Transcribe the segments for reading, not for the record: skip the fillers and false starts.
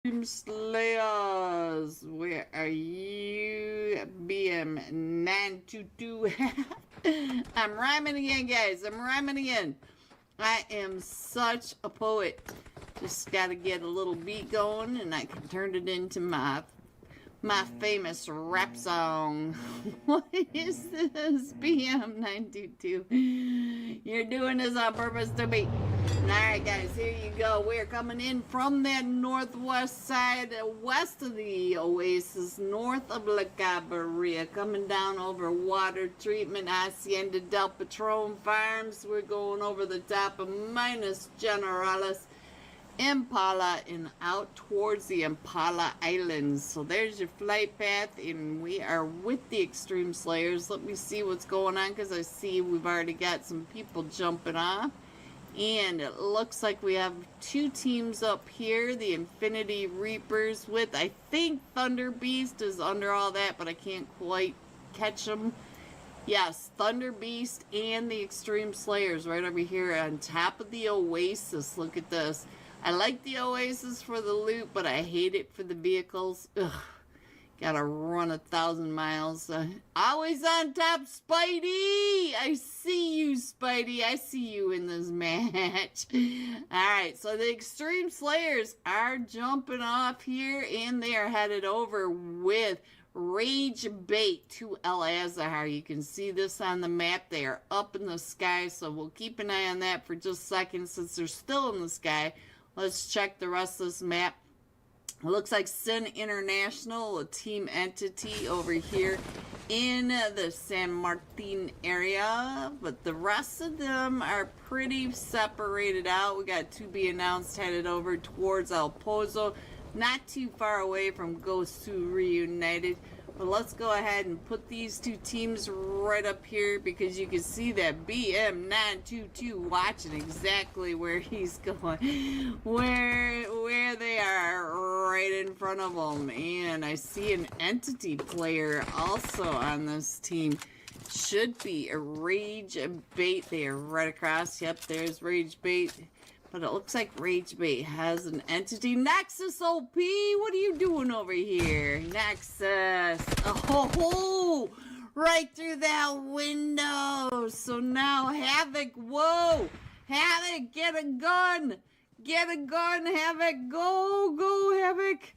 Slayers, where are you? BM922. I'm rhyming again, guys. I'm rhyming again. I am such a poet. Just gotta get a little beat going and I can turn it into my famous rap song. What is this? BM922. You're doing this on purpose to me. Alright guys, here you go. We're coming in from that northwest side, west of the Oasis, north of La Cabarria, coming down over water treatment, Hacienda del Patron Farms. We're going over the top of Minas Generalis, Impala, and out towards the Impala Islands. So there's your flight path, and we are with the Extreme Slayers. Let me see what's going on, because I see we've already got some people jumping off. And it looks like we have two teams up here. The Infinity Reapers with, I think, Thunder Beast is under all that, but I can't quite catch them. Yes, Thunder Beast and the Extreme Slayers right over here on top of the Oasis. Look at this. I like the Oasis for the loot, but I hate it for the vehicles. Ugh. Gotta run 1,000 miles. Always on top, Spidey! I see you, Spidey. I see you in this match. Alright, so the Extreme Slayers are jumping off here, and they are headed over with Rage Bait to El Azahar. You can see this on the map. They are up in the sky, so we'll keep an eye on that for just a second since they're still in the sky. Let's check the rest of this map. It looks like Sin International, a team entity over here in the San Martin area, but the rest of them are pretty separated out. We got to be announced headed over towards El Pozo, not too far away from Ghost 2 Reunited. But let's go ahead and put these two teams right up here, because you can see that BM922 watching exactly where he's going, where they are right in front of him. And I see an entity player also on this team. Should be a Rage Bait. They are right across. Yep, there's Rage Bait. But it looks like Rage Bait has an entity. Nexus OP, what are you doing over here? Nexus. Oh, right through that window. So now Havoc, whoa. Havoc, get a gun. Get a gun, Havoc. Go, Havoc.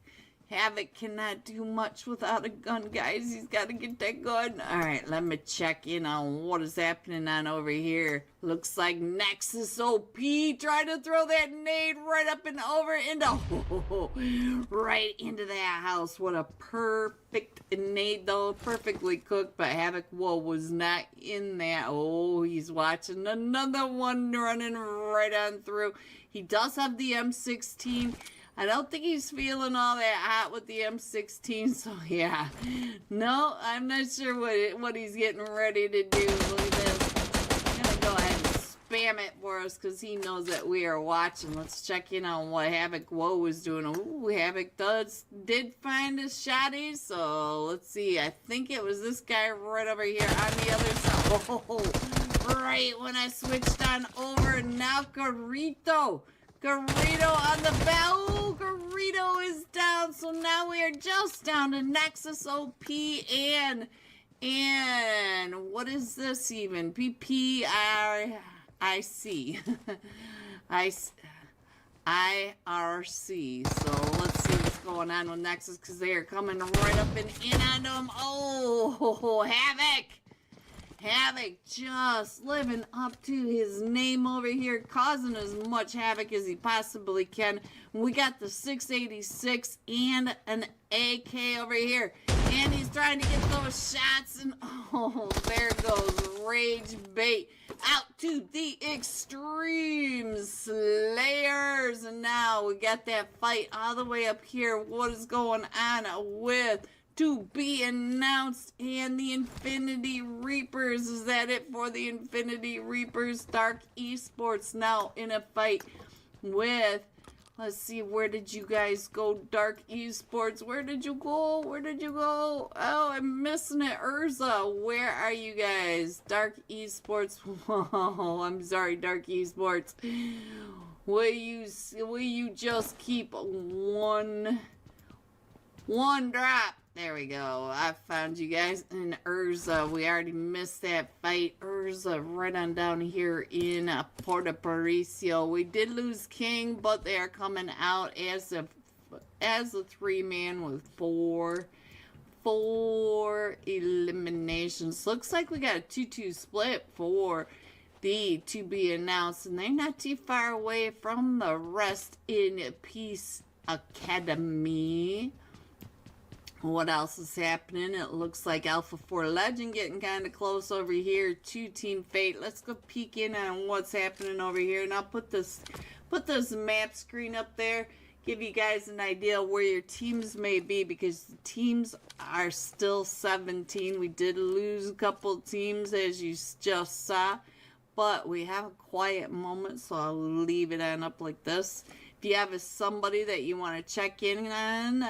Havoc cannot do much without a gun, guys. He's got to get that gun. Alright, let me check in on what is happening on over here. Looks like Nexus OP trying to throw that nade right up and over into, right into that house. What a perfect nade, though. Perfectly cooked, but Havoc, whoa, was not in that. Oh, he's watching another one running right on through. He does have the M16. I don't think he's feeling all that hot with the M16, so yeah. No, I'm not sure what he's getting ready to do. Look at this. I'm going to go ahead and spam it for us because he knows that we are watching. Let's check in on what Havoc Woe is doing. Ooh, Havoc did find a shotty, so let's see. I think it was this guy right over here on the other side. Oh, right when I switched on over. Now Garito on the bell. Ooh, Garito is down. So now we are just down to Nexus OP and what is this even? PPRIC. IRC. So let's see what's going on with Nexus, because they are coming right up and in on them. Oh, Havoc. Havoc just living up to his name over here, causing as much havoc as he possibly can. We got the 686 and an AK over here. And he's trying to get those shots. And oh, there goes Rage Bait out to the Extreme Slayers. And now we got that fight all the way up here. What is going on with to be announced and the Infinity Reapers? Is that it for the Infinity Reapers? Dark Esports now in a fight with, let's see, where did you guys go? Dark Esports, where did you go? Where did you go? Oh, I'm missing it. Urza, where are you guys? Dark Esports. Whoa, I'm sorry, Dark Esports. Will you just keep one drop? There we go. I found you guys. And Urza, we already missed that fight. Urza right on down here in Puerto Paricio. We did lose King, but they are coming out as a 3-man with four eliminations. Looks like we got a 2-2 split for the to be announced, and they're not too far away from the rest in Peace Academy. What else is happening? It looks like Alpha 4 Legend getting kind of close over here to Team Fate. Let's go peek in on what's happening over here, and I'll put this map screen up there, give you guys an idea where your teams may be, because the teams are still 17. We did lose a couple teams, as you just saw, but we have a quiet moment, so I'll leave it on up like this. If you have somebody that you want to check in on,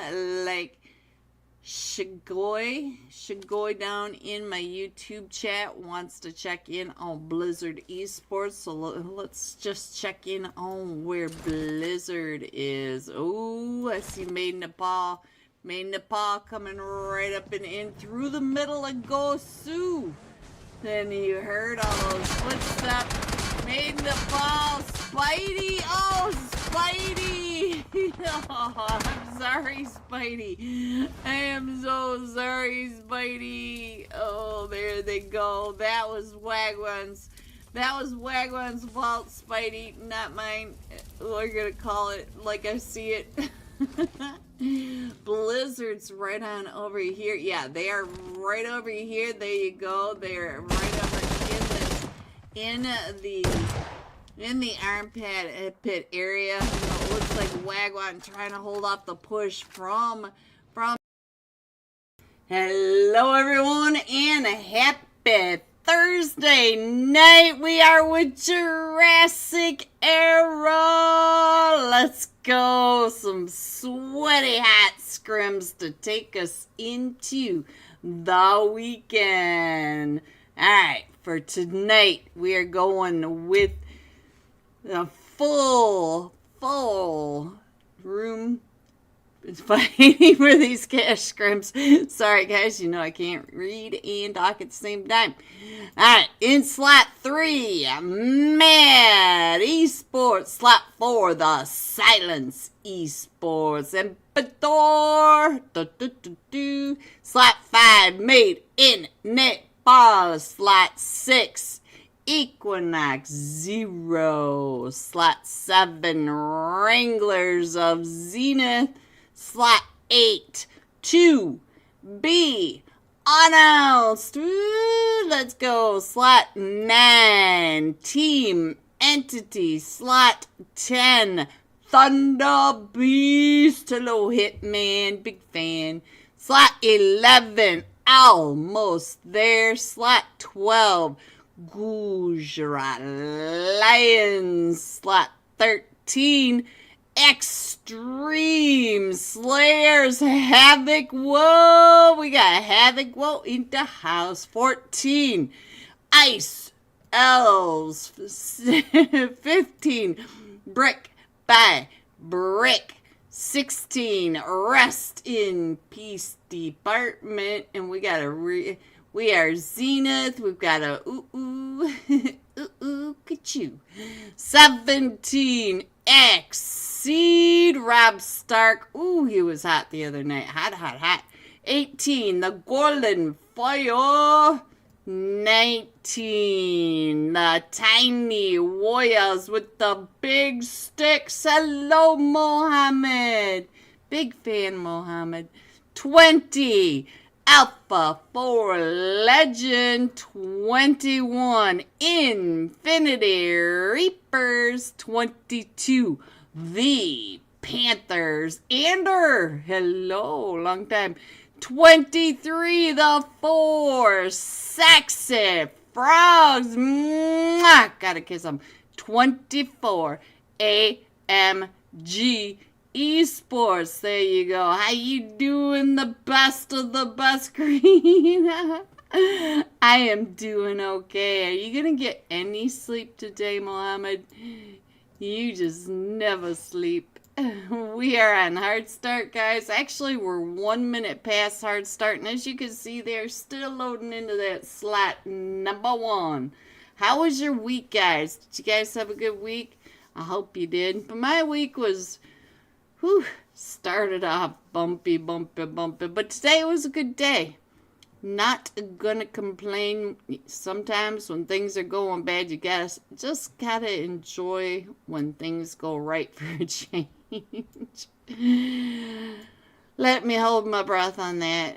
like Shigoy down in my YouTube chat wants to check in on Blizzard Esports, so let's just check in on where Blizzard is. Oh, I see Made Nepal coming right up and in through the middle of Gosu. Then you heard all those footsteps. Made Nepal, Spidey. Oh, Spidey. Oh, I'm sorry, Spidey. I am so sorry, Spidey. Oh, there they go. That was Wagwan's. That was Wagwan's fault, Spidey, not mine. We're gonna call it like I see it. Blizzard's right on over here. Yeah, they are right over here. There you go. They're right over in the armpit pit area. You know, it looks like Wagwan trying to hold off the push from. Hello, everyone, and happy Thursday night. We are with Jurassic Era. Let's go. Some sweaty hot scrims to take us into the weekend. Alright, for tonight we are going with a full room fighting for these cash scrims. Sorry guys, you know I can't read and talk at the same time. Alright, in slot 3, Mad Esports. Slot 4, the Silence Esports. Emperador. Slot 5, Made in Nepal. Slot 6, Equinox 0. Slot 7, Wranglers of Zenith. Slot 8, 2B announced. Woo, let's go. Slot 9, Team Entity. Slot 10, Thunder Beast. Hello, Hitman. Big fan. Slot 11, almost there. Slot 12, Gujarat Lions. Slot 13, Extreme Slayers Havoc. Whoa, we got Havoc. Whoa, in the house. 14, Ice Elves. 15, Brick by Brick. 16, Rest in Peace Department. And we got we are Zenith. We've got a ka-choo. 17, Exceed Rob Stark. Ooh, he was hot the other night. Hot. 18, the Golden Fire. 19, the Tiny Warriors with the big sticks. Hello, Mohammed. Big fan, Mohammed. 20, Alpha 4 Legend. 21, Infinity Reapers. 22, the Panthers. Ander, hello, long time. 23, the 4 Sexy Frogs. Mwah, gotta kiss them. 24, AMG Esports. There you go. How you doing? The best of the best, Green. I am doing okay. Are you gonna get any sleep today, Mohammed? You just never sleep. We are on hard start, guys. Actually, we're 1 minute past hard start, and as you can see, they're still loading into that slot number 1. How was your week, guys? Did you guys have a good week? I hope you did. But my week was, started off bumpy, but today was a good day. Not gonna complain. Sometimes when things are going bad, you just gotta enjoy when things go right for a change. Let me hold my breath on that.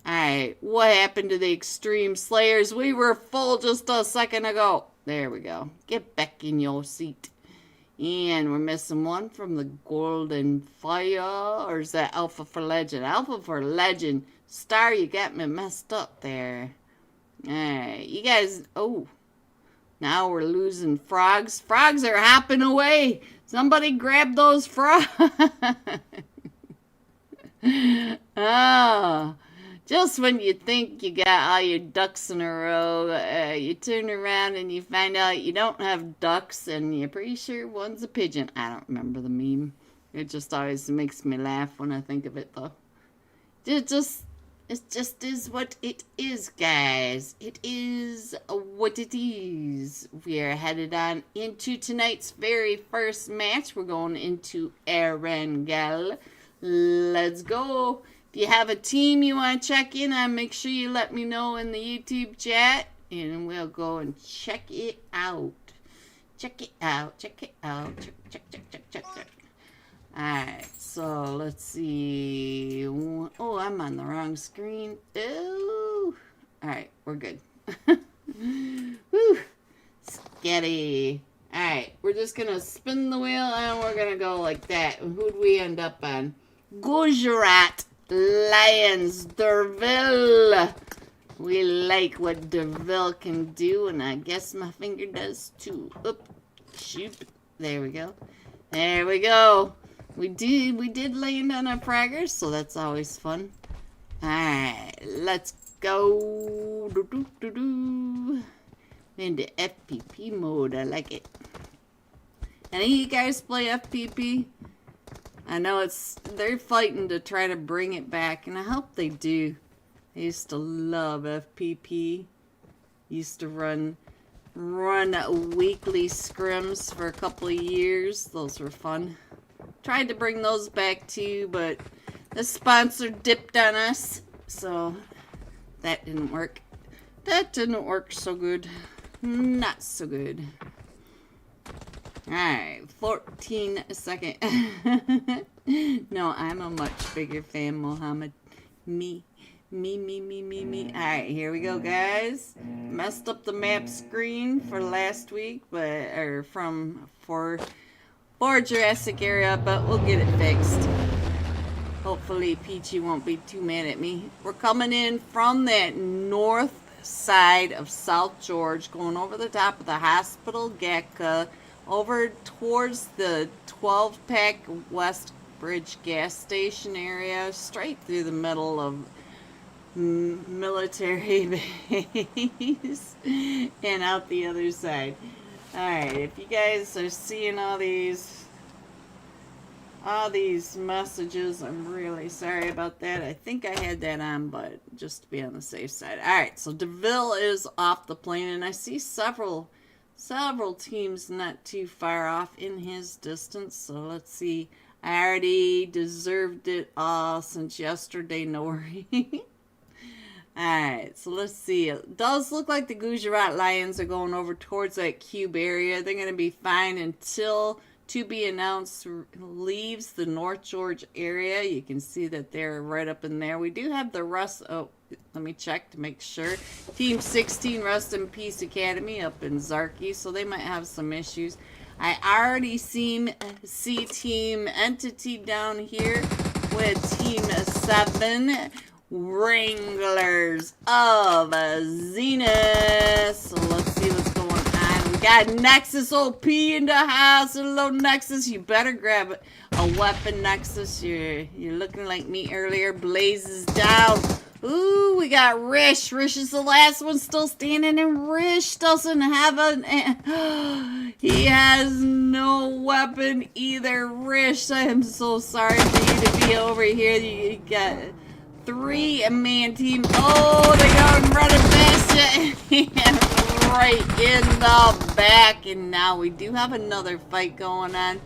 Alright, what happened to the Extreme Slayers? We were full just a second ago. There we go. Get back in your seat. And we're missing one from the Golden Fire. Or is that Alpha for Legend? Alpha for Legend. Star, you got me messed up there. Alright, you guys... Oh. Now we're losing frogs. Frogs are hopping away. Somebody grab those frogs. Oh. Just when you think you got all your ducks in a row, you turn around and you find out you don't have ducks, and you're pretty sure one's a pigeon. I don't remember the meme. It just always makes me laugh when I think of it, though. It just is what it is, guys. It is what it is. We are headed on into tonight's very first match. We're going into Erangel. Let's go. If you have a team you want to check in on, make sure you let me know in the YouTube chat, and we'll go and check it out. Check it out. Check it out. Check. Alright, so let's see. Oh, I'm on the wrong screen. Ooh. Alright, we're good. Woo. Scary. Alright, we're just going to spin the wheel, and we're going to go like that. Who'd we end up on? Gujarat Lions, Derville. We like what Derville can do, and I guess my finger does too. Oop, shoot. There we go. There we go. We did land on our progress, so that's always fun. Alright, let's go. Into FPP mode. I like it. Any of you guys play FPP? I know they're fighting to try to bring it back, and I hope they do. I used to love FPP. Used to run weekly scrims for a couple of years. Those were fun. Tried to bring those back too, but the sponsor dipped on us, so that didn't work. That didn't work so good. Not so good. Alright, 14 second. No, I'm a much bigger fan, Mohammed. Me. Alright, here we go, guys. Messed up the map screen for last week, for Jurassic area, but we'll get it fixed. Hopefully Peachy won't be too mad at me. We're coming in from that north side of South George, going over the top of the Hospital Gatka, over towards the 12-pack West Bridge gas station area, straight through the middle of military base, and out the other side. Alright, if you guys are seeing all these messages, I'm really sorry about that. I think I had that on, but just to be on the safe side. Alright, so DeVille is off the plane, and I see several teams not too far off in his distance, so let's see. I already deserved it all since yesterday, no worry. Alright, so let's see. It does look like the Gujarat Lions are going over towards that cube area. They're going to be fine until to be announced leaves the North George area. You can see that they're right up in there. We do have the rest. Oh, let me check to make sure. Team 16 Rest in Peace Academy up in Zarky, so they might have some issues. I already see Team Entity down here with Team 7 Wranglers of Zenith. So let's see what's going on. We got Nexus OP in the house. Hello, Nexus. You better grab a weapon, Nexus. You're looking like me earlier. Blazes down. Ooh, we got Rish. Rish is the last one still standing, and Rish doesn't have he has no weapon either. Rish, I am so sorry for you to be over here. You got 3-man team. Oh, they got running past you. Right in the back. And now we do have another fight going on.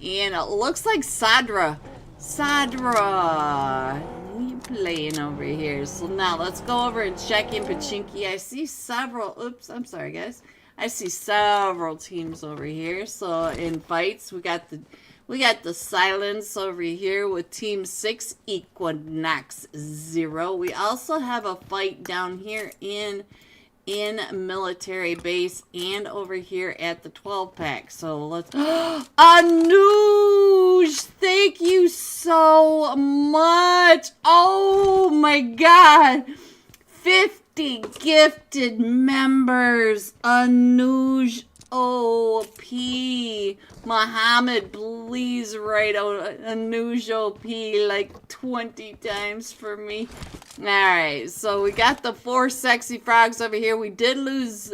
And it looks like Sadra. Sadra, you playing over here. So now let's go over and check in Pachinki. I see several, oops, I'm sorry guys. I see several teams over here. So in fights, we got the Silence over here with Team 6, Equinox 0. We also have a fight down here in military base and over here at the 12-pack. So let's... Anuj! Thank you so much! Oh my god! 50 gifted members! Anuj OP! Muhammad, please write Anuj OP like 20 times for me. Alright, so we got the 4 sexy frogs over here. We did lose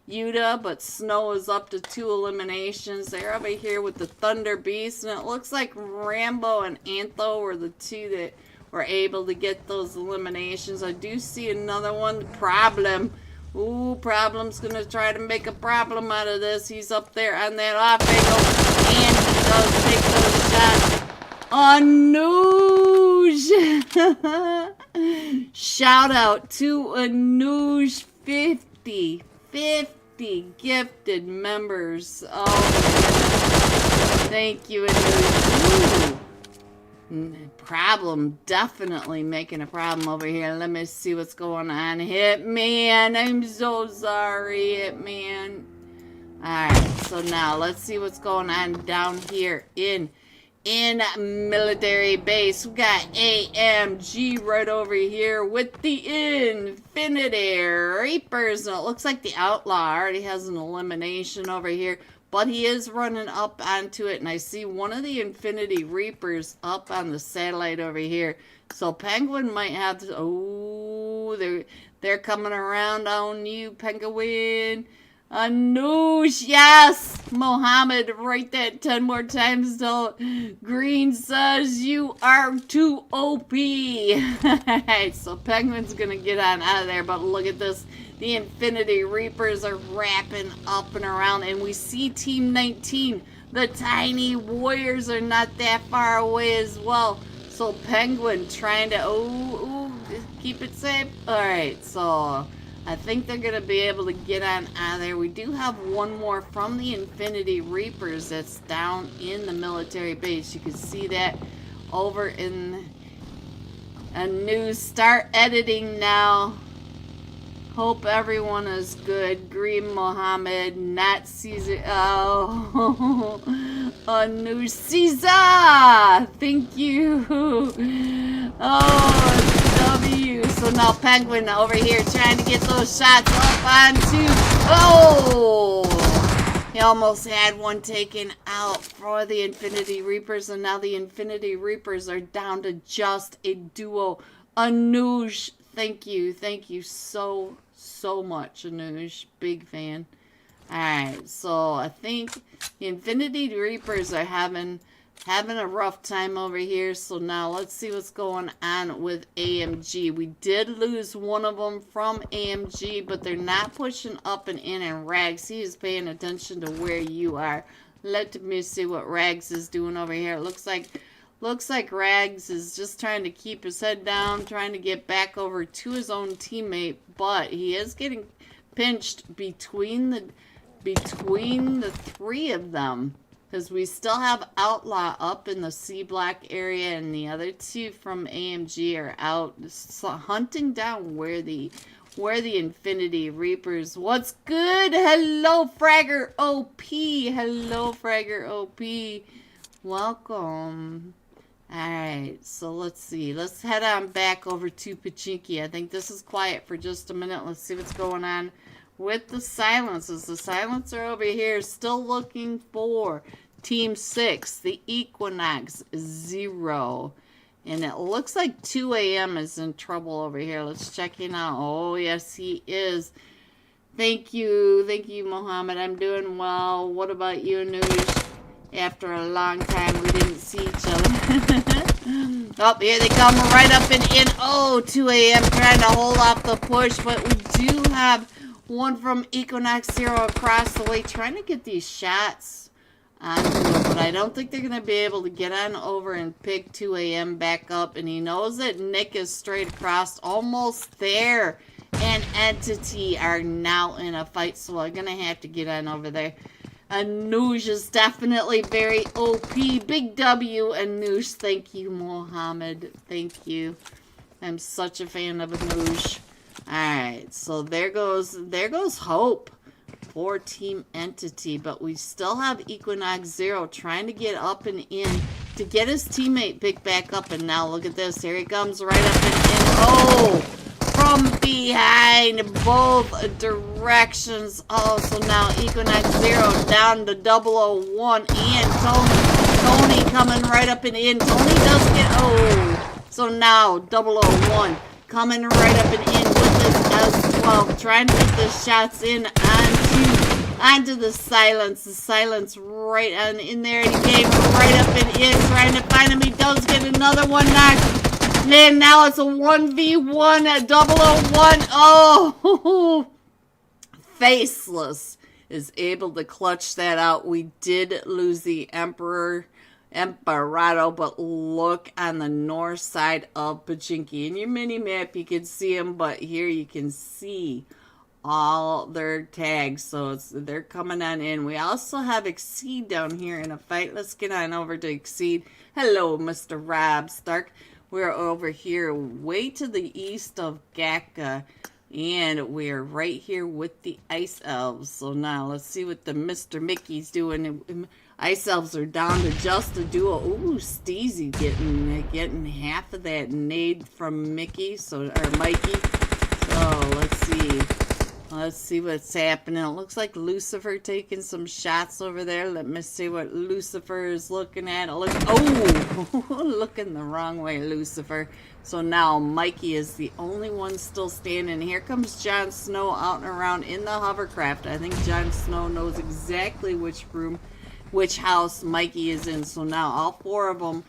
Yuta, but Snow is up to 2 eliminations. They're over here with the Thunder Beast, and it looks like Rambo and Antho were the 2 that were able to get those eliminations. I do see another one, Problem. Ooh, Problem's gonna try to make a problem out of this. He's up there on that off angle, and he does take those shots. Anuj! Shout out to Anuj 50 gifted members. Oh my goodness. Thank you, Anuj. Problem, definitely making a problem over here. Let me see what's going on. Hitman, I'm so sorry, Hitman. Alright, so now let's see what's going on down here in military base. We got AMG right over here with the Infinity Reapers. And it looks like the Outlaw already has an elimination over here, but he is running up onto it, and I see one of the Infinity Reapers up on the satellite over here. So Penguin might have to... Oh, they're coming around on you, Penguin. Anuj, yes! Mohammed, write that 10 more times till Green says you are too OP. Alright, so Penguin's gonna get on out of there, but look at this. The Infinity Reapers are wrapping up and around, and we see Team 19. The Tiny Warriors are not that far away as well. So Penguin trying to, keep it safe. Alright, so I think they're going to be able to get on out of there. We do have one more from the Infinity Reapers that's down in the military base. You can see that over in a news. Start editing now. Hope everyone is good. Green Mohammed, not Caesar. Oh, a new Caesar. Thank you. Oh, W. So now Penguin over here trying to get those shots up onto. Oh, he almost had one taken out for the Infinity Reapers, and now the Infinity Reapers are down to just a duo. Anuj. Thank you so much, Anuj. Big fan. Alright, so I think the Infinity Reapers are having a rough time over here. So now let's see what's going on with AMG. We did lose one of them from AMG, but they're not pushing up and in, and Rags, he is paying attention to where you are. Let me see what Rags is doing over here. It looks like Rags is just trying to keep his head down, trying to get back over to his own teammate, but he is getting pinched between the 3 of them, because we still have Outlaw up in the C block area, and the other 2 from AMG are out hunting down where the Infinity Reapers. What's good? Hello, Fragger OP. Hello, Fragger OP. Welcome. Alright, so let's see. Let's head on back over to Pachinki. I think this is quiet for just a minute. Let's see what's going on with the Silences. The Silencer over here still looking for Team 6, the Equinox 0. And it looks like 2 a.m. is in trouble over here. Let's check him out. Oh, yes, he is. Thank you, Mohammed. I'm doing well. What about you, Noosh? After a long time, we didn't see each other. Oh, here they come right up and in. Oh, 2 a.m. trying to hold off the push, but we do have one from Equinox Zero across the way trying to get these shots onto it, but I don't think they're going to be able to get on over and pick 2 a.m. back up, and he knows that Nick is straight across, almost there, and Entity are now in a fight, so I'm going to have to get on over there. Anoush is definitely very OP. Big W, Anoush. Thank you, Mohammed. Thank you. I'm such a fan of Anoush. Alright, so there goes Hope for Team Entity, but we still have Equinox Zero trying to get up and in to get his teammate picked back up, and now look at this. Here he comes right up and in. Oh! From behind both directions. Oh, so now Equinox Zero down to 001 and Tony coming right up and in. Tony does get, oh, so now 001 coming right up and in with this S12, trying to get the shots in onto the silence. The silence right on in there, and he came right up and in, trying to find him. He does get another one knocked. And now it's a 1v1 at 001. Oh, Faceless is able to clutch that out. We did lose the Emperado, but look on the north side of Pachinki. In your mini map, you can see them, but here you can see all their tags, so they're coming on in. We also have Exceed down here in a fight. Let's get on over to Exceed. Hello, Mr. Rob Stark. We're over here way to the east of Gaka, and we're right here with the Ice Elves. So now let's see what the Mr. Mickey's doing. Ice Elves are down to just a duo. Ooh, Steezy getting half of that nade from Mickey, or Mikey. So let's see. Let's see what's happening. It looks like Lucifer taking some shots over there. Let me see what Lucifer is looking at. Oh, looking the wrong way, Lucifer. So now Mikey is the only one still standing. Here comes Jon Snow out and around in the hovercraft. I think Jon Snow knows exactly which house Mikey is in. So now all four of them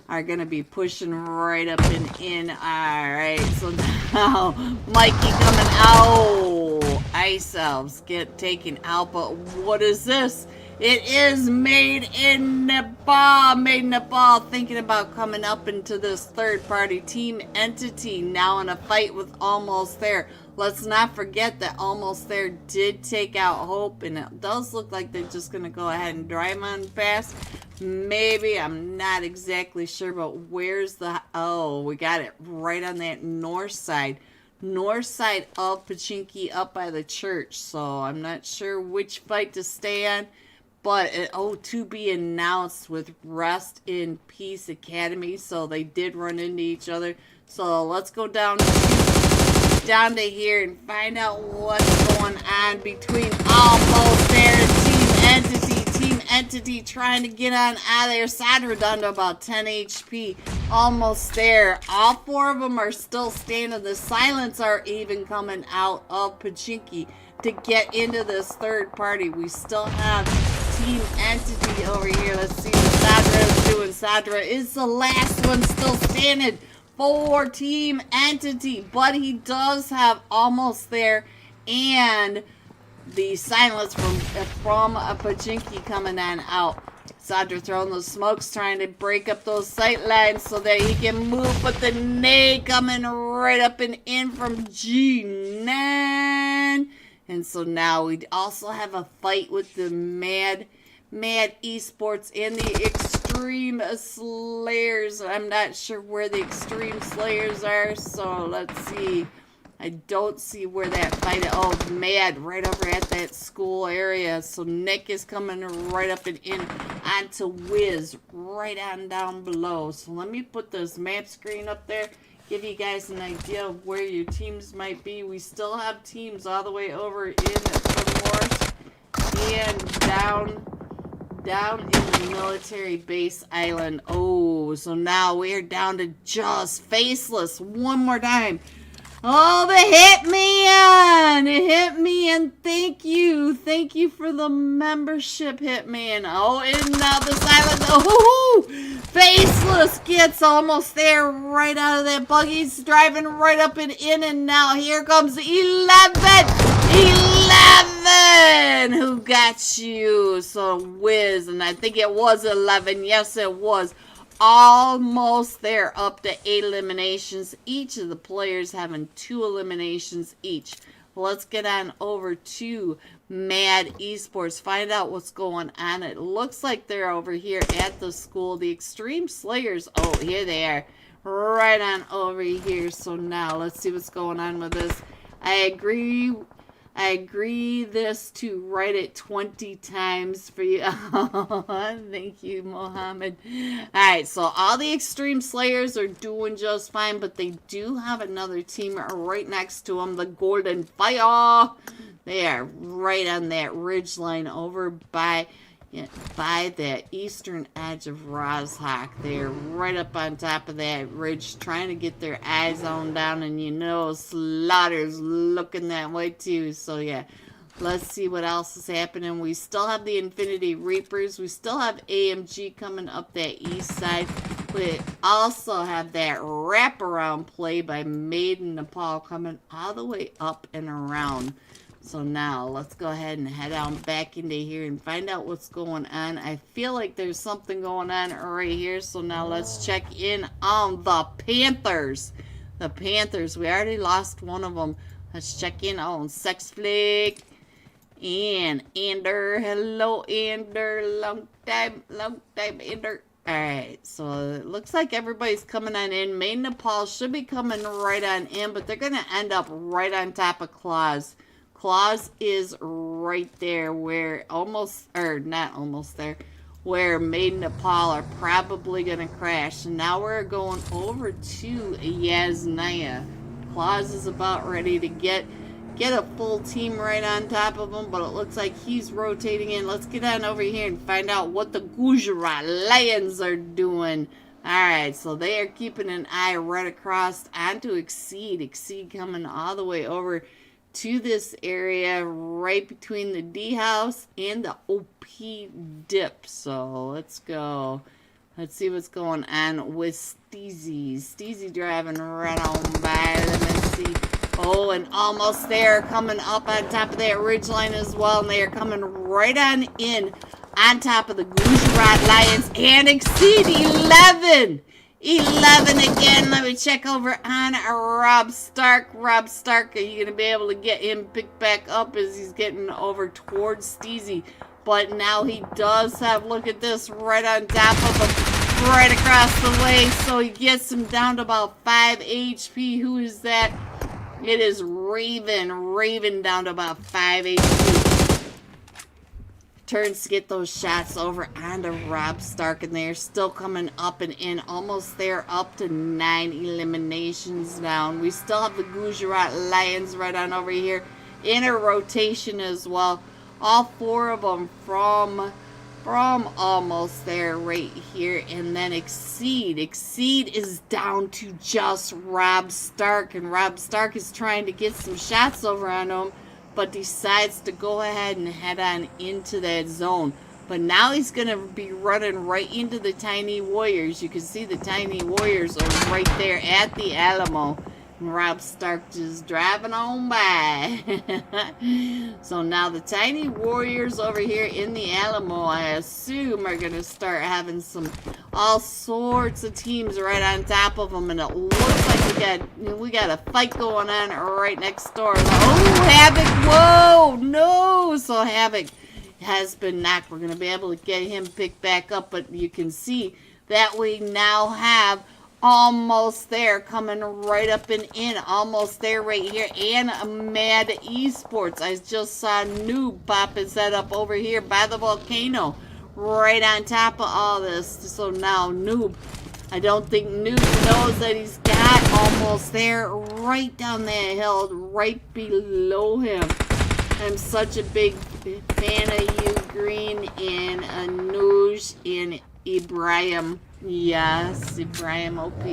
are going to be pushing right up and in. Alright, so now Mikey coming out. Ice Elves get taken out, but what is this? It is Made in Nepal. Made in Nepal thinking about coming up into this third party. Team Entity now in a fight with Almost There. Let's not forget that Almost There did take out Hope, and it does look like they're just going to go ahead and drive on past. Maybe, I'm not exactly sure, but where's the... Oh, we got it right on that north side. North side of Pachinki up by the church. So I'm not sure which fight to stay on. But, to be announced with Rest in Peace Academy. So they did run into each other. So let's go down to here and find out what's going on between Almost There and Team Entity. Team Entity trying to get on out of there. Sadra down to about 10 HP. Almost There. All four of them are still standing. The Silence are even coming out of Pachinki to get into this third party. We still have Team Entity over here. Let's see what Sadra is doing. Sadra is the last one still standing for Team Entity, but he does have Almost There and the Silence from a Pachinki coming on out. Sadra throwing those smokes, trying to break up those sight lines so that he can move, but the nade coming right up and in from G9. And so now we also have a fight with the Mad Esports and the Extreme Slayers. I'm not sure where the Extreme Slayers are, so let's see. I don't see where that fight is. Oh, Mad right over at that school area. So Nick is coming right up and in onto Wiz right on down below. So let me put this map screen up there. Give you guys an idea of where your teams might be. We still have teams all the way over in the north and down in the military base island. Oh, 2. So now we're down to just Faceless one more time. Oh, the Hitman! It hit me, and thank you. Thank you for the membership, Hitman. Oh, and now the silent. Oh, Faceless gets almost there right out of that buggy. He's driving right up and in, and now here comes 11. 11! Who got you? So, Wiz, and I think it was 11. Yes, it was. Almost there, up to 8 eliminations. Each of the players having 2 eliminations each. Let's get on over to Mad Esports. Find out what's going on. It looks like they're over here at the school. The Extreme Slayers. Oh, here they are. Right on over here. So now, let's see what's going on with this. I agree this to write it 20 times for you. Thank you, Mohammed. Alright, so all the Extreme Slayers are doing just fine, but they do have another team right next to them, the Golden Fire. They are right on that ridge line over by the eastern edge of Rozhok. They're right up on top of that ridge trying to get their eyes on down, and you know Slaughter's looking that way too. So yeah, let's see what else is happening. We still have the Infinity Reapers. We still have AMG coming up that east side. We also have that wraparound play by Maiden Nepal coming all the way up and around. So now, let's go ahead and head on back into here and find out what's going on. I feel like there's something going on right here. So now let's check in on the Panthers. The Panthers, we already lost one of them. Let's check in on Sex Flick and Ender. Hello, Ender. Long time, Ender. Alright, so it looks like everybody's coming on in. Main Nepal should be coming right on in, but they're going to end up right on top of Claus. Claus is right there where where Maiden Nepal are probably going to crash. And now we're going over to Yasnaya. Claus is about ready to get a full team right on top of him, but it looks like he's rotating in. Let's get on over here and find out what the Gujarat Lions are doing. Alright, so they are keeping an eye right across onto Exceed. Exceed coming all the way over to this area right between the D house and the OP dip. So let's go. Let's see what's going on with Steezy. Steezy driving right on by. Let me see. Oh, and almost there, coming up on top of that ridgeline as well. And they are coming right on in on top of the Gujarat Lions and Exceed 11. 11 again. Let me check over on Rob Stark. Rob Stark, are you going to be able to get him picked back up as he's getting over towards Steezy? But now he does have, look at this, right on top of him, right across the way. So he gets him down to about 5 HP. Who is that? It is Raven. Raven down to about 5 HP. Turns to get those shots over onto Rob Stark, and they're still coming up and in, almost there, up to 9 eliminations down. We still have the Gujarat Lions right on over here in a rotation as well. All 4 of them from almost there right here. And then Exceed is down to just Rob Stark, and Rob Stark is trying to get some shots over on him, but decides to go ahead and head on into that zone. But now he's going to be running right into the Tiny Warriors. You can see the Tiny Warriors are right there at the Alamo. And Rob Stark just driving on by. So now the Tiny Warriors over here in the Alamo, I assume, are going to start having some all sorts of teams right on top of them. And it looks like we got a fight going on right next door. Oh, Havoc! Whoa! No! So Havoc has been knocked. We're going to be able to get him picked back up. But you can see that we now have almost there, coming right up and in, almost there right here, and Mad Esports. I just saw Noob pop his head up over here by the volcano, right on top of all this. So now Noob, I don't think Noob knows that he's got almost there, right down that hill, right below him. I'm such a big fan of you, Green, and Anuj, and Ibrahim. Yes, Ibrahim OP.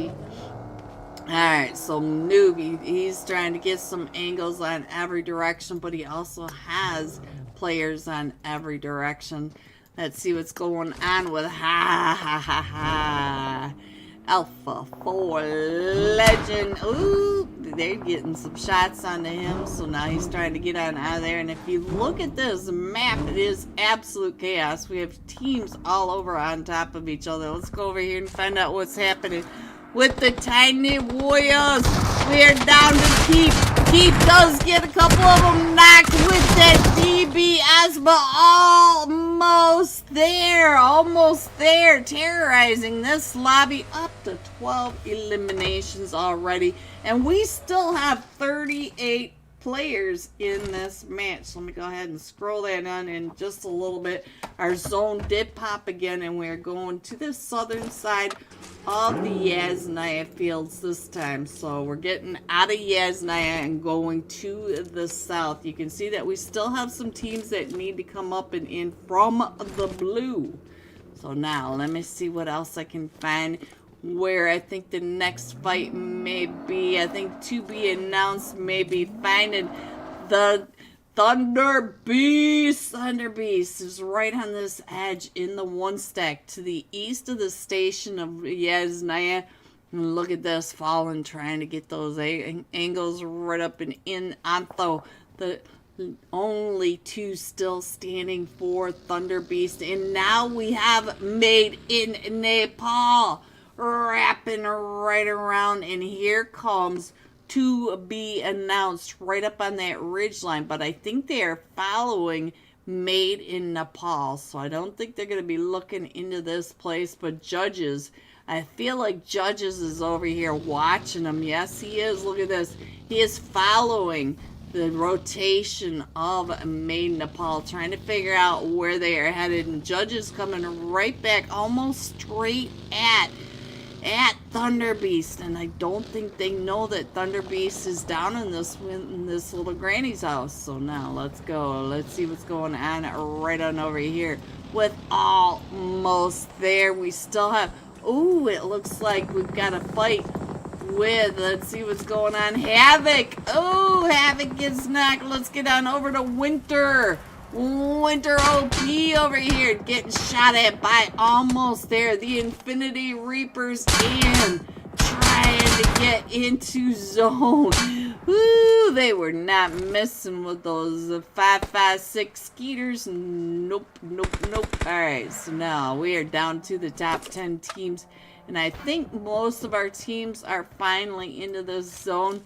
Alright, so Noob, he's trying to get some angles on every direction, but he also has players on every direction. Let's see what's going on with Alpha 4 Legend. Ooh, they're getting some shots onto him, so now he's trying to get on out of there. And if you look at this map, it is absolute chaos. We have teams all over on top of each other. Let's go over here and find out what's happening with the Tiny Warriors. We are down to Keep. Keep does get a couple of them knocked with that DBS, but almost there, terrorizing this lobby, up to 12 eliminations already, and we still have 38 players in this match. So let me go ahead and scroll that on in just a little bit. Our zone did pop again, and we're going to the southern side of the Yasnaya fields this time. So we're getting out of Yasnaya and going to the south. You can see that we still have some teams that need to come up and in from the blue. So now let me see what else I can find, where I think the next fight may be. I think to be announced, maybe finding the Thunder Beast. Thunder Beast is right on this edge in the one stack to the east of the station of Yasnaya. And look at this, Fallen trying to get those angles right up and in Antho. The only two still standing for Thunder Beast. And now we have Made in Nepal wrapping right around, and here comes to be announced right up on that ridge line. But I think they are following Made in Nepal, so I don't think they're going to be looking into this place. But Judges, I feel like Judges is over here watching them. Yes, he is. Look at this. He is following the rotation of Made in Nepal, trying to figure out where they are headed. And Judges coming right back, almost straight at Thunder Beast, and I don't think they know that Thunder Beast is down in this little granny's house. So now let's go. Let's see what's going on right on over here with almost there. We still have, ooh, it looks like we've got a fight with, let's see what's going on, Havoc. Oh, Havoc gets knocked. Let's get on over to Winter OP over here, getting shot at by almost there. The Infinity Reapers in, trying to get into zone. Woo, they were not missing with those 5.56 Skeeters. Nope. Alright, so now we are down to the top 10 teams, and I think most of our teams are finally into this zone.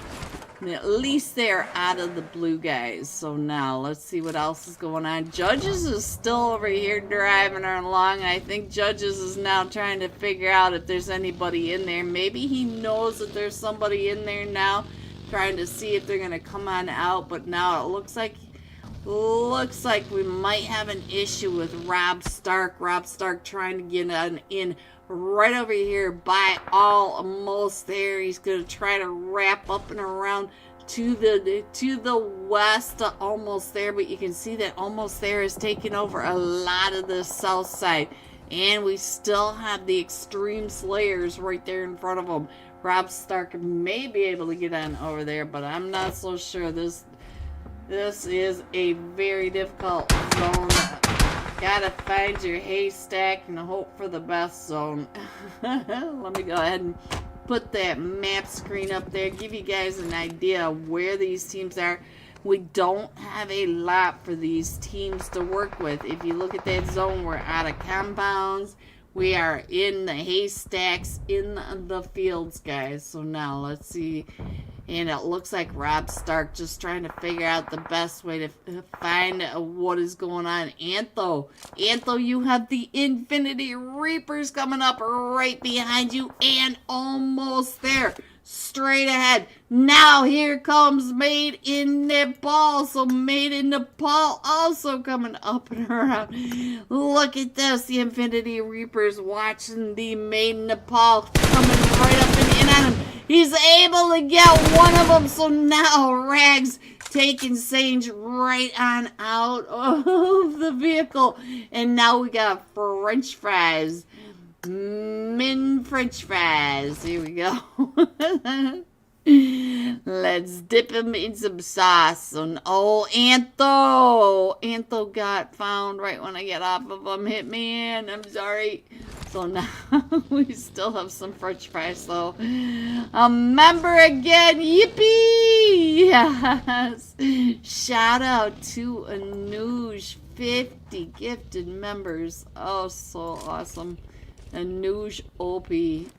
At least they're out of the blue guys. So now let's see what else is going on. Judges is still over here driving her along. I think Judges is now trying to figure out if there's anybody in there. Maybe he knows that there's somebody in there now, trying to see if they're gonna come on out. But now it looks like we might have an issue with Rob Stark. Rob Stark trying to get on in right over here by almost there. He's going to try to wrap up and around to the west, almost there, but you can see that almost there is taking over a lot of the south side, and we still have the Extreme Slayers right there in front of them. Rob Stark may be able to get on over there, but I'm not so sure. This is a very difficult zone. Gotta find your haystack and hope for the best zone. Let me go ahead and put that map screen up there, give you guys an idea of where these teams are. We don't have a lot for these teams to work with. If you look at that zone, we're out of compounds. We are in the haystacks, in the fields, guys. So now let's see. And it looks like Rob Stark just trying to figure out the best way to find what is going on. Antho, you have the Infinity Reapers coming up right behind you and almost there. Straight ahead. Now here comes Made in Nepal. So Made in Nepal also coming up and around. Look at this. The Infinity Reapers watching the Made in Nepal coming right up and in on him. He's able to get one of them. So now Rags taking Sage right on out of the vehicle. And now we got French fries. Min French fries. Here we go. Let's dip them in some sauce. And oh, Antho got found right when I get off of him. Hitman, I'm sorry. So now we still have some French fries, though. A member again. Yippee! Yes. Shout out to Anuj. 50 gifted members. Oh, so awesome. Anuj OP.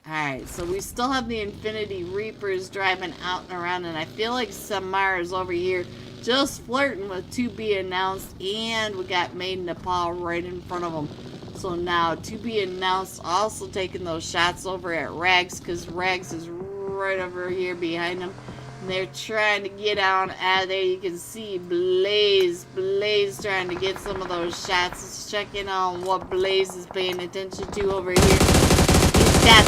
Alright, so we still have the Infinity Reapers driving out and around, and I feel like Samara's over here just flirting with to be announced, and we got Made in Nepal right in front of them. So now, to be announced, also taking those shots over at Rags, because Rags is right over here behind them. And they're trying to get out of there. You can see Blaze trying to get some of those shots. Let's check in on what Blaze is paying attention to over here. He's got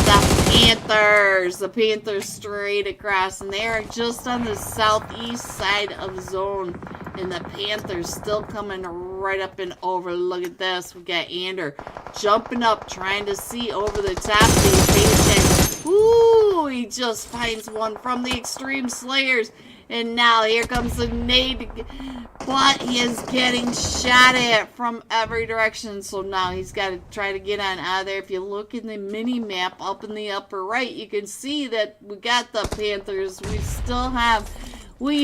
the Panthers straight across, and they are just on the southeast side of zone. And the Panthers still coming right up and over. Look at this. We got Ander jumping up, trying to see over the top of these patients. Ooh, he just finds one from the Extreme Slayers. And now here comes the nade. But he is getting shot at from every direction. So now he's got to try to get on out of there. If you look in the mini map up in the upper right, you can see that we got the Panthers. We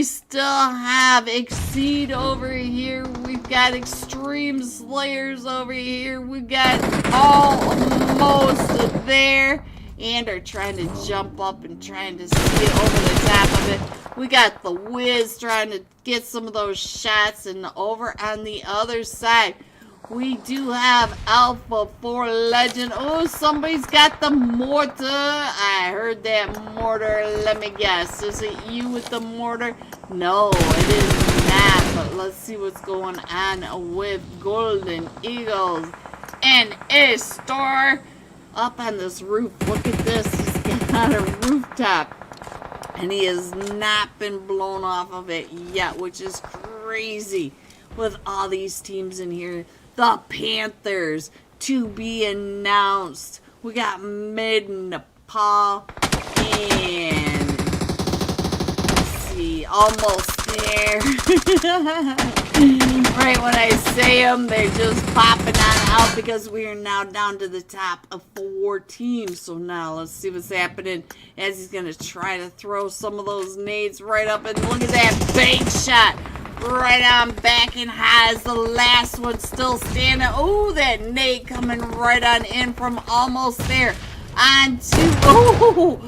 still have Exceed over here. We've got Extreme Slayers over here. We got almost there. And are trying to jump up and trying to see over the top of it. We got the Wiz trying to get some of those shots. And over on the other side, we do have Alpha 4 Legend. Oh, somebody's got the mortar. I heard that mortar. Let me guess. Is it you with the mortar? No, it is not. But let's see what's going on with Golden Eagles and A-Star. Up on this roof. Look at this. He's got a rooftop. And he has not been blown off of it yet, which is crazy with all these teams in here. The Panthers to be announced. We got Mid Nepal and let's see, almost there. Right when I say them, they're just popping on out because we are now down to the top of 4 teams. So now let's see what's happening as he's going to try to throw some of those nades right up. And look at that bait shot right on back and high as the last one still standing. Oh, that nade coming right on in from almost there. On to,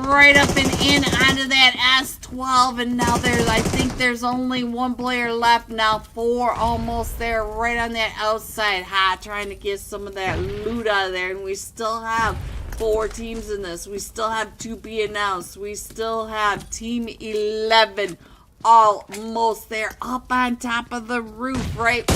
right up and in onto that S12, and now I think there's only 1 player left now. 4 almost there, right on that outside. Trying to get some of that loot out of there, and we still have 4 teams in this. We still have to be announced. We still have Team 11 almost there, up on top of the roof, right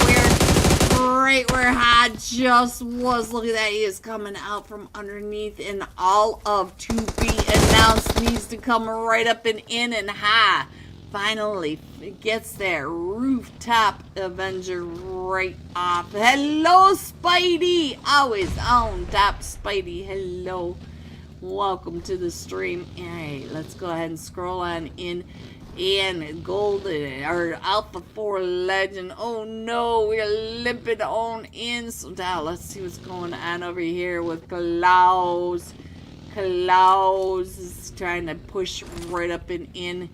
where Hod just was. Look at that. He is coming out from underneath, and all of to be announced needs to come right up and in, and high. Finally, it gets that rooftop Avenger right off. Hello, Spidey. Always on top, Spidey. Hello. Welcome to the stream. All right, let's go ahead and scroll on in. And Golden, or Alpha 4 Legend. Oh no, we're limping on in. So now let's see what's going on over here with Klaus. Klaus is trying to push right up and in.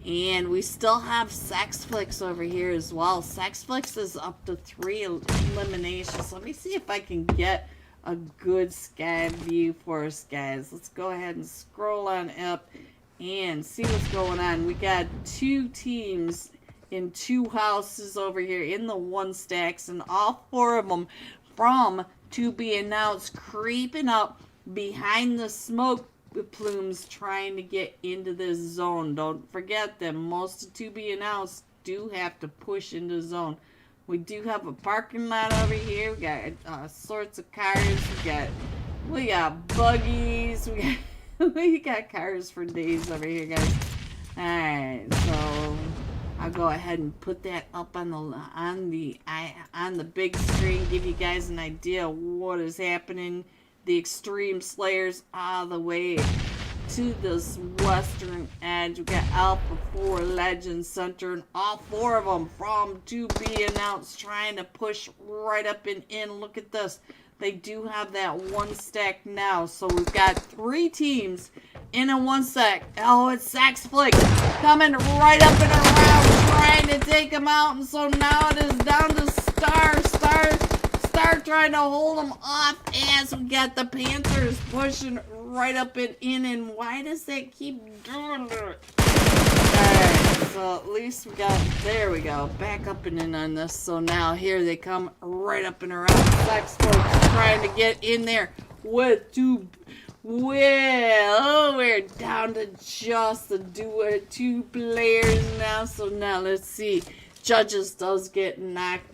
And we still have Sexflix over here as well. Sexflix is up to 3 eliminations. Let me see if I can get a good sky view for us, guys. Let's go ahead and scroll on up and see what's going on. We got 2 teams in 2 houses over here in the 1 stacks, and all 4 of them from to be announced creeping up behind the smoke plumes, trying to get into this zone. Don't forget that most of to be announced do have to push into zone. We do have a parking lot over here. We got sorts of cars. We got buggies. We got cars for days over here, guys. Alright, so I'll go ahead and put that up on the big screen, give you guys an idea of what is happening. The Extreme Slayers all the way to this western edge. We got Alpha 4 Legend Center, and all 4 of them from to be announced, trying to push right up and in. Look at this. They do have that 1 stack now, so we've got 3 teams in a 1 stack. Oh, it's Sax Flick coming right up and around, trying to take him out, and so now it is down to Star trying to hold him off as we got the Panthers pushing right up and in. And why does that keep doing that? Alright, so at least we got, there we go, back up and in on this. So now here they come right up and around. Sax folks trying to get in there with 2. Well, we're down to just the 2 players now. So now let's see. Judges does get knocked.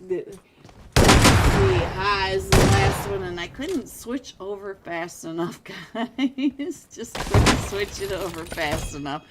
High as the last one, and I couldn't switch over fast enough, guys. Just couldn't switch it over fast enough.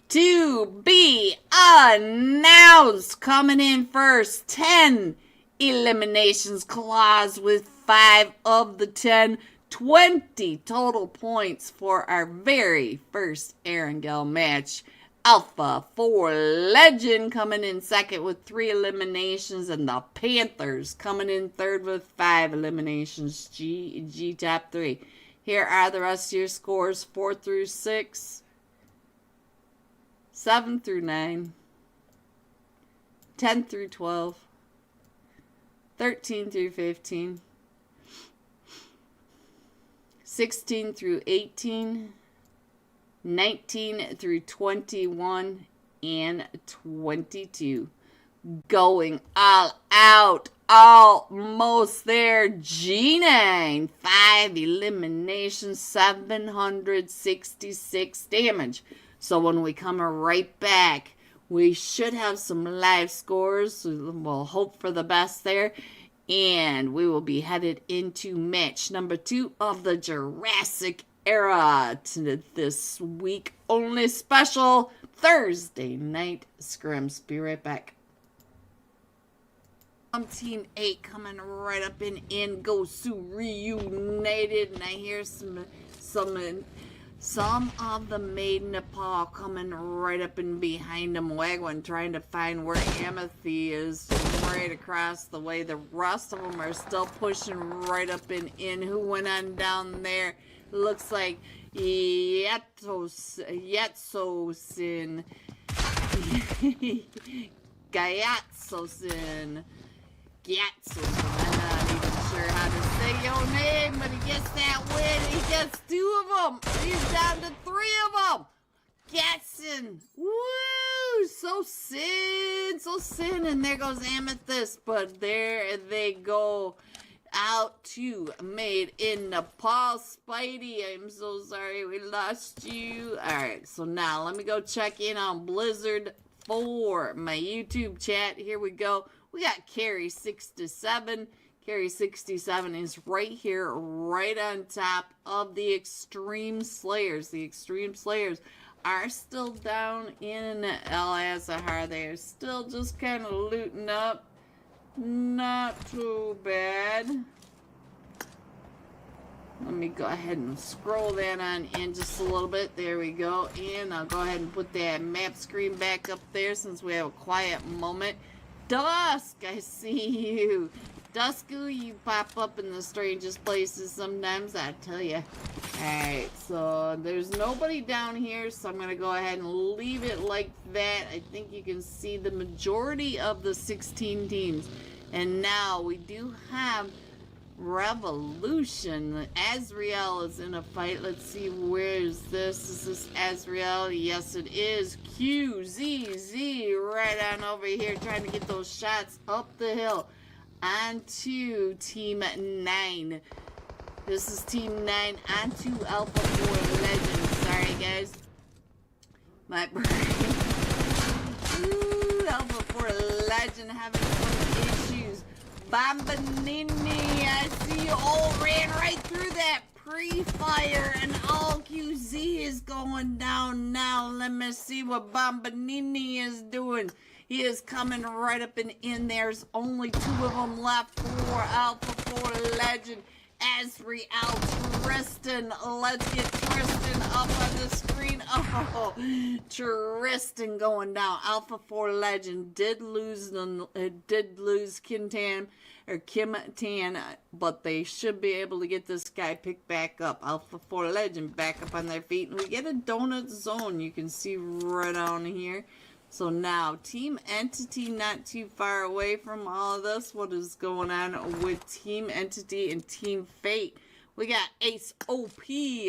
To be announced, coming in first, 10 eliminations clause with 5 of the 10, 20 total points for our very first Erangel match. Alpha 4 Legend coming in second with 3 eliminations, and the Panthers coming in third with 5 eliminations. G top 3. Here are the rest of your scores: 4 through 6, 7 through 9, 10 through 12, 13 through 15, 16 through 18, 19 through 21, and 22. Going all out. Almost there. G9. 5 eliminations. 766 damage. So when we come right back, we should have some live scores. We'll hope for the best there. And we will be headed into match number 2 of the Jurassic era to this week only special Thursday night scrims. Be right back. Team 8 coming right up and in. Go Sioux reunited, and I hear some of the Maiden Nepal coming right up and behind them. Wagwan trying to find where Amethy is right across the way. The rest of them are still pushing right up and in. Who went on down there? Looks like Yetsosin. Gayatsosin. Gatsosin. I'm not even sure how to say your name, but he gets that win. He gets 2 of them. He's down to 3 of them. Gatson. Woo! So sin. And there goes Amethyst. But there they go. Out to Made in Nepal. Spidey, I'm so sorry we lost you. Alright, so now let me go check in on Blizzard for my YouTube chat. Here we go. We got Carrie 67. Carrie 67 is right here, right on top of the Extreme Slayers. The Extreme Slayers are still down in El Azahar. They're still just kind of looting up. Not too bad. Let me go ahead and scroll that on in just a little bit. There we go. And I'll go ahead and put that map screen back up there since we have a quiet moment. Dusk, I see you. Dusku, you pop up in the strangest places sometimes, I tell you. Alright, so there's nobody down here, so I'm going to go ahead and leave it like that. I think you can see the majority of the 16 teams. And now we do have Revolution. Azrael is in a fight. Let's see, where is this? Is this Azrael? Yes, it is. QZZ right on over here trying to get those shots up the hill. On to Team 9. This is Team 9 on to Alpha 4 Legend. Sorry, guys. My brain. Ooh, Alpha 4 Legend having some issues. Bombanini, I see you all ran right through that pre-fire, and all QZ is going down now. Let me see what Bombanini is doing. He is coming right up and in. There's only 2 of them left for Alpha 4 Legend. Asriel, Tristan. Let's get Tristan up on the screen. Oh, Tristan going down. Alpha 4 Legend did lose Kim Tan, but they should be able to get this guy picked back up. Alpha 4 Legend back up on their feet. And we get a donut zone. You can see right on here. So now, Team Entity not too far away from all of this. What is going on with Team Entity and Team Fate? We got Ace OP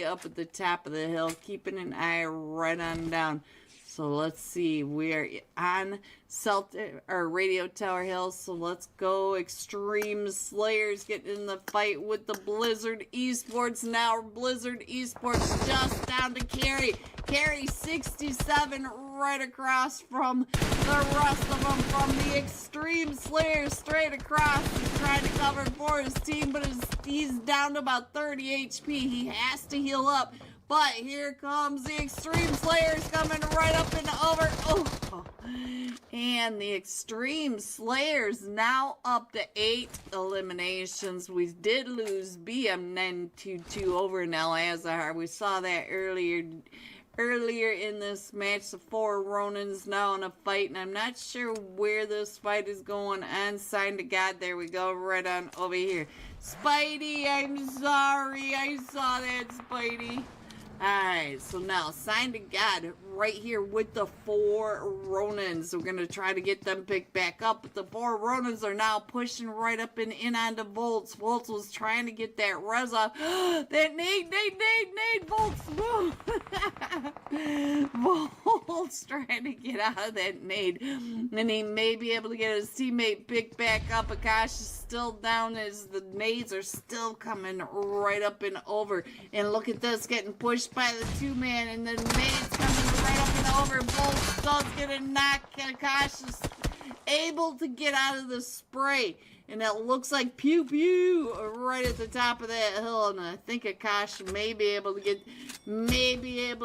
up at the top of the hill, keeping an eye right on down. So let's see, we are on Radio Tower Hill, so let's go. Extreme Slayers getting in the fight with the Blizzard Esports now. Blizzard Esports just down to Carry. Carry 67 right across from the rest of them, from the Extreme Slayers straight across. He's trying to cover for his team, but he's down to about 30 HP. He has to heal up. But here comes the Extreme Slayers coming right up and over. Oh, and the Extreme Slayers now up to 8 eliminations. We did lose BM922 over in El Azhar. We saw that earlier in this match. The 4 Ronins now in a fight, and I'm not sure where this fight is going on. Sign to God. There we go, right on over here. Spidey, I'm sorry. I saw that, Spidey. Alright, so now, Sign to God right here with the 4 Ronins. We're going to try to get them picked back up, but the 4 Ronins are now pushing right up and in onto Volts. Volts was trying to get that res off. That nade, Volts, move! Volts trying to get out of that nade, and he may be able to get his teammate picked back up. Akash is still down as the nades are still coming right up and over. And look at this, getting pushed by the 2-man, and the nades coming right up and over. Volts does get a knock. Akash is able to get out of the spray, and it looks like pew pew right at the top of that hill. And I think Akash may be able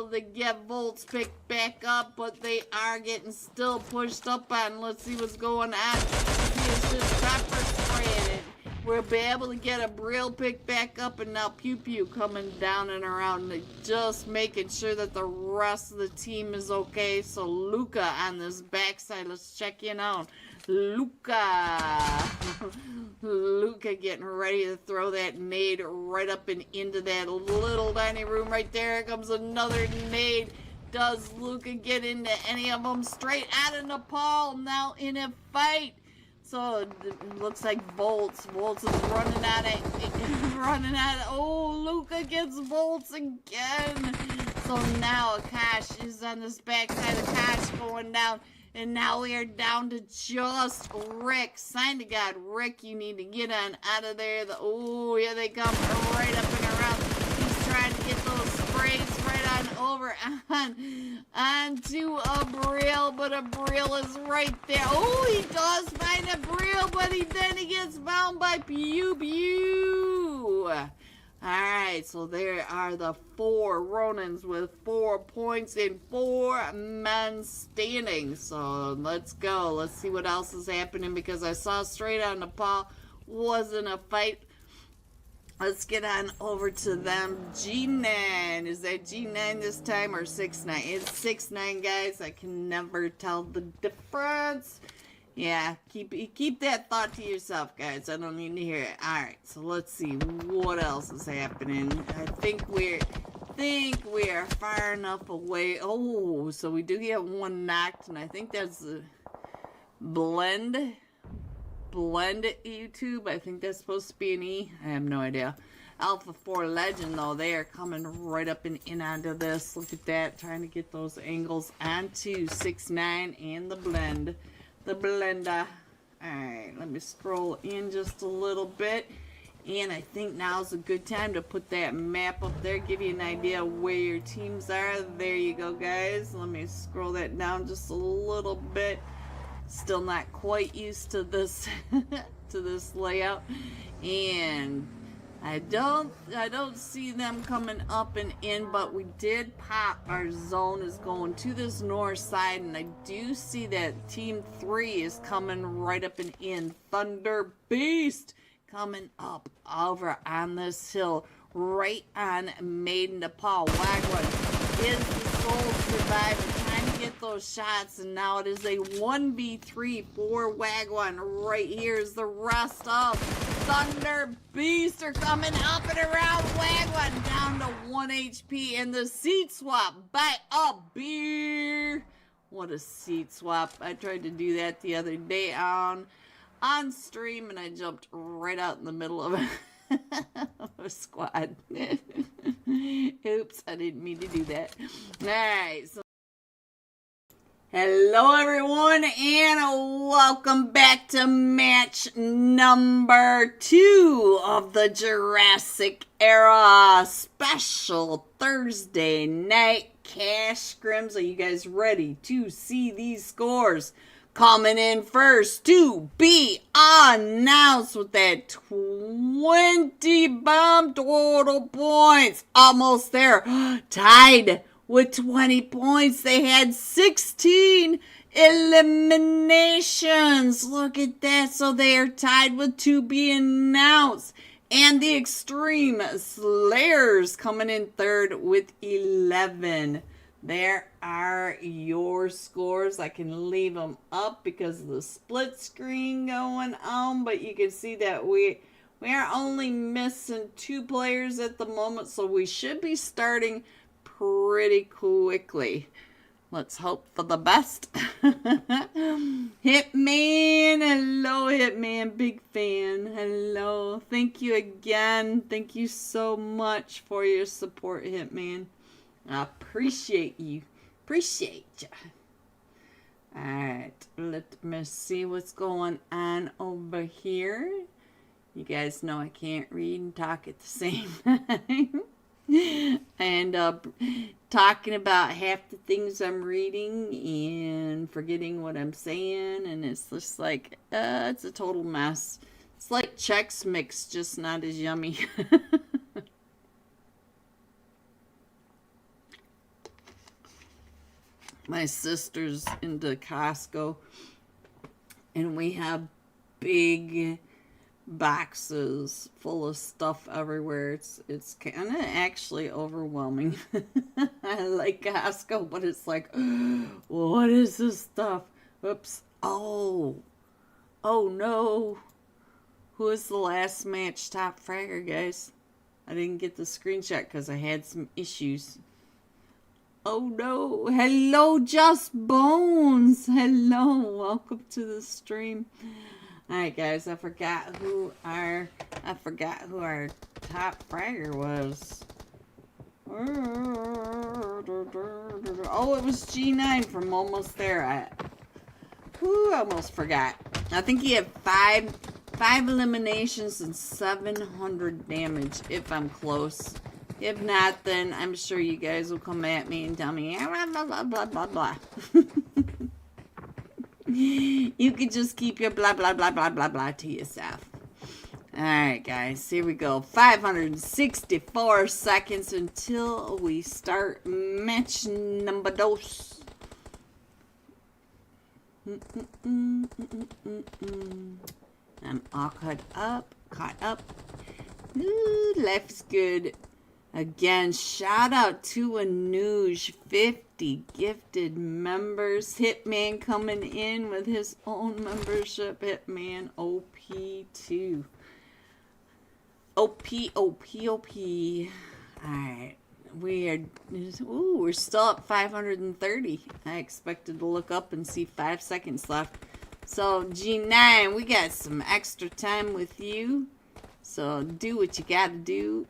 to get Volts picked back up, but they are getting still pushed up on. Let's see what's going on. He is just pepper spraying it. We'll be able to get a Brill pick back up, and now Pew Pew coming down and around, just making sure that the rest of the team is okay. So Luca on this backside, let's check in on Luca. Luca getting ready to throw that nade right up and into that little tiny room right there. Here comes another nade. Does Luca get into any of them? Straight out of Nepal, now in a fight. So it looks like Volts is running out of, oh, Luca gets Volts again. So now Akash is on this backside. Akash going down, and now we are down to just Rick. Sign to God, Rick, you need to get on out of there. Oh, yeah, they come right up and around. He's trying to get those sprays right on over onto a Brill, but a Brill is right there. Oh, he does find a Brill, but then he gets found by Pew Pew. Alright, so there are the 4 Ronins with 4 points in 4 men standing. So let's go. Let's see what else is happening, because I saw straight on Nepal wasn't a fight. Let's get on over to them. G9. Is that G9 this time or 6-9? It's 6-9, guys. I can never tell the difference. Yeah, keep that thought to yourself, guys. I don't need to hear it. Alright, so let's see what else is happening. I think we are far enough away. Oh, so we do get 1 knocked, and I think that's a blend YouTube. I think that's supposed to be an E. I have no idea. Alpha 4 Legend, though, they are coming right up and in onto this. Look at that, trying to get those angles onto 6-9 and the blend. The blender. Alright, let me scroll in just a little bit. And I think now's a good time to put that map up there, give you an idea where your teams are. There you go, guys. Let me scroll that down just a little bit. Still not quite used to this to this layout. And I don't see them coming up and in, but we did pop. Our zone is going to this north side, and I do see that Team 3 is coming right up and in. Thunder Beast coming up over on this hill, right on Maiden to Paul. Wagwan is the sole survivor, trying to get those shots, and now it is a 1v3 for Wagwan. Right here is the rest of Thunder Beast are coming up and around. Wagwan down to 1 HP, and the seat swap by a beer. What a seat swap. I tried to do that the other day on stream, and I jumped right out in the middle of a squad. Oops, I didn't mean to do that. Alright, so hello everyone, and welcome back to match number 2 of the Jurassic Era special Thursday night cash scrims. Are you guys ready to see these scores? Coming in first to be announced with that 20 bomb total points. Almost there. Tied with 20 points. They had 16 eliminations. Look at that. So they are tied with to be announced. And the Extreme Slayers coming in third with 11. There are your scores. I can leave them up because of the split screen going on, but you can see that we are only missing 2 players at the moment, so we should be starting pretty quickly. Let's hope for the best. Hitman, hello Hitman, big fan. Hello, thank you again. Thank you so much for your support, Hitman. I appreciate you. Appreciate you. Alright, let me see what's going on over here. You guys know I can't read and talk at the same time. And talking about half the things I'm reading and forgetting what I'm saying. And it's just like, it's a total mess. It's like Chex Mix, just not as yummy. My sister's into Costco, and we have big boxes full of stuff everywhere. It's kind of actually overwhelming. I like Costco, but it's like, what is this stuff? Oops. Oh no. Who is the last match top fragger, guys? I didn't get the screenshot because I had some issues. Oh no. Hello, Just Bones. Hello. Welcome to the stream. Alright guys, I forgot who our top fragger was. Oh, it was G9 from Almost There. I almost forgot. I think he had five eliminations and 700 damage if I'm close. If not, then I'm sure you guys will come at me and tell me, blah, blah, blah, blah, blah. You can just keep your blah, blah, blah, blah, blah, blah to yourself. Alright, guys. Here we go. 564 seconds until we start match number 2. I'm all caught up. Ooh, life is good. Again, shout out to Anuj, 50 gifted members. Hitman coming in with his own membership. Hitman OP2. OP. Alright. We're still at 530. I expected to look up and see 5 seconds left. So, G9, we got some extra time with you. So, do what you gotta do.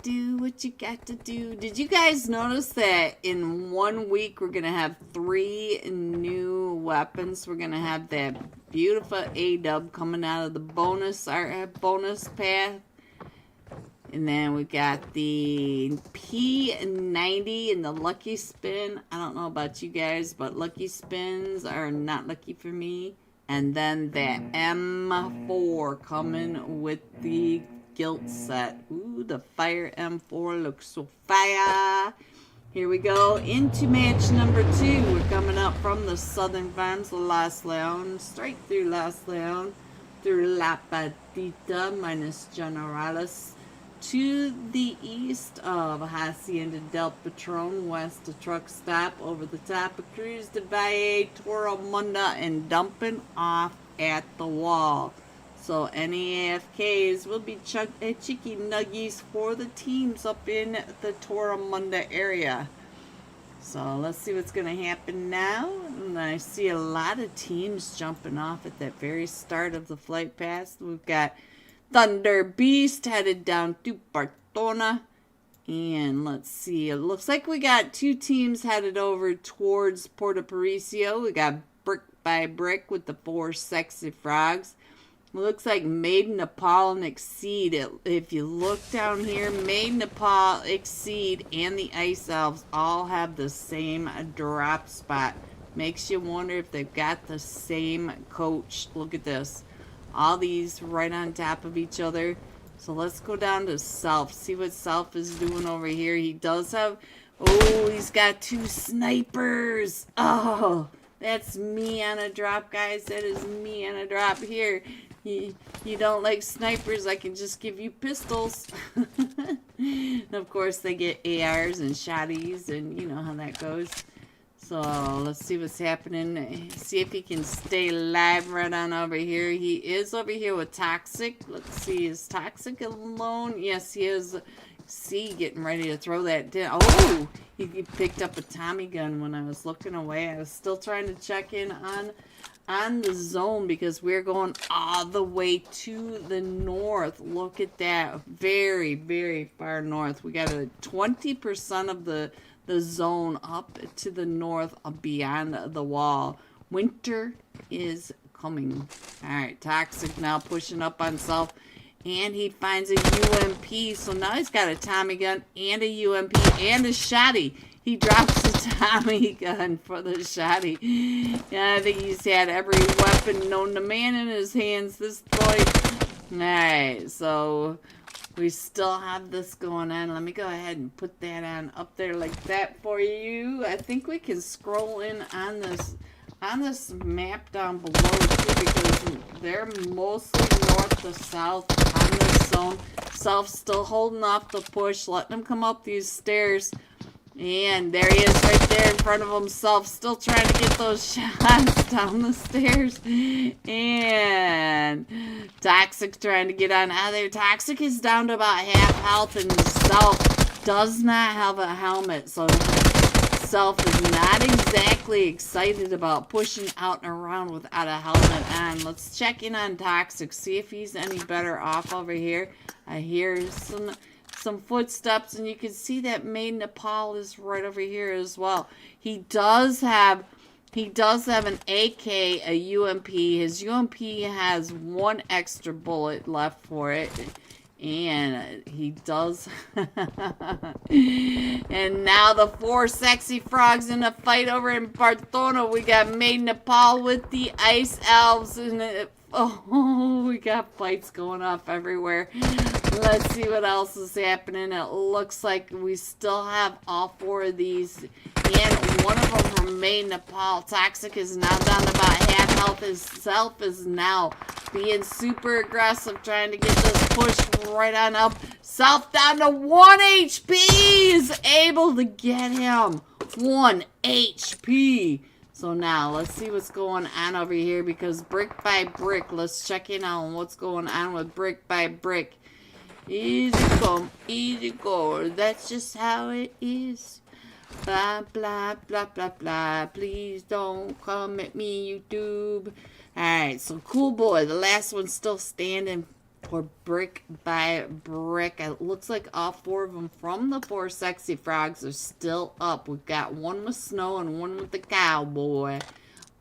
Do what you got to do. Did you guys notice that in 1 week we're going to have 3 new weapons? We're going to have that beautiful A-dub coming out of the bonus path. And then we got the P90 and the Lucky Spin. I don't know about you guys, but Lucky Spins are not lucky for me. And then that M4 coming with the guilt set. Ooh, the Fire M4 looks so fire. Here we go into match number 2. We're coming up from the Southern Farms, Los Leon, straight through Los Leon, through La Patita, minus Generalis, to the east of Hacienda del Patron, west of Truck Stop, over the top of Cruz de Valle, Toromunda, and dumping off at the wall. So any AFKs will be cheeky nuggies for the teams up in the Toromunda area. So let's see what's going to happen now. And I see a lot of teams jumping off at that very start of the flight path. We've got Thunder Beast headed down to Bartona. And let's see, it looks like we got 2 teams headed over towards Puerto Paricio. We got Brick by Brick with the 4 Sexy Frogs. Looks like Made Nepal and Exceed. If you look down here, Made Nepal, Exceed, and the Ice Elves all have the same drop spot. Makes you wonder if they've got the same coach. Look at this. All these right on top of each other. So let's go down to Self. See what Self is doing over here. He does have... Oh, he's got 2 snipers. Oh, that's me on a drop, guys. That is me on a drop here. You don't like snipers, I can just give you pistols. And of course they get ARs and shotties, and you know how that goes. So let's see what's happening. See if he can stay alive right on over here. He is over here with Toxic. Let's see, is Toxic alone? Yes, he is. See, getting ready to throw that down. Oh, he picked up a Tommy gun when I was looking away. I was still trying to check in on the zone because we're going all the way to the north. Look at that. Very, very far north. We got a 20% of the zone up to the north beyond the wall. Winter is coming. Alright, Toxic now pushing up on Self. And he finds a UMP. So now he's got a Tommy gun and a UMP and a shotty. He drops the Tommy gun for the shotty. Yeah, I think he's had every weapon known to man in his hands this point. Alright, so we still have this going on. Let me go ahead and put that on up there like that for you. I think we can scroll in on this map down below too, because they're mostly north to south on this zone. Self still holding off the push, letting them come up these stairs. And there he is right there in front of himself, still trying to get those shots down the stairs. And Toxic trying to get on out of there. Toxic is down to about half health, and Self does not have a helmet. So Self is not exactly excited about pushing out and around without a helmet on. Let's check in on Toxic, see if he's any better off over here. I hear some footsteps, and you can see that Made Nepal is right over here as well. He does have an AK, a UMP. His UMP has 1 extra bullet left for it. And he does. And now the 4 Sexy Frogs in a fight over in Bartona. We got Made Nepal with the Ice Elves. And oh, we got fights going off everywhere. Let's see what else is happening. It looks like we still have all 4 of these. And one of them from Made Nepal. Toxic is now down to about half health. His Self is now being super aggressive, trying to get this push right on up. Self down to 1 HP. Is able to get him 1 HP. So now, let's see what's going on over here, because Brick by Brick, let's check in on what's going on with Brick by Brick. Easy come, easy go. That's just how it is. Blah, blah, blah, blah, blah. Please don't come at me, YouTube. Alright, so Cool Boy, the last one's still standing for Brick by Brick. It looks like all 4 of them from the 4 Sexy Frogs are still up. We've got 1 with Snow and 1 with the Cowboy.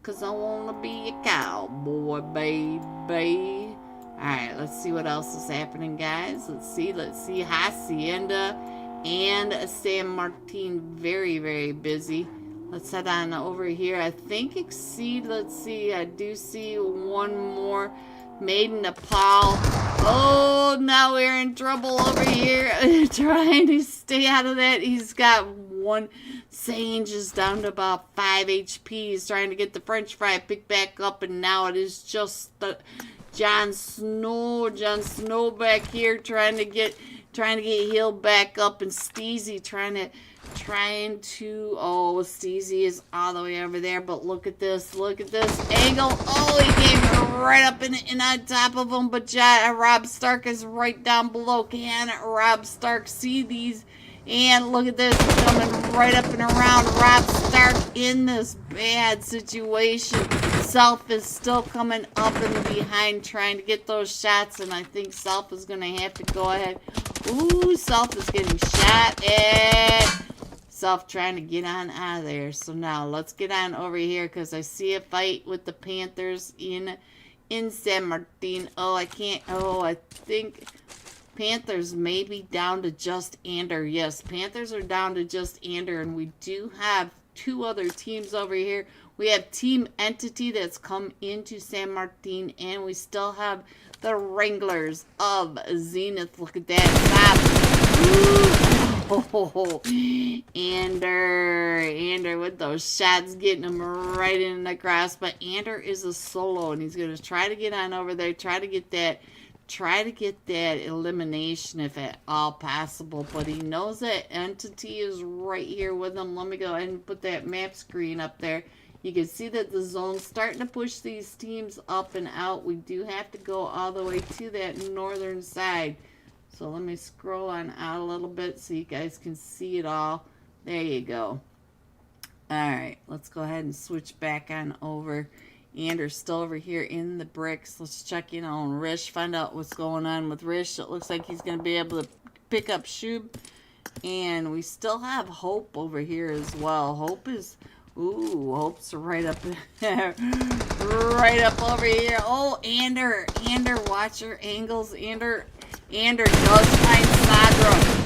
Cause I wanna be a cowboy, baby. Alright, let's see what else is happening, guys. Let's see. Hacienda and San Martin, very, very busy. Let's head on over here. I think Exceed, let's see. I do see 1 more. Made Nepal. Oh, now we're in trouble over here. Trying to stay out of that. He's got one. Sage is down to about 5 HP. He's trying to get the French fry picked back up, and now it is just the Jon Snow. Jon Snow back here trying to get healed back up, and Steezy trying to oh, Steezy is all the way over there, but look at this angle. Oh, he came right up in on top of him, but Rob Stark is right down below. Can Rob Stark see these? And look at this, coming right up and around. Rob Stark in this bad situation. Self is still coming up and behind trying to get those shots, and I think Self is going to have to go ahead. Ooh, Self is getting shot at. Self trying to get on out of there. So now let's get on over here because I see a fight with the Panthers in San Martin. Oh, I can't. Oh, I think Panthers may be down to just Ander. Yes, Panthers are down to just Ander, and we do have two other teams over here. We have Team Entity that's come into San Martin, and we still have the Wranglers of Zenith. Look at that. Oh, Ander with those shots, getting him right in the cross. But Ander is a solo, and he's going to try to get on over there, try to get that elimination if at all possible. But he knows that Entity is right here with him. Let me go ahead and put that map screen up there. You can see that the zone's starting to push these teams up and out. We do have to go all the way to that northern side. So let me scroll on out a little bit so you guys can see it all. There you go. Alright, let's go ahead and switch back on over. Ander's still over here in the bricks. Let's check in on Rish, find out what's going on with Rish. It looks like he's going to be able to pick up Shub. And we still have Hope over here as well. Hope is... Ooh, Hope's right up there. Right up over here. Oh, Ander, watch your angles. Ander does find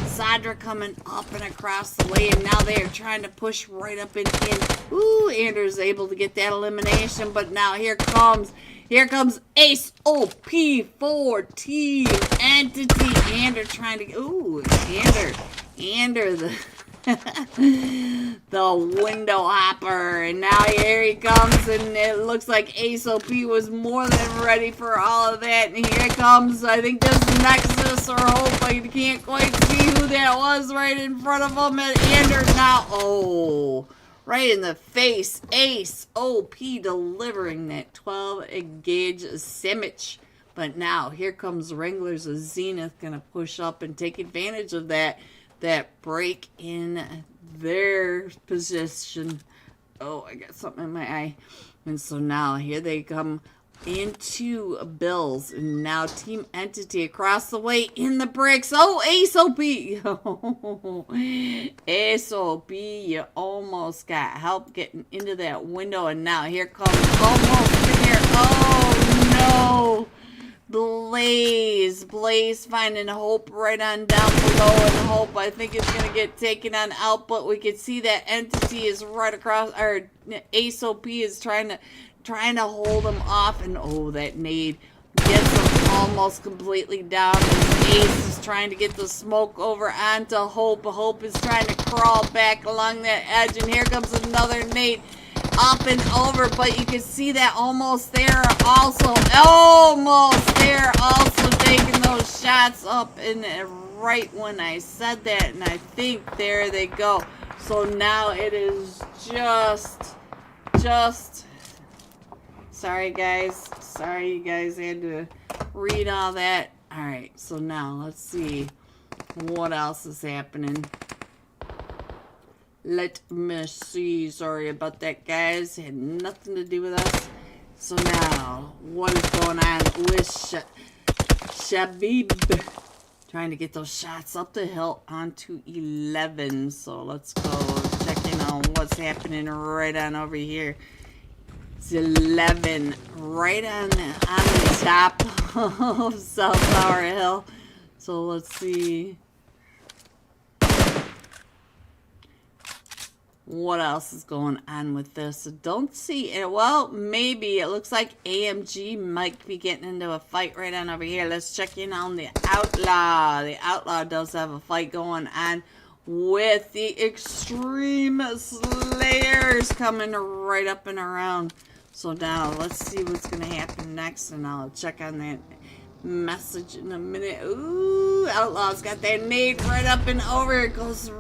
Sadra coming up and across the way, and now they are trying to push right up and in. Ooh, Ander's able to get that elimination, but now here comes Ace OP for Team Entity. Ander trying to, ooh, Ander the window hopper, and now here he comes, and it looks like Ace OP was more than ready for all of that, and here comes, I think this is Nexus or Hope. I can't quite see who that was right in front of him, and Ander now, oh, right in the face. Ace OP delivering that 12 gauge sandwich. But now here comes Wranglers of Zenith, gonna push up and take advantage of that break in their position. Oh, I got something in my eye. And so now here they come into Bills. And now Team Entity across the way in the bricks. Oh, Ace OP. Ace OP, you almost got help getting into that window. And now here comes almost in here. Oh, no. Blaze finding Hope right on down below, and Hope I think is going to get taken on out, but we can see that Entity is right across, or Ace OP is trying to hold him off, and oh, that nade gets him almost completely down. Ace is trying to get the smoke over onto Hope. Hope is trying to crawl back along that edge, and here comes another nade. Up and over, but you can see that almost there also taking those shots up, and right when I said that, and I think there they go. So now it is just sorry you guys had to read all that. All right, so now let's see what else is happening. Let me see. Sorry about that, guys. It had nothing to do with us. So now, what is going on with Shabib? Trying to get those shots up the hill onto 11. So let's go check in on what's happening right on over here. It's 11. Right on the top of South Tower Hill. So let's see what else is going on with this? I don't see it. Well, maybe it looks like AMG might be getting into a fight right on over here. Let's check in on the Outlaw. The Outlaw does have a fight going on with the Extreme Slayers coming right up and around. So now let's see what's going to happen next, and I'll check on that message in a minute. Ooh, Outlaw's got that nade right up and over. It goes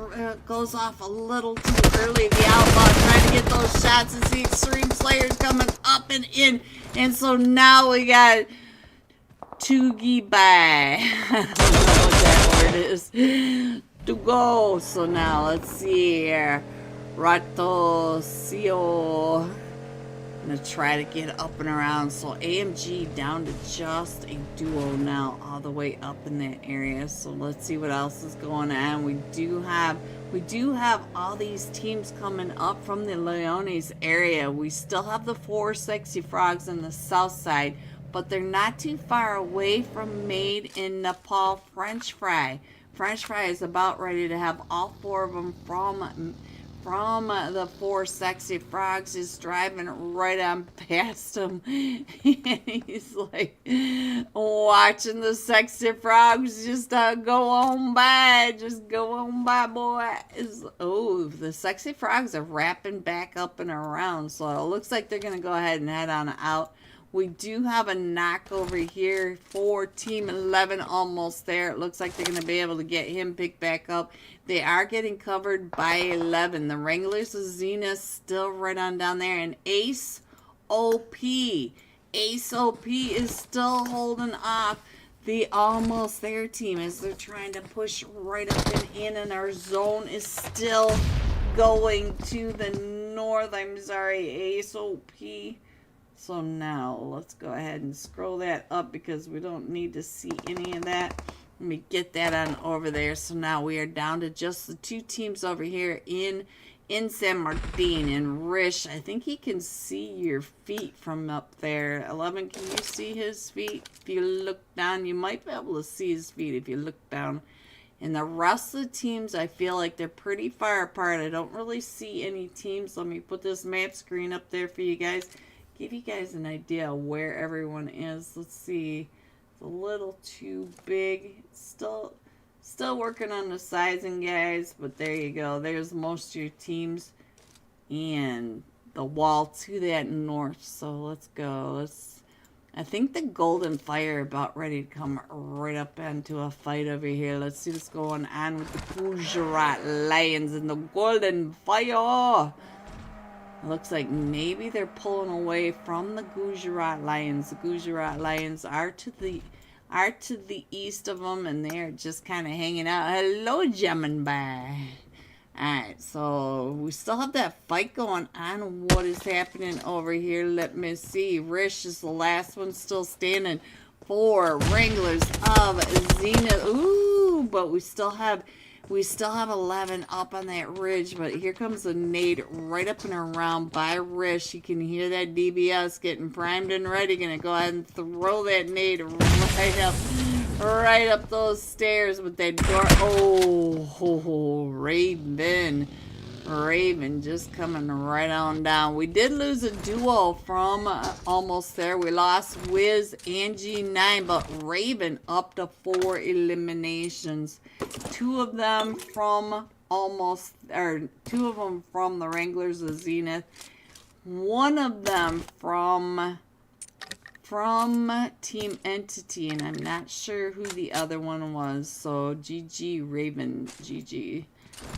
off a little too early. The Outlaw trying to get those shots as the Extreme Slayers coming up and in. And so now we got Toogie by. I don't know what that word is. To go. So now let's see here. Ratosio. I'm gonna try to get up and around. So AMG down to just a duo now, all the way up in that area. So let's see what else is going on. We do have all these teams coming up from the Leones area. We still have the 4 Sexy Frogs on the south side, but they're not too far away from Made in Nepal French Fry. French Fry is about ready to have all 4 of them from the 4 Sexy Frogs. Is driving right on past him. He's like watching the Sexy Frogs just go on by. Just go on by, boys. Oh, the Sexy Frogs are wrapping back up and around. So it looks like they're going to go ahead and head on out. We do have a knock over here for Team 11 almost there. It looks like they're going to be able to get him picked back up. They are getting covered by 11. The Wranglers of Zenith still right on down there. And Ace OP. Ace OP is still holding off the Almost There team as they're trying to push right up and in. And our zone is still going to the north. I'm sorry, Ace OP. So now let's go ahead and scroll that up because we don't need to see any of that. Let me get that on over there. So now we are down to just the 2 teams over here in San Martin. And Rish, I think he can see your feet from up there. 11, can you see his feet? If you look down, you might be able to see his feet if you look down. And the rest of the teams, I feel like they're pretty far apart. I don't really see any teams. Let me put this map screen up there for you guys. Give you guys an idea where everyone is. Let's see. It's a little too big. Still working on the sizing, guys. But there you go. There's most of your teams. And the wall to that north. So let's go. I think the Golden Fire about ready to come right up into a fight over here. Let's see what's going on with the Gujarat Lions and the Golden Fire. Looks like maybe they're pulling away from the Gujarat Lions. The Gujarat Lions are to the east of them, and they're just kind of hanging out. Hello, Gemini. Alright, so we still have that fight going on. What is happening over here? Let me see. Rish is the last one still standing for Wranglers of Zenith. Ooh, but we still have 11 up on that ridge, but here comes a nade right up and around by Rish. You can hear that DBS getting primed and ready. Gonna go ahead and throw that nade right up those stairs with that door. Oh, Raven just coming right on down. We did lose a duo from Almost There. We lost Wiz and G9, but Raven up to 4 eliminations. 2 of them from the Wranglers of Zenith. 1 of them from Team Entity, and I'm not sure who the other one was. So GG Raven, GG.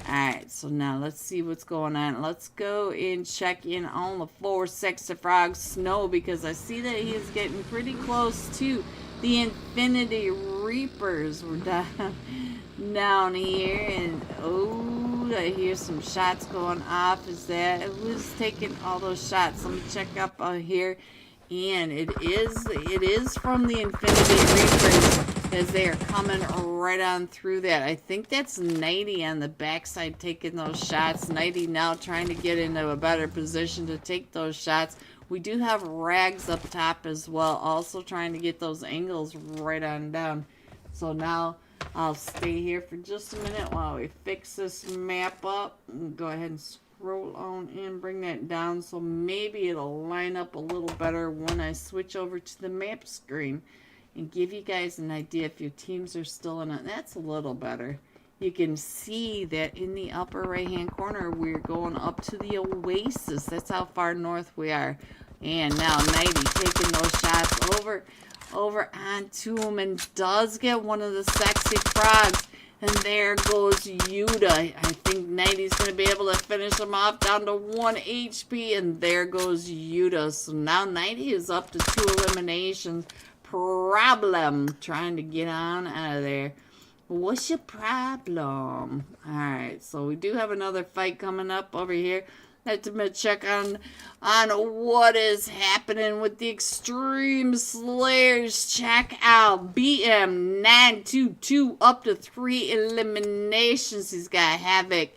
Alright, so now let's see what's going on. Let's go and check in on the 4 Sexy Frog Snow, because I see that he is getting pretty close to the Infinity Reapers. We're down here, and oh, I hear some shots going off. Is that who's taking all those shots? Let me check up on here. And it is from the Infinity Reapers, as they are coming right on through that. I think that's Nighty on the backside taking those shots. Nighty now trying to get into a better position to take those shots. We do have Rags up top as well, also trying to get those angles right on down. So now I'll stay here for just a minute while we fix this map up. And go ahead and scroll on and bring that down so maybe it'll line up a little better when I switch over to the map screen and give you guys an idea if your teams are still in it. That's a little better. You can see that in the upper right hand corner we're going up to the Oasis. That's how far north we are. And now Nighty taking those shots over onto him and does get one of the sexy frogs. And there goes Yuta. I think Nighty's going to be able to finish him off down to 1 HP. And there goes Yuta. So now Nighty is up to 2 eliminations. Problem. Trying to get on out of there. What's your problem? Alright, so we do have another fight coming up over here. Let's check on what is happening with the Extreme Slayers. Check out BM922 up to 3 eliminations. He's got Havoc,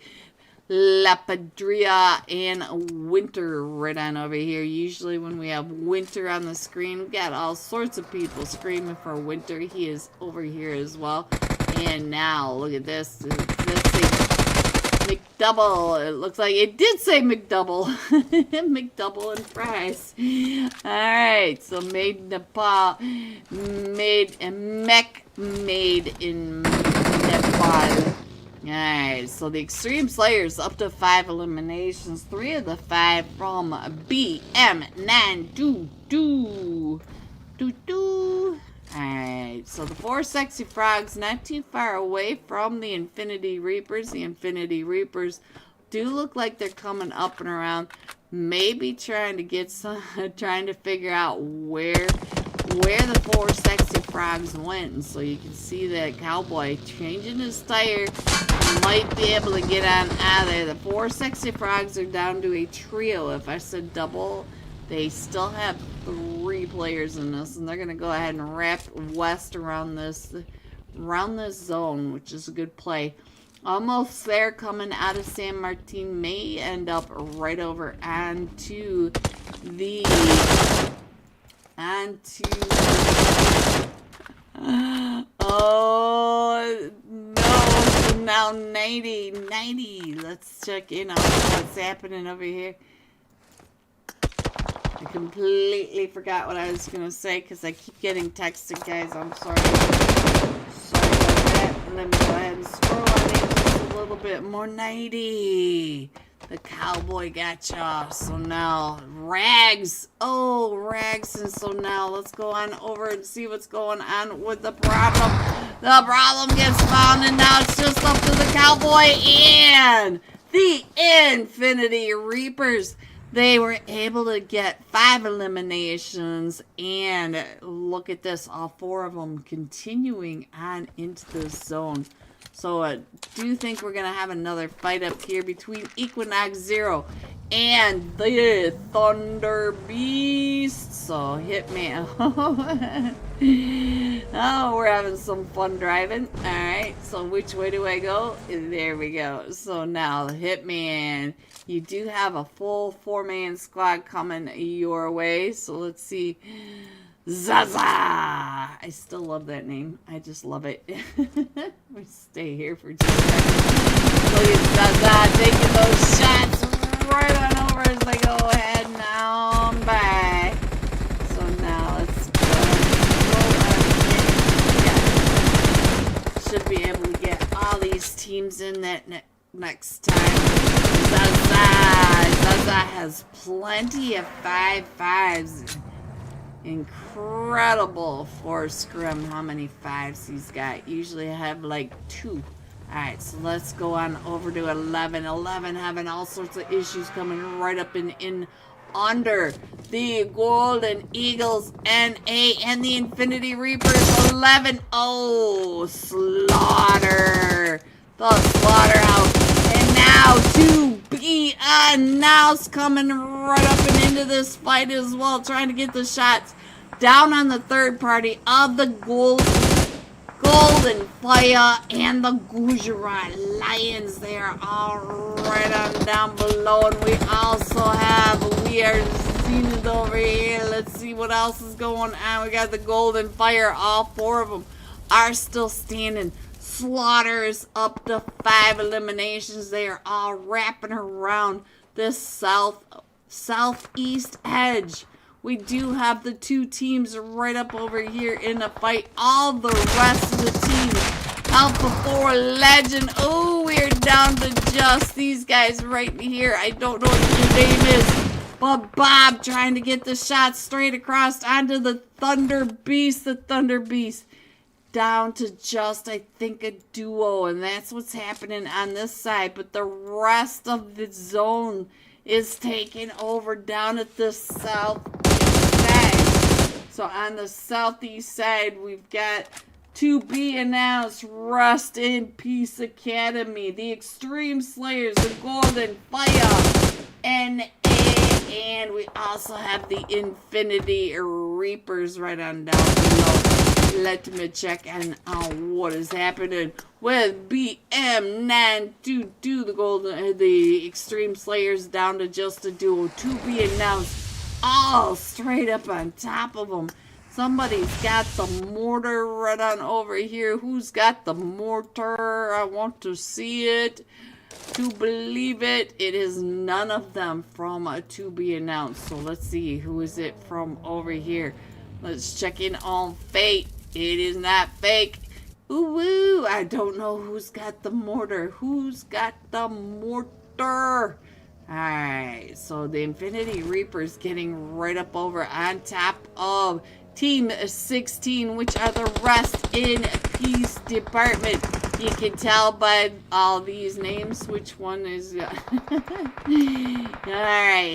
Lapadria, and Winter right on over here. Usually when we have Winter on the screen, we've got all sorts of people screaming for Winter. He is over here as well. And now, look at this. This thing, McDouble. It looks like it did say McDouble. McDouble and fries. Alright, so made in Nepal. Made in Nepal. Alright, so the Extreme Slayers up to 5 eliminations. 3 of the 5 from BM922. Alright, so the 4 sexy frogs not too far away from the Infinity Reapers. The Infinity Reapers do look like they're coming up and around. Maybe trying to get some, trying to figure out where the 4 sexy frogs went. And so you can see that Cowboy changing his tire. Might be able to get on out of there. The 4 sexy frogs are down to a trio. If I said double, they still have 3 players in this, and they're gonna go ahead and wrap west around this zone, which is a good play. Almost there, coming out of San Martin, may end up right over onto the oh no! So now 90. Let's check in on what's happening over here. I completely forgot what I was going to say because I keep getting texted, guys. I'm sorry. Sorry about that. Let me go ahead and scroll on in just a little bit more. 90. The Cowboy gotcha. So now, Rags. Oh, Rags. And so now, let's go on over and see what's going on with the problem. The problem gets found, and now it's just up to the Cowboy and the Infinity Reapers. They were able to get 5 eliminations, and look at this, all 4 of them continuing on into the zone. So I do think we're going to have another fight up here between Equinox Zero and the Thunder Beast. So Hitman. Oh, we're having some fun driving. Alright, so which way do I go? There we go. So now Hitman, you do have a full 4-man squad coming your way. So let's see. Zaza! I still love that name. I just love it. We stay here for 2 seconds. Look at Zaza taking those shots right on over as they go ahead now. Bye. So now let's go and should be able to get all these teams in that next time. Zaza has plenty of 5-5s. Incredible for Scrim how many 5s he's got. Usually I have like 2. Alright, so let's go on over to 11. 11 having all sorts of issues coming right up in under the Golden Eagles NA and the Infinity Reapers. 11. Oh, Slaughter. The Slaughterhouse. And now 2B. Now's coming right up and into this fight as well, trying to get the shots down on the third party of the Golden Fire and the Gujarat Lions. They are all right on down below, and we also have Zenith over here. Let's see what else is going on. We got the Golden Fire. All 4 of them are still standing. Slaughters up to 5 eliminations. They are all wrapping around this southeast edge. We do have the 2 teams right up over here in the fight. All the rest of the teams. Alpha 4 Legend. Oh, we're down to just these guys right here. I don't know what your name is. But Bob trying to get the shot straight across onto the Thunder Beast. The Thunder Beast. Down to just, I think, a duo. And that's what's happening on this side. But the rest of the zone is taking over down at the southeast side. So on the southeast side, we've got to be announced Rest in Peace Academy, the Extreme Slayers, the Golden Fire, NA, and we also have the Infinity Reapers right on down below. Let me check on what is happening with BM922, the Extreme Slayers down to just a duo. To be announced, all straight up on top of them. Somebody's got the mortar right on over here. Who's got the mortar? I want to see it. To believe it, it is none of them from a to be announced. So let's see, who is it from over here? Let's check in on Fate. It is not fake. Ooh, woo. I don't know who's got the mortar. Who's got the mortar? Alright, so the Infinity Reapers getting right up over on top of Team 16, which are the Rest in Peace Department. You can tell by all these names which one is... Alright,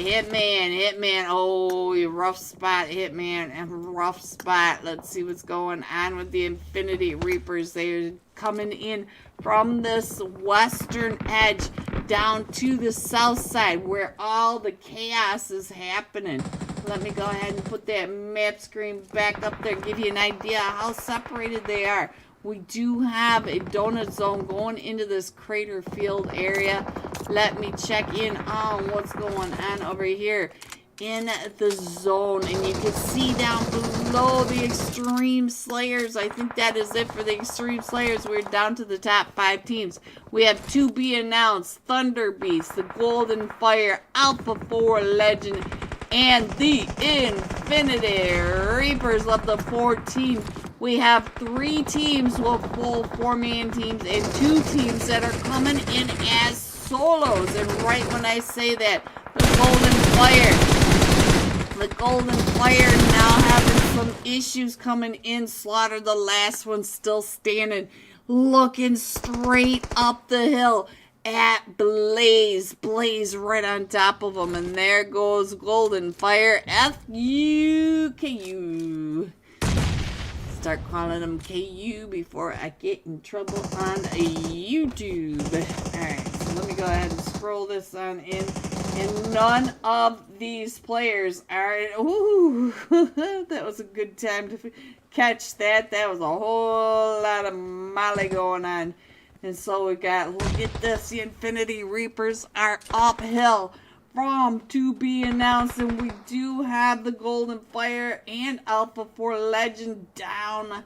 Hitman. Oh, rough spot, Hitman. Rough spot. Let's see what's going on with the Infinity Reapers. They're coming in from this western edge down to the south side where all the chaos is happening. Let me go ahead and put that map screen back up there, give you an idea how separated they are. We do have a donut zone going into this crater field area. Let me check in on what's going on over here in the zone. And you can see down below the Extreme Slayers. I think that is it for the Extreme Slayers. We're down to the top 5 teams. We have to be announced Thunder Beast, the Golden Fire, Alpha 4 Legend, and the Infinity Reapers of the 4 teams. We have 3 teams with full 4-man teams and 2 teams that are coming in as solos. And right when I say that, the Golden Fire now having some issues coming in. Slaughter, the last one, still standing, looking straight up the hill at Blaze. Blaze right on top of him. And there goes Golden Fire. FUKU. Start calling them KU before I get in trouble on YouTube. Alright, so let me go ahead and scroll this on in. And none of these players are... Ooh, that was a good time to catch that. That was a whole lot of molly going on. And so we got, look at this, the Infinity Reapers are uphill from to be announced, and we do have the Golden Fire and Alpha 4 Legend down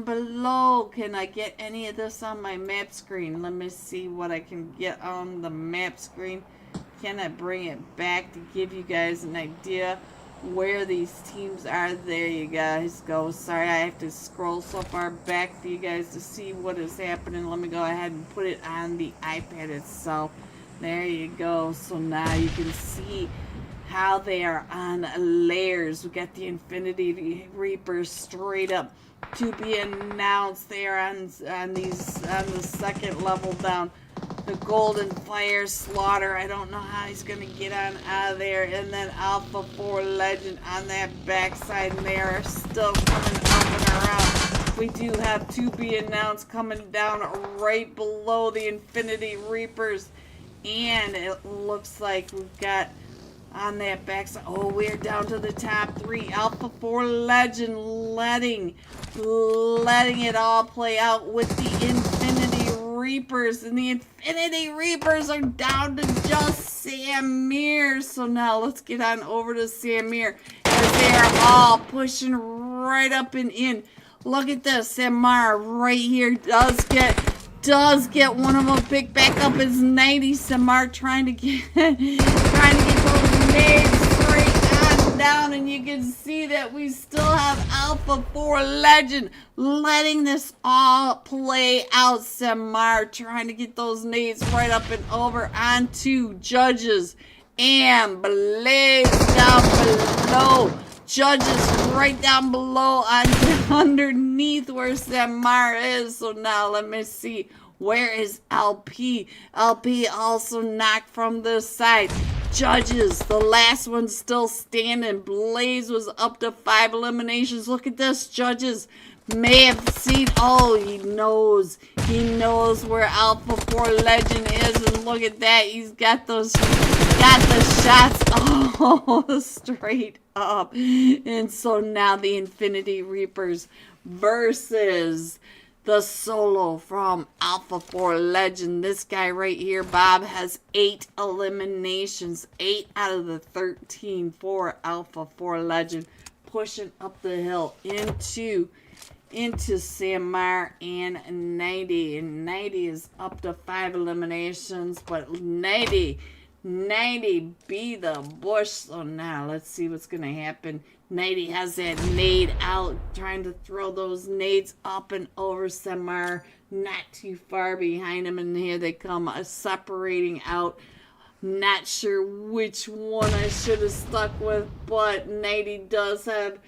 below. Can I get any of this on my map screen? Let me see what I can get on the map screen. Can I bring it back to give you guys an idea where these teams are? There you guys go. Sorry, I have to scroll so far back for you guys to see what is happening. Let me go ahead and put it on the iPad itself. There you go. So now you can see how they are on layers. We got the Infinity Reapers straight up to be announced. They are on the second level down. The Golden Fire, Slaughter, I don't know how he's going to get on out of there. And then Alpha 4 Legend on that backside, and they are still coming up and around. We do have to be announced coming down right below the Infinity Reapers. And it looks like we've got on that backside. Oh, we're down to the top 3. Alpha 4 Legend letting it all play out with the Infinity Reapers. And the Infinity Reapers are down to just Samir. So now let's get on over to Samir, as they are all pushing right up and in. Look at this. Samar right here does get one of them picked back up. It's 90. Samar trying to get those nades straight on down, and you can see that we still have Alpha 4 Legend letting this all play out. Samar trying to get those nades right up and over onto Judges and Blaze down below. Judges right down below underneath where Samar is. So now let me see. Where is LP? LP also knocked from this side. Judges, the last one still standing. Blaze was up to 5 eliminations. Look at this. Judges may have seen. Oh, he knows. He knows where Alpha 4 Legend is. And look at that. He's got the shots straight up. And so now the Infinity Reapers versus the solo from Alpha 4 Legend. This guy right here, Bob, has 8 eliminations. 8 out of the 13 for Alpha 4 Legend. Pushing up the hill into Samar and 90. And 90 is up to 5 eliminations. But 90 be the bush. So now let's see what's going to happen. 90 has that nade out, trying to throw those nades up and over Samar, not too far behind him, and here they come, separating out. Not sure which one I should have stuck with, but 90 does have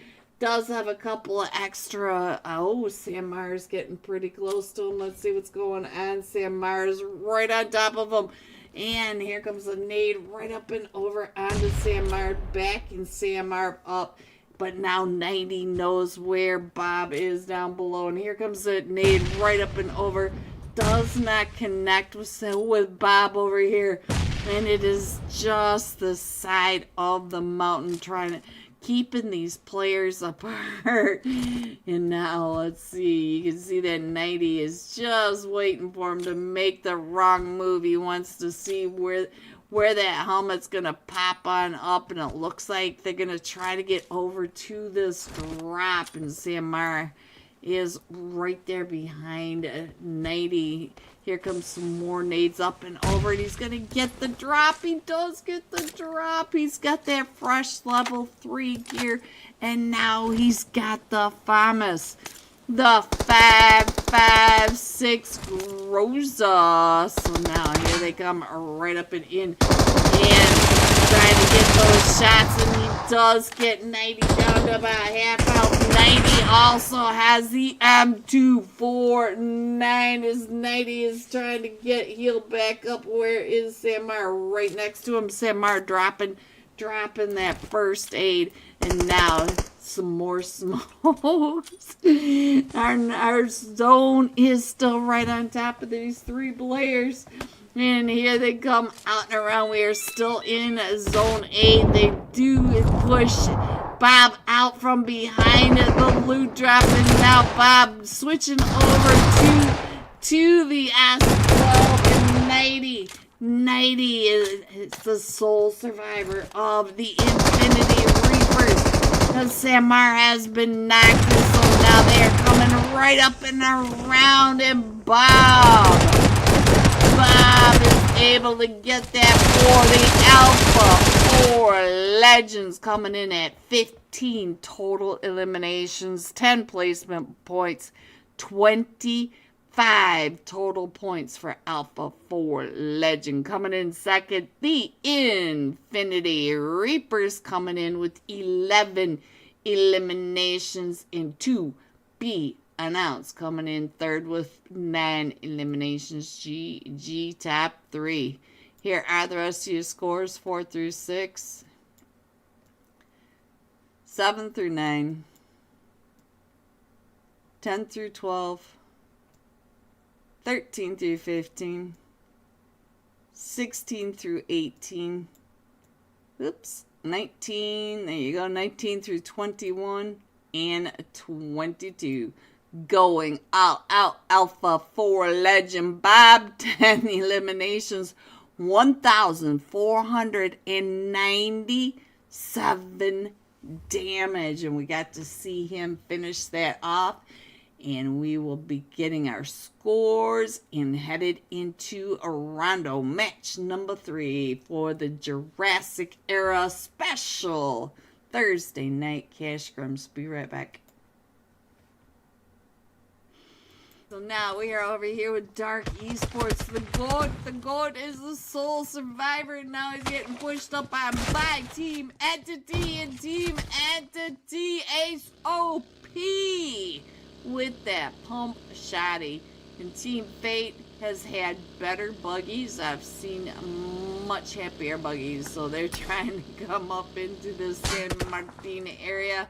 a couple of extra. Oh, Samar's getting pretty close to him. Let's see what's going on. Samar's right on top of him. And here comes a nade right up and over onto Samar, backing Samar up. But now 90 knows where Bob is down below. And here comes a nade right up and over. Does not connect with Bob over here. And it is just the side of the mountain keeping these players apart. And now let's see. You can see that 90 is just waiting for him to make the wrong move. He wants to see where that helmet's gonna pop on up, and it looks like they're gonna try to get over to this drop, and Samar is right there behind 90. Here comes some more nades up and over, and he's gonna get the drop. He does get the drop. He's got that fresh level 3 gear, and now he's got the famous, the 5.56 Groza. So now here they come right up and in, and trying to get those shots, and he does get 90 down to about half health. 90 also has the M249 as 90 is trying to get healed back up. Where is Samar? Right next to him. Samar dropping that first aid, and now some more smokes. Our zone is still right on top of these 3 players. And here they come out and around. We are still in zone A. They do push Bob out from behind the loot drop. And now Bob switching over to the S12 and 90. 90 is the sole survivor of the Infinity Reapers. Because Samar has been knocked, and so now they are coming right up and around, and Bob is able to get that for the Alpha 4 Legends, coming in at 15 total eliminations, 10 placement points, 25 total points for Alpha 4 Legend. Coming in second, the Infinity Reapers, coming in with 11 eliminations and 2 be announced. Coming in third with 9 eliminations. G top 3. Here are the rest of your scores: 4 through 6, 7 through 9, 10 through 12, 13 through 15, 16 through 18, oops, 19, there you go, 19 through 21, and 22. Going out, Alpha 4 Legend Bob, 10 eliminations, 1,497 damage, and we got to see him finish that off. And we will be getting our scores and headed into a rondo match number 3 for the Jurassic era special Thursday night cash scrims. Be right back. So now we are over here with Dark Esports. The GOAT is the sole survivor. Now he's getting pushed up by Team Entity and Team Entity Ace OP with that pump shotty. And Team Fate has had better buggies. I've seen much happier buggies. So they're trying to come up into the San Martin area.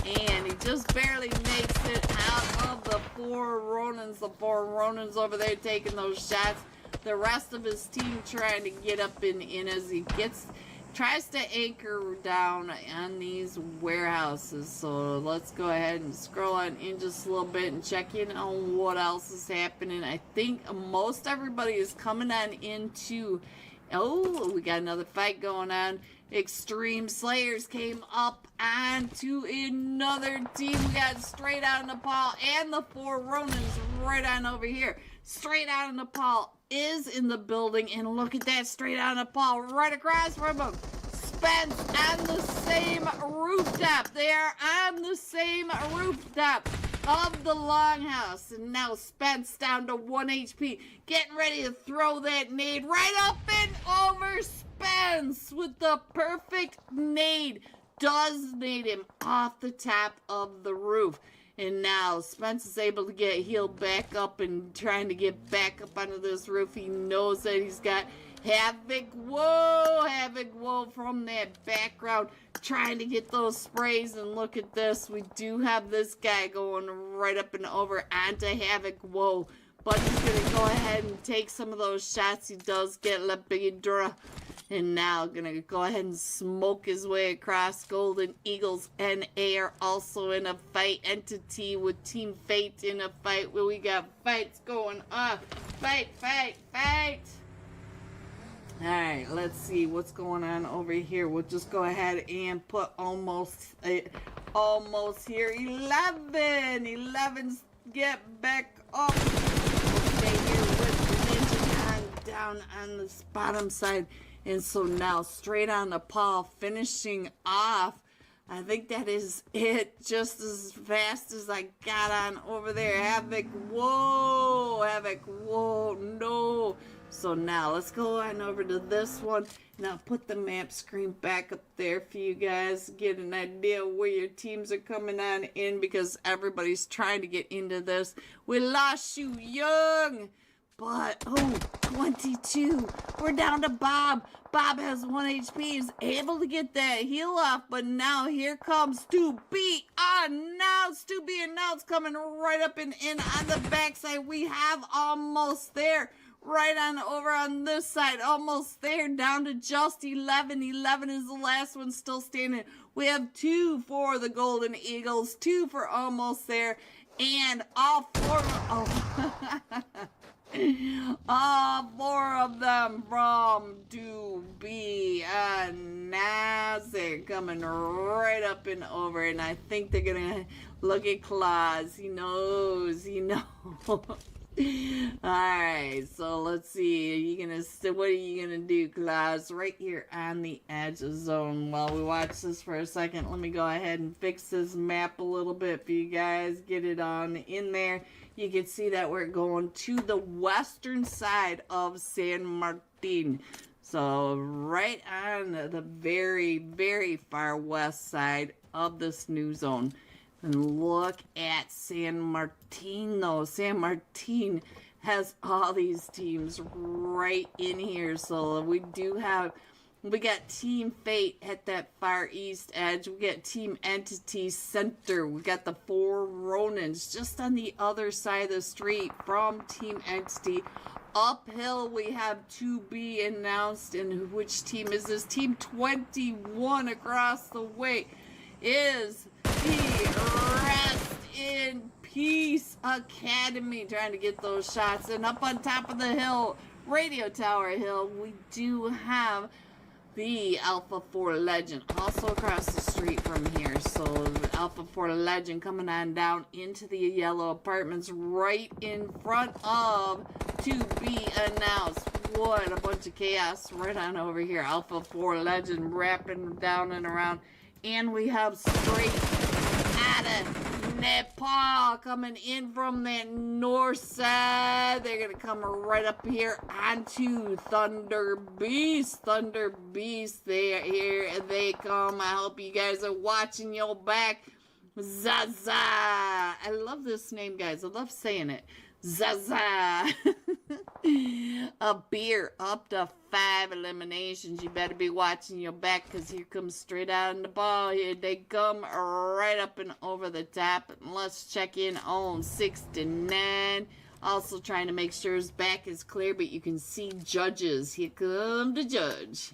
And he just barely makes it out of the 4 Ronins. The 4 Ronins over there taking those shots. The rest of his team trying to get up in as he tries to anchor down on these warehouses. So let's go ahead and scroll on in just a little bit and check in on what else is happening. I think most everybody is coming on into... Oh, we got another fight going on. Extreme Slayers came up onto another team. We got Straight Out of Nepal and the 4 Ronins right on over here. Straight Out of Nepal is in the building, and look at that, Straight Out of Nepal right across from him. Spence on the same rooftop. They are on the same rooftop of the longhouse. And now Spence down to 1 HP. Getting ready to throw that nade right up and over Spence with the perfect nade. Does nade him off the top of the roof. And now Spence is able to get healed back up and trying to get back up onto this roof. He knows that he's got Havoc. Whoa, Havoc, whoa, from that background. Trying to get those sprays. And look at this. We do have this guy going right up and over onto Havoc. Whoa. But he's going to go ahead and take some of those shots. He does get La Bidra. And now going to go ahead and smoke his way across. Golden Eagles NA are also in a fight. Entity with Team Fate in a fight. Where we got fights going on. Fight. Alright, let's see what's going on over here. We'll just go ahead and put almost here. 11's get back up. Stay here with the Ninja down on this bottom side. And so now Straight On Nepal finishing off. I think that is it. Just as fast as I got on over there. Havoc, whoa. Havoc, whoa, no. So now let's go on over to this one. And I'll put the map screen back up there for you guys. Get an idea where your teams are coming on in. Because everybody's trying to get into this. We lost you young. But, 22. We're down to Bob. Bob has 1 HP. He's able to get that heal off. But now here comes Stu B. Now Stu B. And now it's coming right up and in on the backside. We have almost there. Right on over on this side. Almost there. Down to just 11. 11 is the last one still standing. We have 2 for the Golden Eagles. 2 for almost there. And all 4... all 4 of them from Doobie and Nazir coming right up and over, and I think they're gonna look at Claus. He knows. Alright, so let's see. What are you gonna do, Claus? Right here on the edge of zone. While we watch this for a second, let me go ahead and fix this map a little bit for you guys. Get it on in there. You can see that we're going to the western side of San Martin. So right on the very, very far west side of this new zone. And look at San Martin though. San Martin has all these teams right in here. So we got Team Fate at that far east edge. We got Team Entity center. We got the 4 Ronins just on the other side of the street from Team Entity. Uphill we have 2B announced. And which team is this? Team 21 across the way is the Rest in Peace Academy. Trying to get those shots. And up on top of the hill, Radio Tower Hill, we do have the Alpha 4 Legend, also across the street from here. So the Alpha 4 Legend coming on down into the yellow apartments right in front of to be announced. What a bunch of chaos right on over here. Alpha 4 Legend wrapping down and around. And we have straight out of Nepal coming in from that north side. They're going to come right up here onto Thunder Beast. Thunder Beast, they are here and they come. I hope you guys are watching your back. Zaza. I love this name, guys. I love saying it. Zaza. A beer up to 5 eliminations. You better be watching your back because here comes straight out in the ball. Here they come right up and over the top. And let's check in on 69. Also trying to make sure his back is clear, but you can see judges. Here come the judge.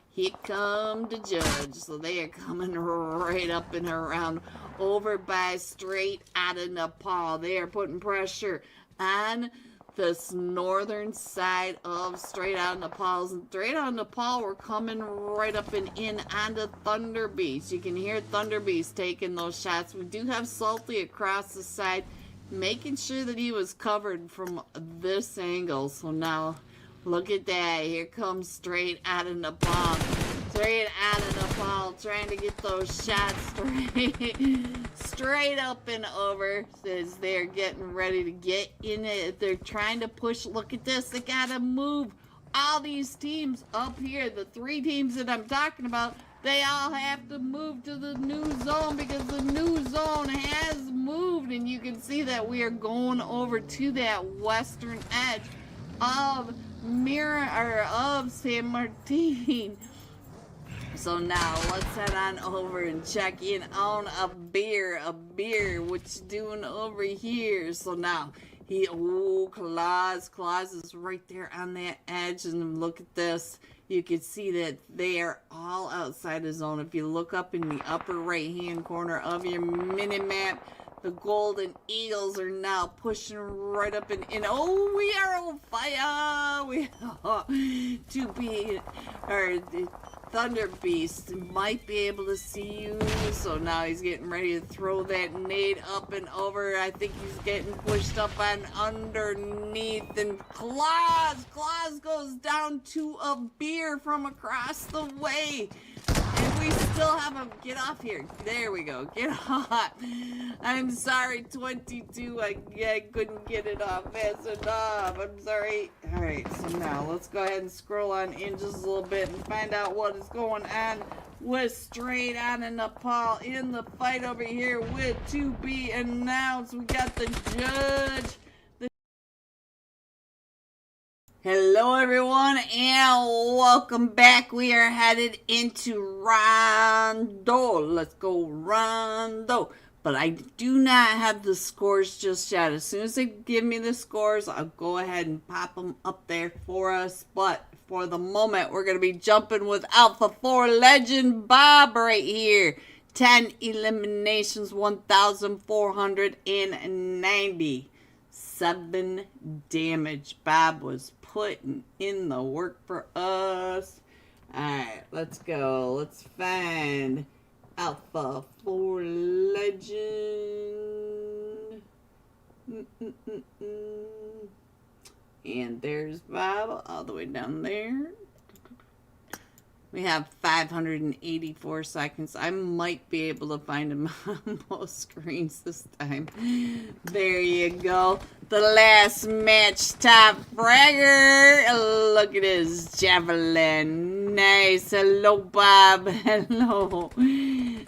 Here come the judge. So they are coming right up and around over by straight out of Nepal. They are putting pressure on this northern side of straight out of Nepal. Straight out of Nepal, we're coming right up and in onto Thunder Beast. You can hear Thunder Beast taking those shots. We do have Salty across the side, making sure that he was covered from this angle. So now, look at that. Here comes straight out of Nepal. Straight out of Nepal, trying to get those shots straight up and over as they're getting ready to get in it. They're trying to push. Look at this. They got to move all these teams up here. The 3 teams that I'm talking about, they all have to move to the new zone because the new zone has moved. And you can see that we are going over to that western edge of San Martin. So now let's head on over and check in on a beer. What you doing over here? So now Claus is right there on that edge, and look at this. You can see that they are all outside the zone. If you look up in the upper right hand corner of your mini map, the Golden Eagles are now pushing right up and in. Oh, we are on fire. Thunder Beast might be able to see you. So now he's getting ready to throw that nade up and over. I think he's getting pushed up and underneath. And Claus goes down to a beer from across the way. And we still have him. Get off here. There we go. Get off. I'm sorry, 22. I couldn't get it off fast enough. I'm sorry. Alright, so now let's go ahead and scroll on in just a little bit and find out what is going on with straight out of Nepal in the fight over here with to be announced. We got the judge. Hello everyone and welcome back. We are headed into Rondo. Let's go Rondo. But I do not have the scores just yet. As soon as they give me the scores, I'll go ahead and pop them up there for us. But for the moment, we're going to be jumping with Alpha 4 Legend Bob right here. 10 eliminations, 1,490. 7 damage. Bob was putting in the work for us. Alright, let's go. Let's find Alpha 4 Legend. And there's Bob all the way down there. We have 584 seconds. I might be able to find him on most screens this time. There you go. The last match top fragger. Look at his javelin. Nice. Hello, Bob. Hello.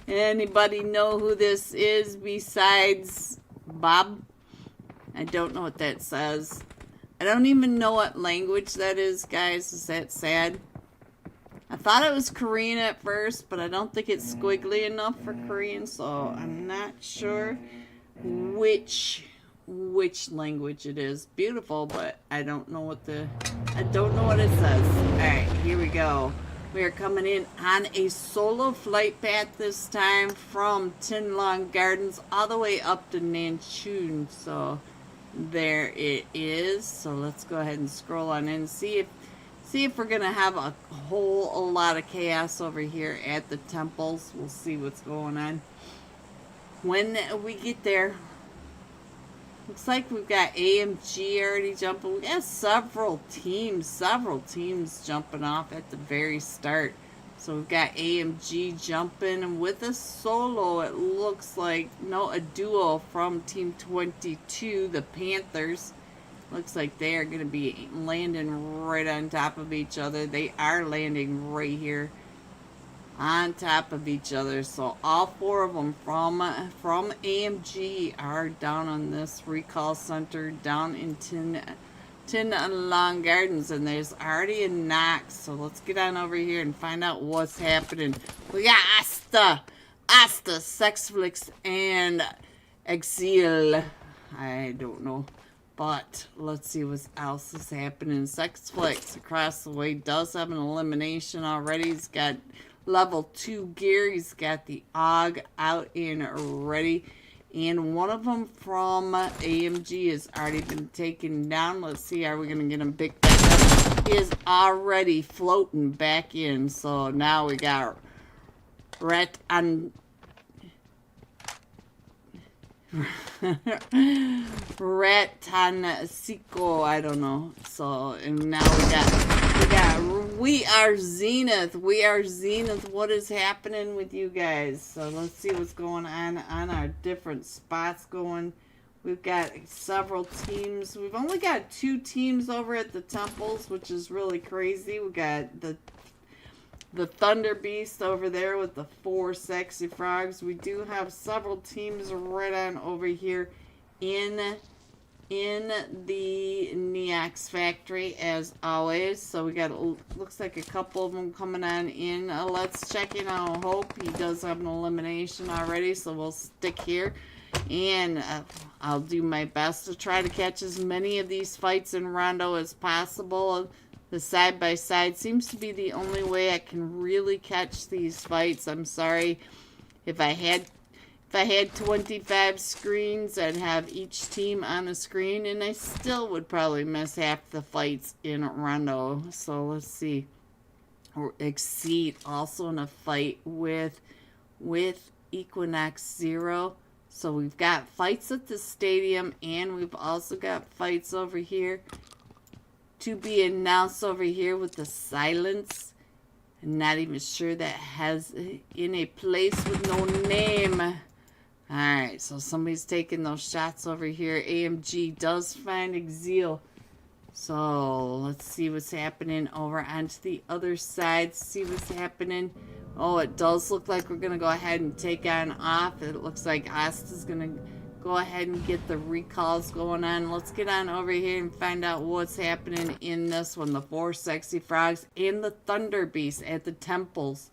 Anybody know who this is besides Bob? I don't know what that says. I don't even know what language that is, guys. Is that sad? I thought it was Korean at first, but I don't think it's squiggly enough for Korean, so I'm not sure which language it is. Beautiful, but I don't know what it says. Alright, here we go. We are coming in on a solo flight path this time from Tin Long Gardens all the way up to Nanchun. So there it is. So let's go ahead and scroll on in and see if see if we're going to have a lot of chaos over here at the temples. We'll see what's going on when we get there. Looks like we've got AMG already jumping. We got several teams jumping off at the very start. So we've got AMG jumping with a solo, it looks like. No, a duo from Team 22, the Panthers. Looks like they are going to be landing right on top of each other. They are landing right here on top of each other. So all four of them from AMG are down on this recall center down in Tin Lawn Gardens, and there's already a knock. So let's get on over here and find out what's happening. We got Asta, Sexflix, and Exil. I don't know, but let's see what else is happening. Sexflix across the way does have an elimination already. He's got level 2 gear. He's got the AUG out and ready. And one of them from AMG has already been taken down. Let's see, are we going to get him picked back up? He is already floating back in. So now we got Ratansico, I don't know. So, and now we are Zenith. We are Zenith. What is happening with you guys? So let's see what's going on our different spots going. We've got several teams. We've only got 2 teams over at the temples, which is really crazy. We got the Thunder Beast over there with the 4 sexy frogs. We do have several teams right on over here in the Neox factory as always. So we got, looks like a couple of them coming on in. Let's check in on Hope. He does have an elimination already, so we'll stick here. And I'll do my best to try to catch as many of these fights in Rondo as possible. The side-by-side seems to be the only way I can really catch these fights. I'm sorry. If I had 25 screens, I'd have each team on a screen, and I still would probably miss half the fights in Rondo. So let's see. Exceed also in a fight with Equinox Zero. So we've got fights at the stadium, and we've also got fights over here to be announced over here with the silence. I'm not even sure that has in a place with no name. Alright, so somebody's taking those shots over here. AMG does find Exil. So let's see what's happening over onto the other side. See what's happening. Oh, it does look like we're going to go ahead and take on off. It looks like Asta's going to go ahead and get the recalls going on. Let's get on over here and find out what's happening in this one. The 4 sexy frogs and the Thunder Beast at the temples.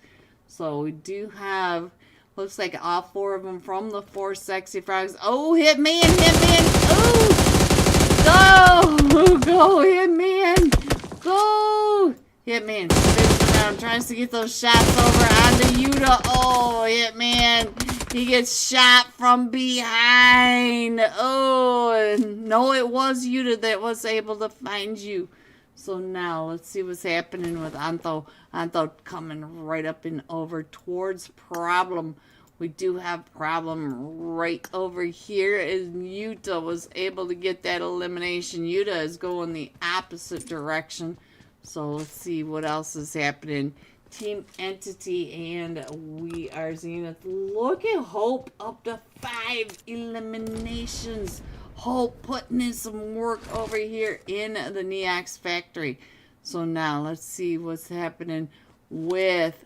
So we do have, looks like all 4 of them from the 4 sexy frogs. Oh, Hitman! Oh, go Hitman! Go! Hitman spins around, tries to get those shots over onto Yuta. Oh, Hitman! He gets shot from behind. Oh, no, it was Yuta that was able to find you. So now, let's see what's happening with Antho. Antho coming right up and over towards Problem. We do have Problem right over here. And Yuta was able to get that elimination. Yuta is going the opposite direction. So let's see what else is happening. Team Entity and we are Zenith. Look at Hope up to 5 eliminations. Hope putting in some work over here in the Neox factory. So now let's see what's happening with,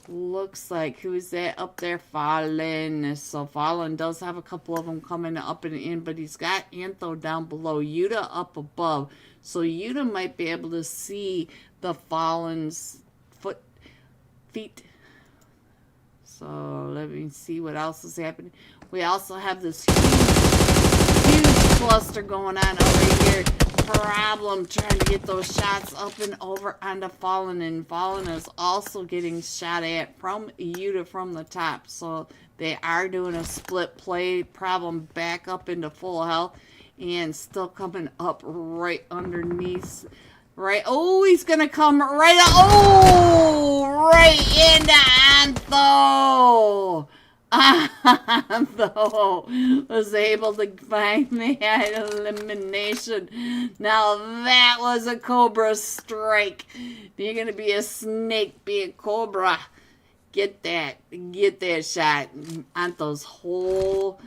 looks like, who's that up there? Fallen. So Fallen does have a couple of them coming up and in, but he's got Antho down below, Yuta up above. So Yuta might be able to see the Fallen's feet. So let me see what else is happening. We also have this huge cluster going on over here. Problem trying to get those shots up and over onto Fallen, and Fallen is also getting shot at from Yuta from the top. So they are doing a split play. Problem back up into full health and still coming up right underneath Right. Oh, he's going to come right up. Oh, right into Antho. Antho was able to find that elimination. Now that was a Cobra strike. If you're going to be a snake, be a Cobra. Get that shot. Antho's whole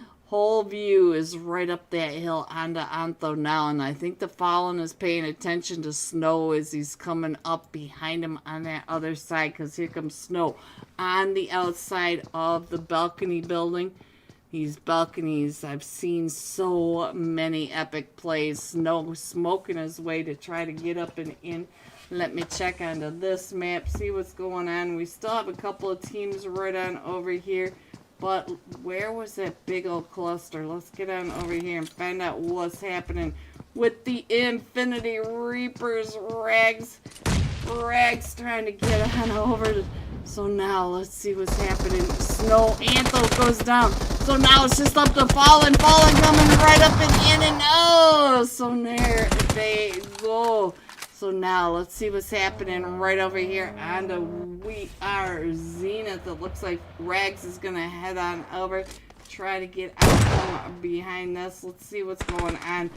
view is right up that hill onto Antho now, and I think the Fallen is paying attention to Snow as he's coming up behind him on that other side, because here comes Snow on the outside of the balcony building. These balconies, I've seen so many epic plays. Snow smoking his way to try to get up and in. Let me check onto this map, see what's going on. We still have a couple of teams right on over here. But where was that big old cluster? Let's get on over here and find out what's happening with the Infinity Reapers. Rags trying to get on over. So now let's see what's happening. Snow Antho goes down. So now it's just up to Fallen. Fallen coming right up and in and oh, so there they go. So now let's see what's happening right over here on the We Are Zenith. It looks like Rags is going to head on over, try to get out from behind this. Let's see what's going on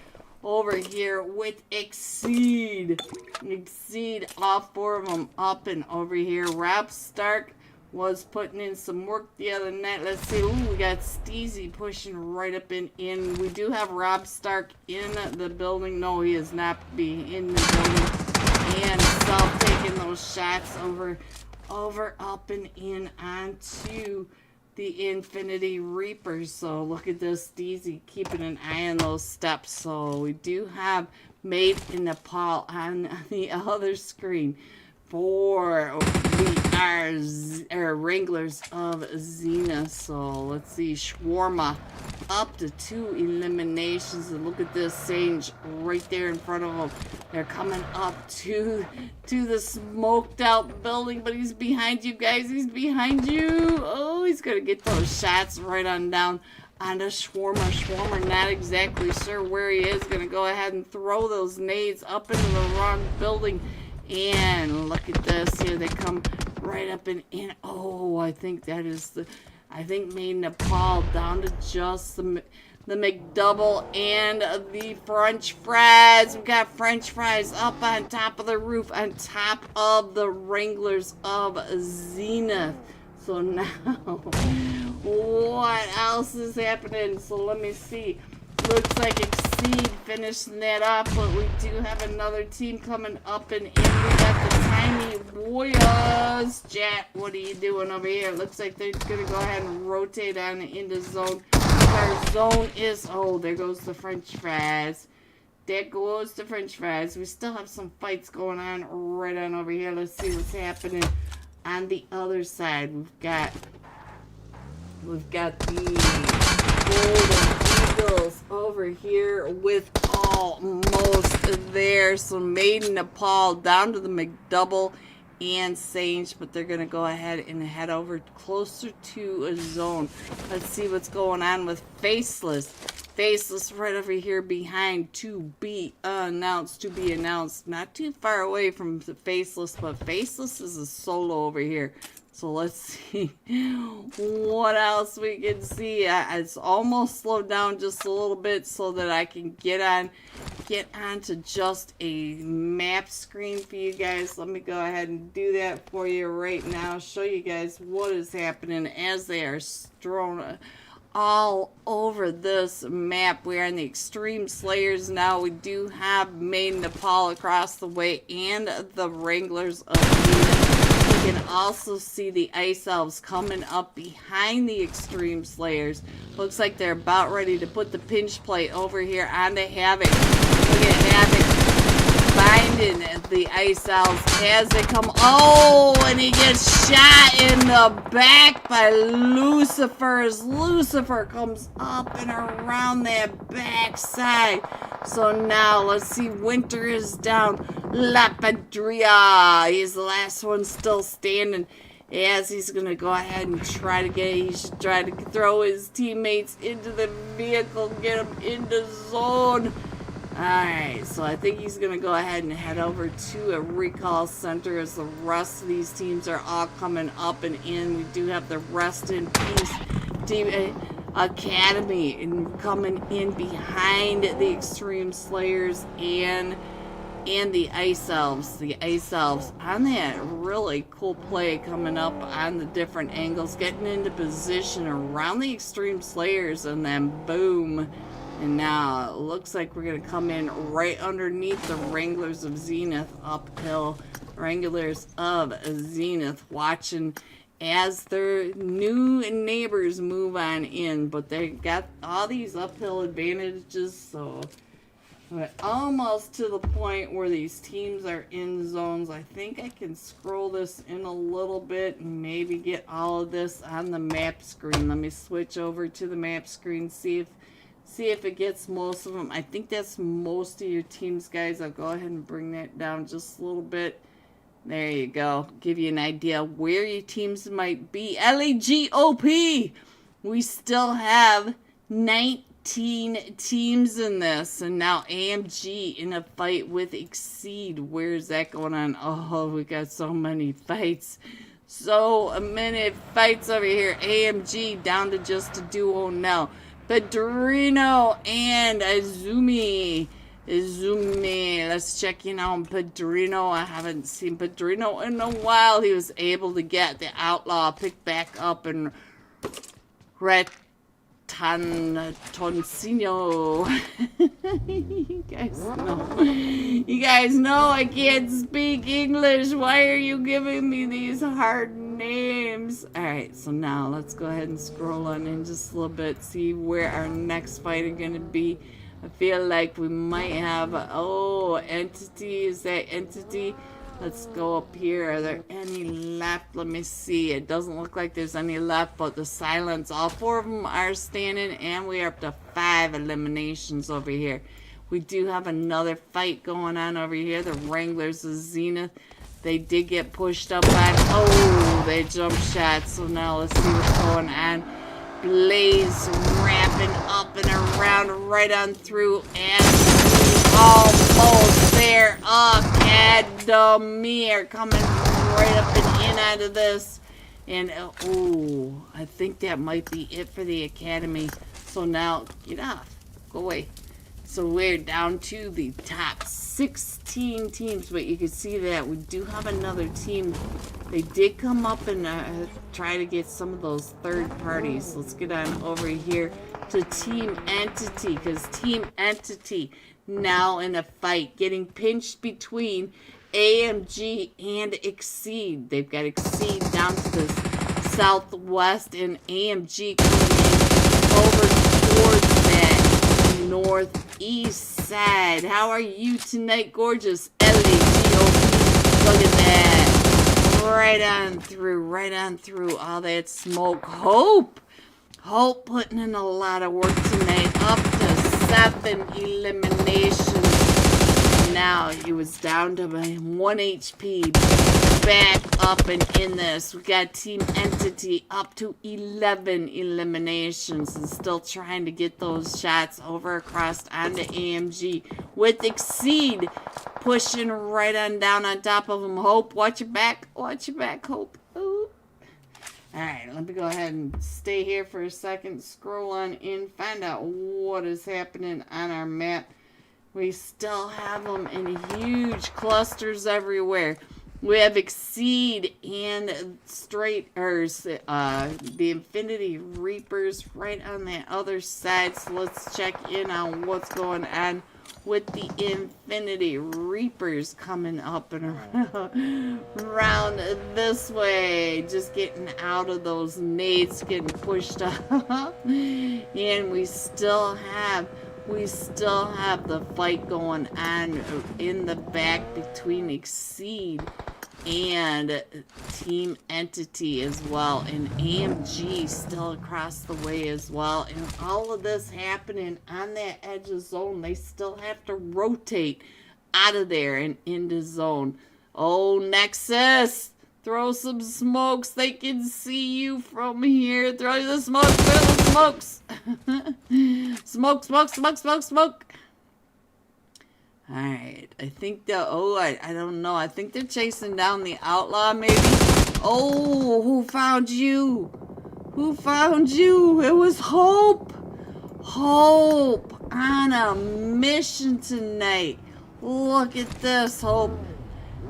over here with Exceed. Exceed, all four of them up and over here. Rob Stark was putting in some work the other night. Let's see. Ooh, we got Steezy pushing right up and in. We do have Rob Stark in the building. No, he is not in the building. And Self taking those shots over, up and in onto the Infinity Reapers. So look at this, Steezy keeping an eye on those steps. So we do have Made in Nepal on the other screen for our Wranglers of Zenith. So let's see, Shawarma up to 2 eliminations, and look at this, Sage right there in front of them. They're coming up to the smoked out building, but he's behind you guys. He's behind you. Oh, he's gonna get those shots right on down onto Shawarma. Shawarma not exactly sure where he is. Gonna go ahead and throw those nades up into the wrong building. And look at this here, they come right up and in. Oh, I think that is Made Nepal down to just the McDouble and the French fries. We got French fries up on top of the roof, on top of the Wranglers of Zenith. So now, what else is happening? So let me see. Looks like Exceed finishing that off, but we do have another team coming up and in. We got the Tiny Warriors. Jet, what are you doing over here? Looks like they're going to go ahead and rotate on into zone. Our zone is, oh, there goes the French fries. There goes the French fries. We still have some fights going on right on over here. Let's see what's happening on the other side. We've got the Golden Eagles over here with almost there. So Made in Nepal down to the McDouble and Sage, but they're going to go ahead and head over closer to a zone. Let's see what's going on with Faceless. Faceless right over here behind, to be announced. Not too far away from Faceless, but Faceless is a solo over here. So let's see what else we can see. It's almost slowed down just a little bit so that I can get on to just a map screen for you guys. Let me go ahead and do that for you right now. Show you guys what is happening as they are strewn all over this map. We're in the Extreme Slayers now. We do have Made in Nepal across the way and the Wranglers of Zenith. You can also see the Ice Elves coming up behind the Extreme Slayers. Looks like they're about ready to put the pinch plate over here onto Havoc. Look at Havoc binding the Ice Elves as they come. Oh, and he gets shot in the back by Lucifer as Lucifer comes up and around that backside. So now let's see, Winter is down. Lapadria, he's the last one still standing as he's going to go ahead and try to he should try to throw his teammates into the vehicle, get them into zone. Alright, so I think he's going to go ahead and head over to a recall center as the rest of these teams are all coming up and in. We do have the Rest in Peace team Academy and coming in behind the Extreme Slayers and the Ice Elves. The Ice Elves on that really cool play coming up on the different angles, getting into position around the Extreme Slayers, and then boom. And now it looks like we're going to come in right underneath the Wranglers of Zenith uphill. Wranglers of Zenith watching as their new neighbors move on in. But they got all these uphill advantages, so we're almost to the point where these teams are in zones. I think I can scroll this in a little bit and maybe get all of this on the map screen. Let me switch over to the map screen, see if it gets most of them. I think that's most of your teams, guys. I'll go ahead and bring that down just a little bit. There you go. Give you an idea where your teams might be. LAGOP! We still have 19 teams in this. And now AMG in a fight with Exceed. Where's that going on? Oh, we got so many fights. So many fights over here. AMG down to just a duo now. Pedrino and Izumi. Let's check in on Pedrino. I haven't seen Pedrino in a while. He was able to get the Outlaw picked back up in Tonsinho. You guys know I can't speak English. Why are you giving me these hard names? Alright, so now let's go ahead and scroll on in just a little bit, see where our next fight are going to be. I feel like we might have, oh, Entity. Is that Entity? Let's go up here. Are there any left? Let me see. It doesn't look like there's any left, but the Silence, all 4 of them are standing, and we are up to 5 eliminations over here. We do have another fight going on over here. The Wranglers of Zenith. They did get pushed up on. Oh, they jump shot. So now let's see what's going on. Blaze ramping up and around right on through, and almost there. Academy are coming right up and in out of this. And oh, I think that might be it for the Academy. So now, get off. Go away. So we're down to the top 16 teams, but you can see that we do have another team. They did come up and try to get some of those third parties. Let's get on over here to Team Entity, because Team Entity now in a fight, getting pinched between AMG and Exceed. They've got Exceed down to the southwest and AMG coming in over towards that northeast side. How are you tonight, gorgeous? LAGOP. Look at that. Right on through all that smoke. Hope putting in a lot of work tonight. Up to 7 eliminations. Now he was down to 1 HP. Back up and in this. We got Team Entity up to 11 eliminations and still trying to get those shots over across onto AMG with Exceed pushing right on down on top of him. Hope, watch your back. Watch your back, Hope. Ooh. Alright, let me go ahead and stay here for a second. Scroll on in. Find out what is happening on our map. We still have them in huge clusters everywhere. We have Exceed and the Infinity Reapers right on the other side. So let's check in on what's going on with the Infinity Reapers coming up and around this way. Just getting out of those nades, getting pushed up. And we still have the fight going on in the back between Exceed and Team Entity as well, and AMG still across the way as well. And all of this happening on that edge of zone. They still have to rotate out of there and into zone. Oh, Nexus, throw some smokes. They can see you from here. Throw the smokes. Throw the smokes. Smoke. Alright, I think I don't know. I think they're chasing down the outlaw, maybe. Oh, who found you? Who found you? It was Hope. Hope on a mission tonight. Look at this, Hope.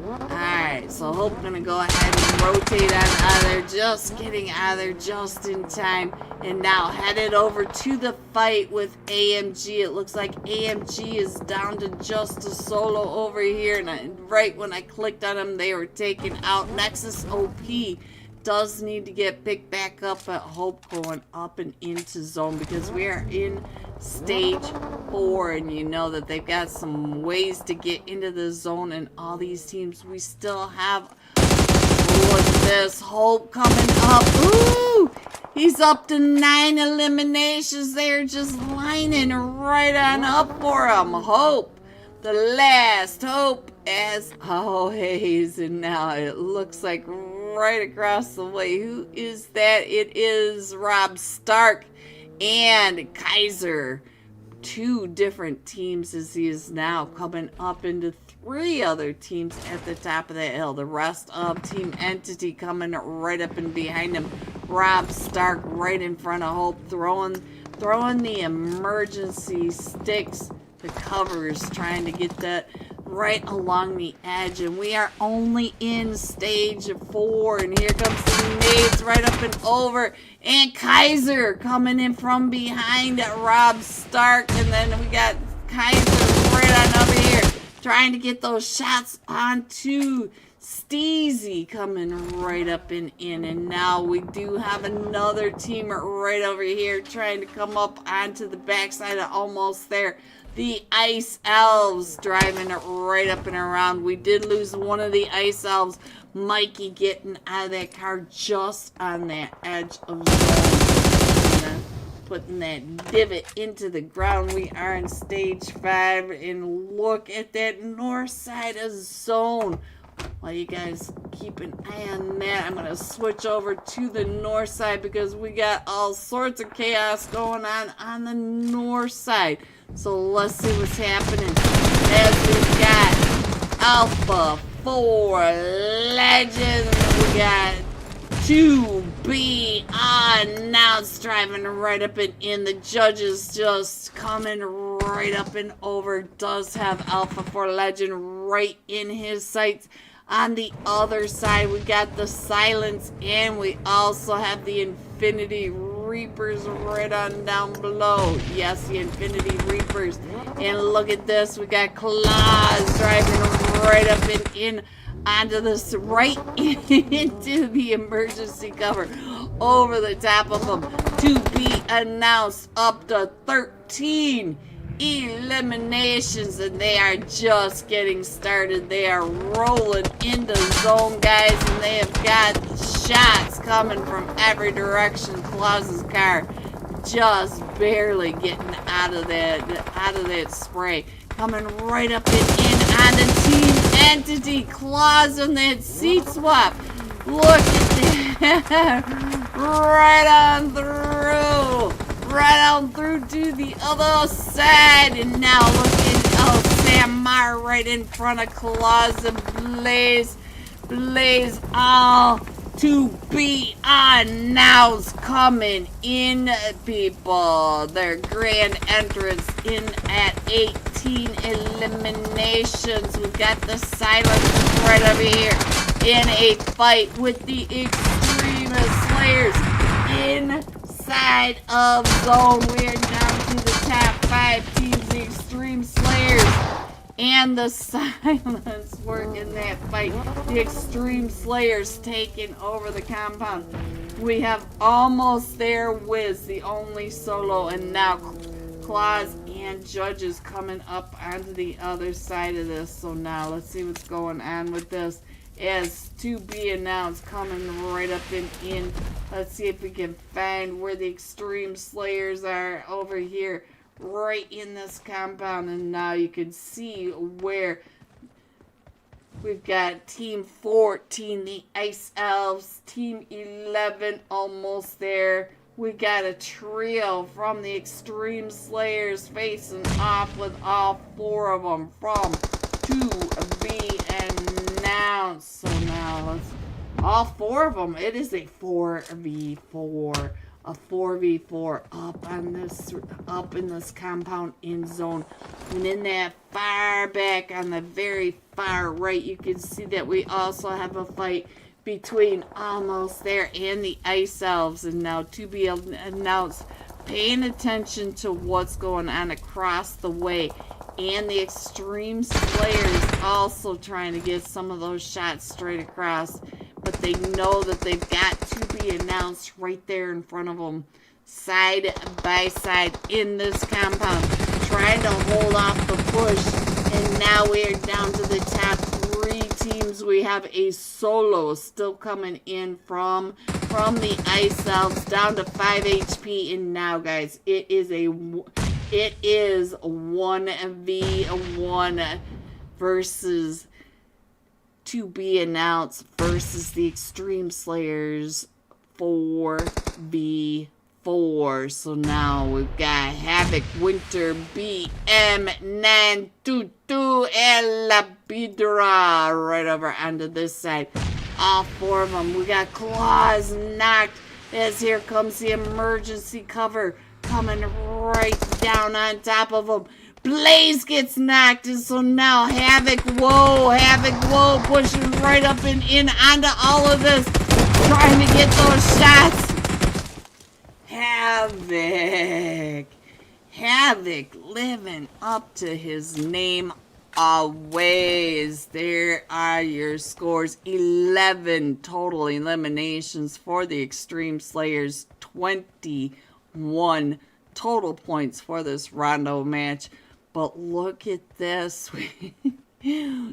Alright, so Hope gonna go ahead and rotate on out of there, just getting out of there just in time. And now headed over to the fight with AMG. It looks like AMG is down to just a solo over here. And right when I clicked on them, they were taken out. Nexus OP does need to get picked back up, but Hope going up and into zone because we are in stage 4, and you know that they've got some ways to get into the zone, and all these teams we still have. Look at this, Hope coming up. Ooh, he's up to 9 eliminations. They're just lining right on up for him. Hope, the last hope, as always. And now it looks like right across the way, who is that? It is Rob Stark and Kaiser. 2 different teams as he is now coming up into 3 other teams at the top of that hill. The rest of Team Entity coming right up and behind him. Rob Stark right in front of Hope, throwing the emergency sticks, the covers, trying to get that right along the edge. And we are only in stage 4, and here comes the nades right up and over, and Kaiser coming in from behind Rob Stark, and then we got Kaiser right on over here trying to get those shots onto Steezy, coming right up and in. And now we do have another team right over here trying to come up onto the backside of almost there. The Ice Elves driving it right up and around. We did lose one of the Ice Elves. Mikey getting out of that car just on that edge of zone. Putting that divot into the ground. We are in stage 5. And look at that north side of zone. While you guys keep an eye on that, I'm going to switch over to the north side because we got all sorts of chaos going on the north side. So let's see what's happening. As we've got Alpha 4 Legends, we got 2B announced, driving right up and in. The judges just coming right up and over. Does have Alpha 4 Legend right in his sights. On the other side, we got the Silence, and we also have the Infinity Reapers right on down below. Yes, the Infinity Reapers. And look at this, we got Claws driving right up and in onto this, right into the emergency cover, over the top of them. To be announced, up to 13 eliminations, and they are just getting started. They are rolling into zone, guys, and they have got shots coming from every direction. Claus's car just barely getting out of that spray. Coming right up and in on the Team Entity. Claus on that seat swap. Look at that. Right on through. Right on through to the other side. And now look at Sam Meyer right in front of Claus and Blaze all to be announced. Coming in, people. Their grand entrance in at 18 eliminations. We've got the Silence right over here in a fight with the Extremist Slayers inside of zone. We are down to the top 5 teams, the Extreme Slayers and the Silence working that fight. The Extreme Slayers taking over the compound. We have almost there Wiz, the only solo, and now Claus and Judges coming up onto the other side of this. So now let's see what's going on with this. As to be announced, coming right up and in. Let's see if we can find where the Extreme Slayers are over here, right in this compound. And now you can see where we've got Team 14, the Ice Elves, Team 11 almost there, We got a trio from the Extreme Slayers facing off with all 4 of them from to be announced. So now let's all 4 of them. It is a 4v4. A 4v4 up in this compound end zone. And in that far back on the very far right, you can see that we also have a fight between almost there and the Ice Elves. And now to be announced, paying attention to what's going on across the way. And the Extreme Slayers also trying to get some of those shots straight across. But they know that they've got to be announced right there in front of them, side by side in this compound, trying to hold off the push. And now we are down to the top 3 teams. We have a solo still coming in from the Ice Elves, down to 5 HP. And now, guys, it is 1v1 versus to be announced versus the Extreme Slayers 4v4. So now we've got Havoc, Winter, BM922, and Lapidra right over onto this side. All 4 of them. We got Claws knocked as here comes the emergency cover coming right down on top of them. Blaze gets knocked, and so now Havoc, whoa, pushing right up and in onto all of this, trying to get those shots. Havoc living up to his name always. There are your scores. 11 total eliminations for the Extreme Slayers, 21 total points for this rondo match. But look at this.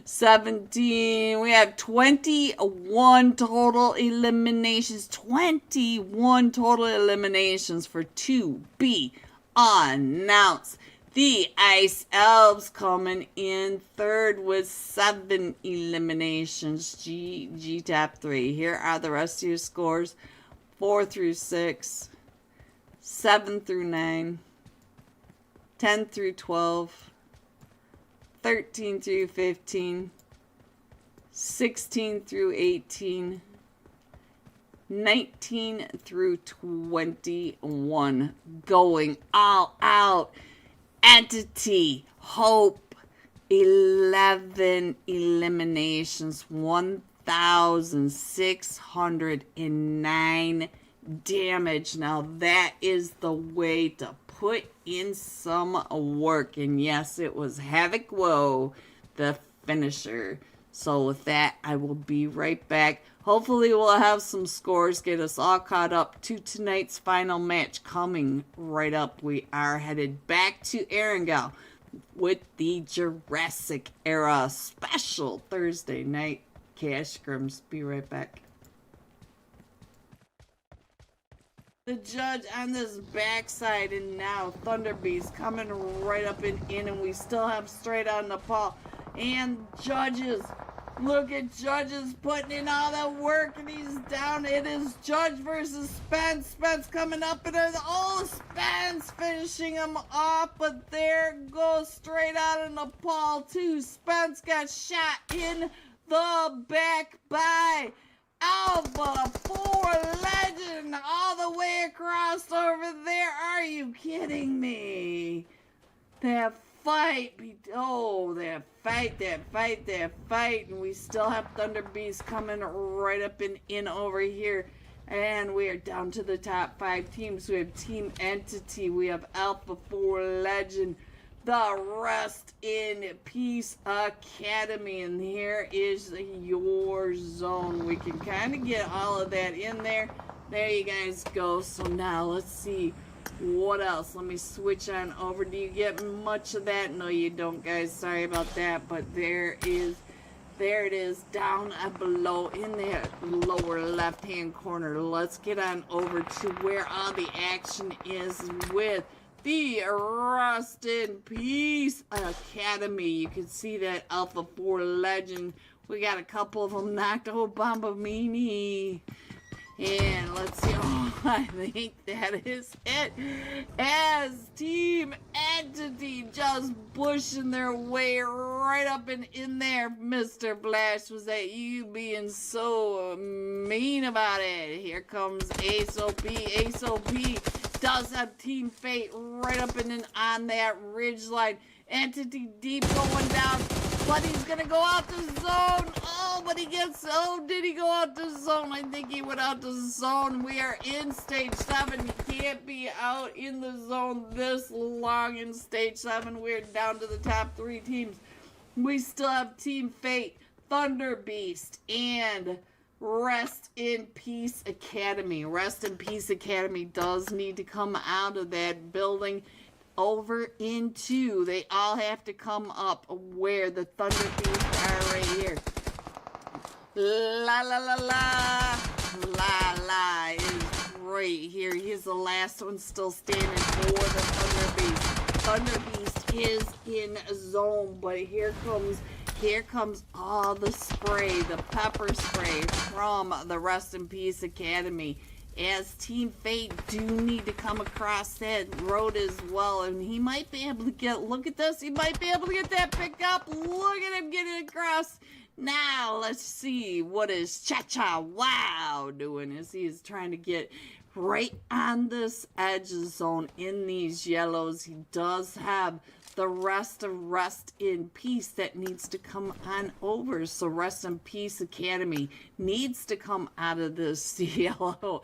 17. We have 21 total eliminations. 21 total eliminations for 2B announced. The Ice Elves coming in third with 7 eliminations. G top 3. Here are the rest of your scores. 4 through 6. 7 through 9. 10 through 12, 13 through 15, 16 through 18, 19 through 21. Going all out. Entity, Hope, 11 eliminations, 1,609 damage. Now that is the way to put in some work. And yes, it was Havoc the finisher. So with that, I will be right back. Hopefully we'll have some scores, get us all caught up to tonight's final match coming right up. We are headed back to Erangel with the Jurassic era special Thursday night cash scrims. Be right back. The judge on this backside, and now Thunderbeast coming right up and in, and we still have straight on the ball. And judges, look at judges putting in all that work, and he's down. It is Judge versus Spence. Spence coming up, and Spence finishing him off, but there goes straight out in the ball too. Spence got shot in the back by Alpha 4 Legend all the way across over there. Are you kidding me? That fight. And we still have Thunderbeast coming right up and in over here. And we are down to the top 5 teams. We have Team Entity. We have Alpha 4 Legend. The Rest in Peace Academy. And here is your zone. We can kind of get all of that in there. There you guys go. So now let's see what else. Let me switch on over. Do you get much of that? No, you don't, guys. Sorry about that. But there it is down below in the lower left hand corner. Let's get on over to where all the action is with the Rest in Peace Academy. You can see that Alpha 4 Legend. We got a couple of them knocked. Oh, Bombamini. And let's see. Oh, I think that is it. As Team Entity just pushing their way right up and in there. Mr. Flash, was that you being so mean about it? Here comes Ace OP. Ace OP does have Team Fate right up and on that ridge line. Entity Deep going down, but he's gonna go out the zone. Oh, but he gets, oh, did he go out the zone? I think he went out the zone. We are in stage 7. You can't be out in the zone this long in stage 7. We're down to the top 3 teams. We still have Team Fate, Thunder Beast, and Rest in Peace Academy. Rest in Peace Academy does need to come out of that building over into, they all have to come up where the Thunder Beasts are right here. La la la la. La la is right here. He's the last one still standing for the Thunder Beast. Thunder Beast is in zone, but here comes all the spray, the pepper spray from the Rest in Peace Academy. As Team Fate do need to come across that road as well. And he might be able to get, look at this, he might be able to get that pick up. Look at him getting across. Now, let's see, what is Cha-Cha Wow doing as he is trying to get right on this edge zone in these yellows. He does have the rest of Rest in Peace that needs to come on over. So Rest in Peace Academy needs to come out of this yellow,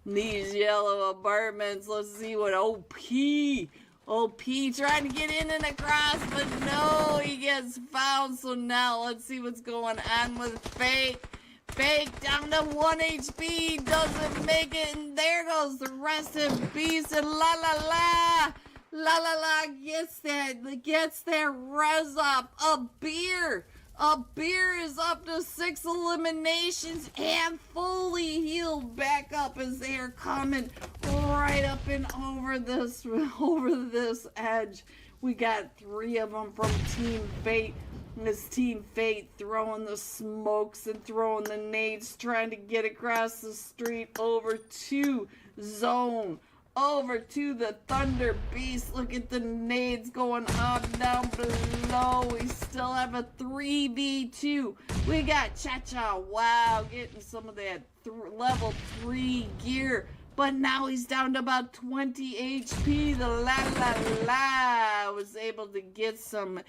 these yellow apartments. Let's see what OP trying to get in and across, but no, he gets found. So now let's see what's going on with Fake. Fake down to 1 HP, doesn't make it, and there goes the Rest in Peace, and la la la. La la la gets that res up. A beer is up to 6 eliminations and fully healed back up as they are coming right up and over this edge. We got 3 of them from Team Fate. This Team Fate throwing the smokes and throwing the nades, trying to get across the street over to zone. Over to the Thunder Beast. Look at the nades going up, down below. We still have a 3v2. We got Cha-Cha Wow getting some of that level 3 gear. But now he's down to about 20 HP. The La La La was able to get some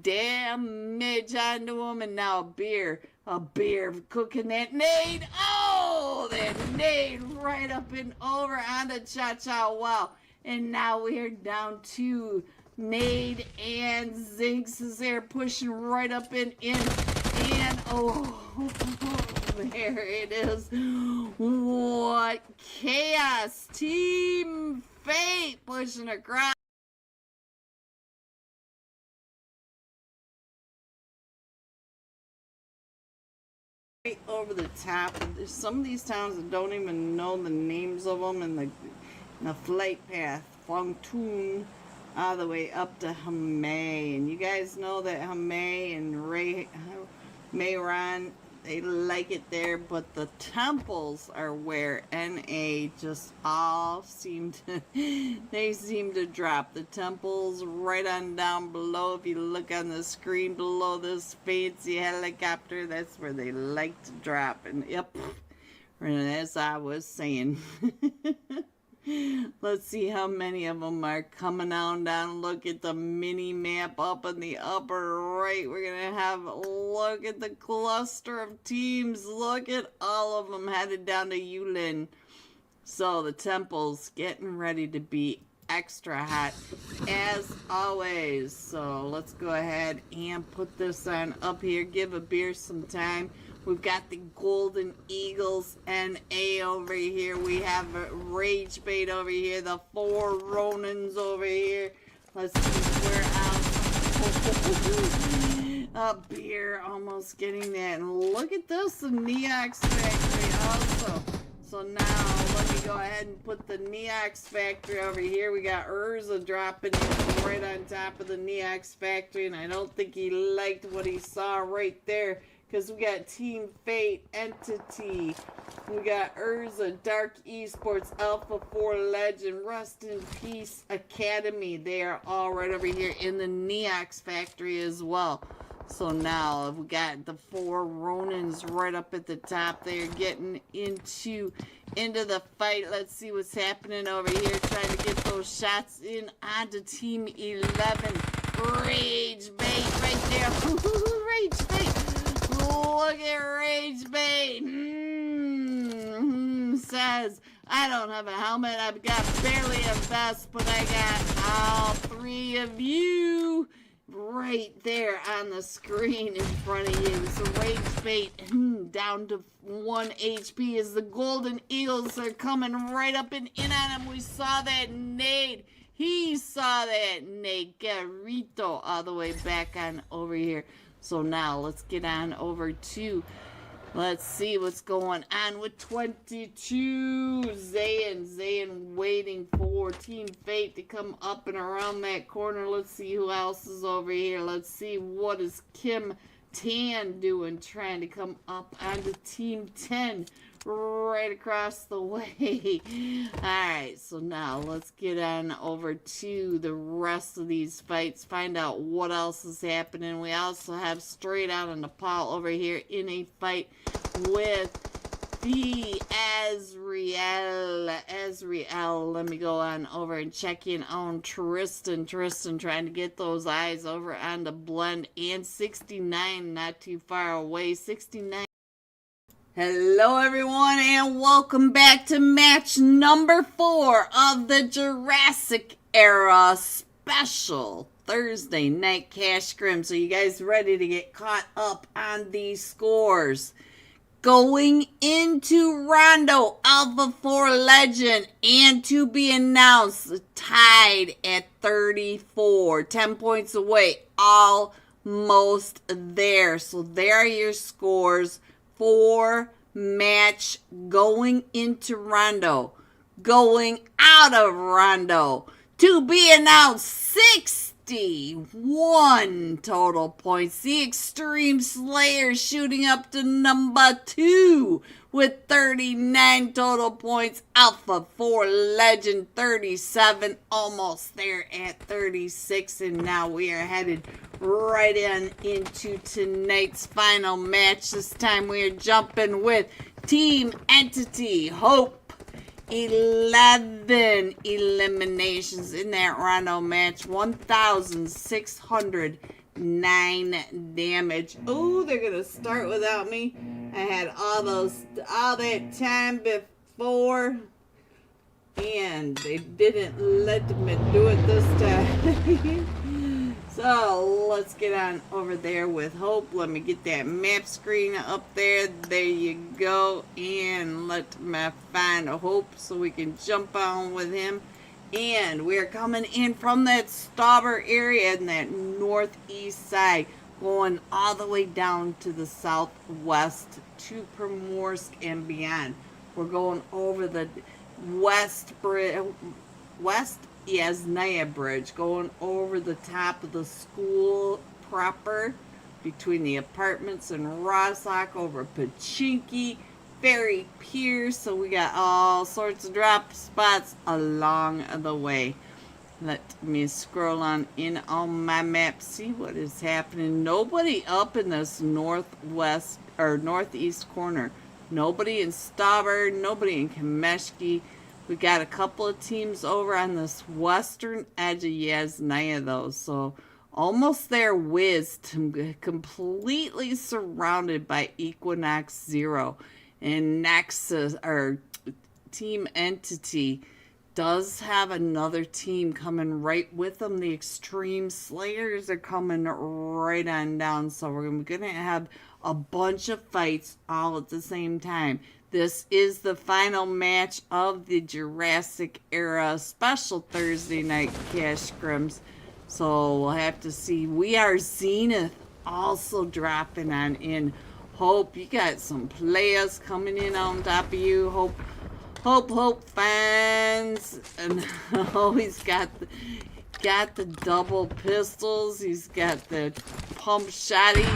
damage onto him. And now a beer cooking that nade. Oh, that nade right up and over onto Cha-Cha Wow. And now we're down to Nade and Zinx as they're pushing right up and in. And oh, there it is. What chaos. Team Fate pushing across. Right over the top. There's some of these towns that don't even know the names of them, and the flight path, Fongtoon, all the way up to Hamay. And you guys know that Hamay and Mayron, they like it there, but the temples are where NA just all seem to, they seem to drop. The temples right on down below. If you look on the screen below this fancy helicopter, that's where they like to drop. And yep, and as I was saying, let's see how many of them are coming on down. Look at the mini map up in the upper right. We're going to have a look at the cluster of teams. Look at all of them headed down to Yulin. So the temple's getting ready to be extra hot as always. So let's go ahead and put this on up here. Give a beer some time. We've got the Golden Eagles NA over here. We have Rage Bait over here. The 4 Ronins over here. Let's see where else. A beer almost getting that. And look at this, the Neox Factory also. So now let me go ahead and put the Neox Factory over here. We got Urza dropping in right on top of the Neox Factory. And I don't think he liked what he saw right there. because we got Team Fate, Entity, we got Urza, Dark Esports, Alpha 4 Legend, Rest in Peace Academy. They are all right over here in the Neox factory as well. So now we got the 4 Ronins right up at the top. They're getting into the fight. Let's see what's happening over here. Trying to get those shots in onto Team 11. Rage Bait right there. Rage Bait. Look at Rage Bait. Says, I don't have a helmet. I've got barely a vest, but I got all 3 of you right there on the screen in front of you. So Rage Bait down to 1 HP as the Golden Eagles are coming right up and in on him. We saw that nade. He saw that nade. Garrito all the way back on over here. So now let's get on over to, let's see what's going on with 22. Zayn waiting for Team Fate to come up and around that corner. Let's see who else is over here. Let's see what is Kim Tan doing, trying to come up onto Team 10 right across the way. Alright, so now let's get on over to the rest of these fights, find out what else is happening. We also have Straight Out on Nepal over here in a fight with the Azriel. Let me go on over and check in on Tristan trying to get those eyes over on the blend, and 69 not too far away. 69. Hello everyone and welcome back to match number 4 of the Jurassic era special Thursday night cash scrims. So you guys ready to get caught up on these scores? Going into Rondo, Alpha 4 Legend, and to be announced, tied at 34. 10 points away, almost there. So there are your scores for match going into Rondo. Going out of Rondo, to be announced, 61 total points. The Extreme Slayer shooting up to number 2 with 39 total points. Alpha 4 Legend 37, almost there at 36. And now we are headed right into tonight's final match. This time we are jumping with Team Entity. Hope 11 eliminations in that Rondo match. 1,609 damage. Oh, they're gonna start without me. I had all that time before, and they didn't let me do it this time. So let's get on over there with Hope. Let me get that map screen up there. There you go. And let me find Hope so we can jump on with him. And we're coming in from that Stauber area in that northeast side, going all the way down to the southwest to Primorsk and beyond. We're going over the West Yasnaya Bridge, going over the top of the school proper, between the apartments and Rossock, over Pachinki, Ferry Pier. So we got all sorts of drop spots along the way. Let me scroll on in on my map, see what is happening. Nobody up in this northwest or northeast corner. Nobody in Stauber, nobody in Kameshki. We got a couple of teams over on this western edge of Yasnaya though, so almost there. Wisdom completely surrounded by Equinox Zero, and Nexus or Team Entity does have another team coming right with them. The Extreme Slayers are coming right on down, so we're gonna have a bunch of fights all at the same time. This is the final match of the Jurassic era special Thursday night cash scrims. So we'll have to see. We are Zenith also dropping on in. Hope, you got some players coming in on top of you. Hope fans. And oh, he's got the double pistols. He's got the pump shotty.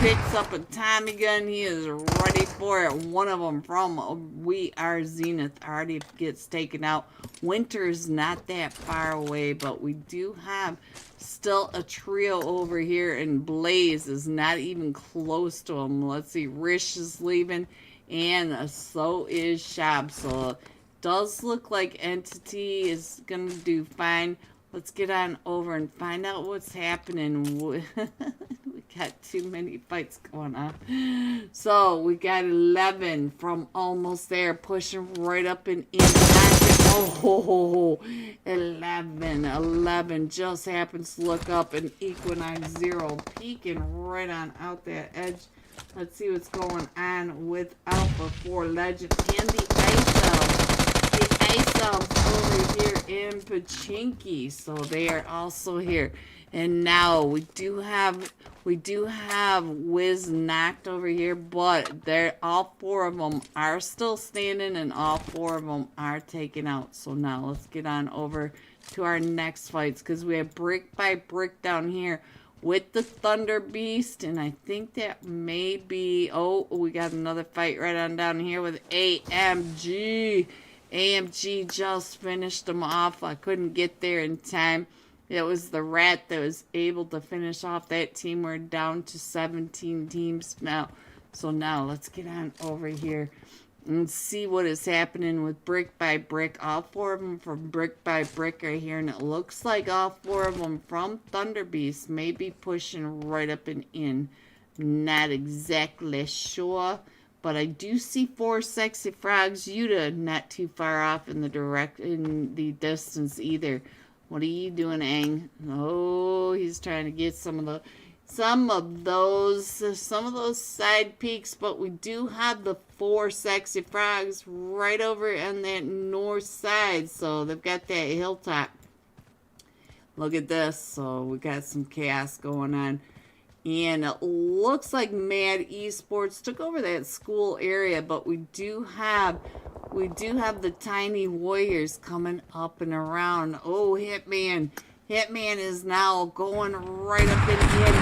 He's picks up a Tommy gun. He is ready for it. One of them from We Are Zenith already gets taken out. Winter's not that far away, but we do have still a trio over here, and Blaze is not even close to him. Let's see, Rish is leaving, and so is Shab. So it does look like Entity is gonna do fine. Let's get on over and find out what's happening. We got too many fights going on. So we got 11 from almost there, pushing right up and in. Oh, 11 just happens to look up, and Equinox 0 peeking right on out that edge. Let's see what's going on with Alpha 4 Legend and the Ice Elves. The Ice Elves over here in Pachinki, so they are also here. And now we do have Wiz knocked over here, but all 4 of them are still standing, and all 4 of them are taken out. So now let's get on over to our next fights, because we have Brick by Brick down here with the Thunder Beast, and I think that may be, oh, we got another fight right on down here with AMG. AMG just finished them off. I couldn't get there in time. It was the Rat that was able to finish off that team. We're down to 17 teams now. So now let's get on over here and see what is happening with Brick by Brick. All 4 of them from Brick by Brick are here, and it looks like all 4 of them from Thunder Beast may be pushing right up and in. Not exactly sure, but I do see 4 Sexy Frogs. Yuta not too far off in the distance either. What are you doing, Aang? Oh, he's trying to get some of those side peaks, but we do have the 4 Sexy Frogs right over on that north side, so they've got that hilltop. Look at this. So we got some chaos going on, and it looks like Mad Esports took over that school area, but we do have the Tiny Warriors coming up and around. Oh, Hitman is now going right up and in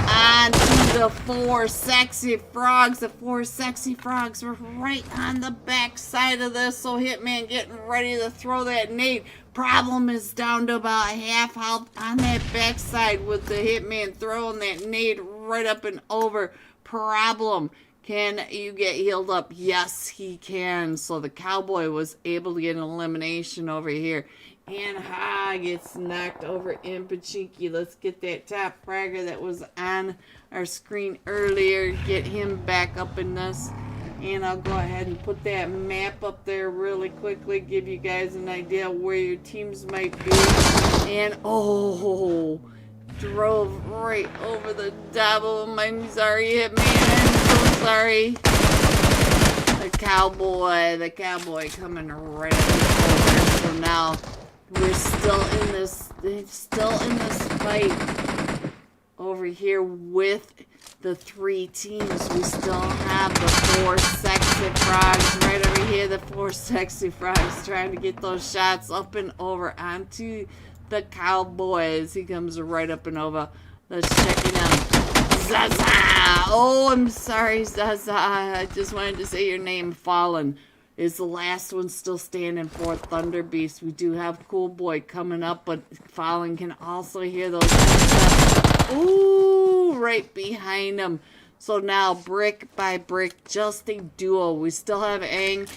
onto the 4 Sexy Frogs. The 4 Sexy Frogs were right on the back side of this, so Hitman getting ready to throw that nade. Problem is down to about half health on that back side with the Hitman throwing that nade right up and over. Problem. Can you get healed up? Yes, he can. So the Cowboy was able to get an elimination over here. And Ha gets knocked over in Pachinki. Let's get that top fragger that was on our screen earlier. Get him back up in this. And I'll go ahead and put that map up there really quickly. Give you guys an idea where your teams might be. And oh, drove right over the top of him. I'm sorry, Hitman. I'm so sorry. The cowboy coming right over. So now we're still in this fight over here with the 3 teams. We still have the 4 Sexy Frogs right over here. The 4 Sexy Frogs trying to get those shots up and over onto the Cowboys. He comes right up and over. Let's check it out. Zaza! Oh, I'm sorry, Zaza. I just wanted to say your name. Fallen is the last one still standing for Thunder Beast. We do have Cool Boy coming up, but Fallen can also hear those. Ooh, right behind him. So now, Brick by Brick, just a duo. We still have Aang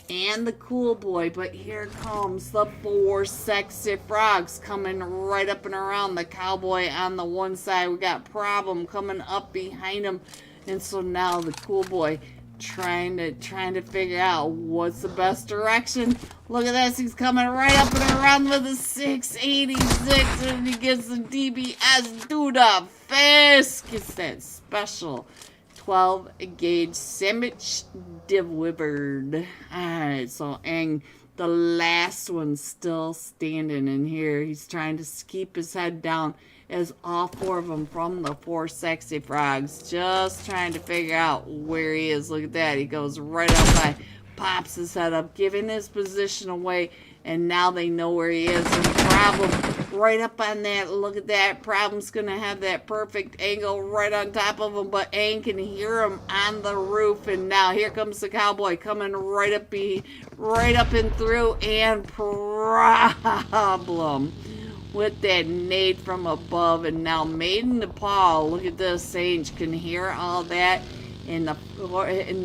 and the Cool Boy, but here comes the 4 Sexy Frogs coming right up and around the Cowboy on the one side. We got Problem coming up behind him, and so now the Cool Boy trying to figure out what's the best direction. Look at this, he's coming right up and around with a 686, and he gets the DBS. Do the fist, gets that special 12 gauge sandwich delivered. Alright, so Aang, the last one's still standing in here. He's trying to keep his head down as all 4 of them from the 4 Sexy Frogs just trying to figure out where he is. Look at that, he goes right up by, pops his head up, giving his position away, and now they know where he is. And Problem right up on that. Look at that. Problem's going to have that perfect angle right on top of him, but Aang can hear him on the roof. And now here comes the cowboy coming right up and through, and problem with that nade from above. And now Made in Nepal, look at this, Sage can hear all that. And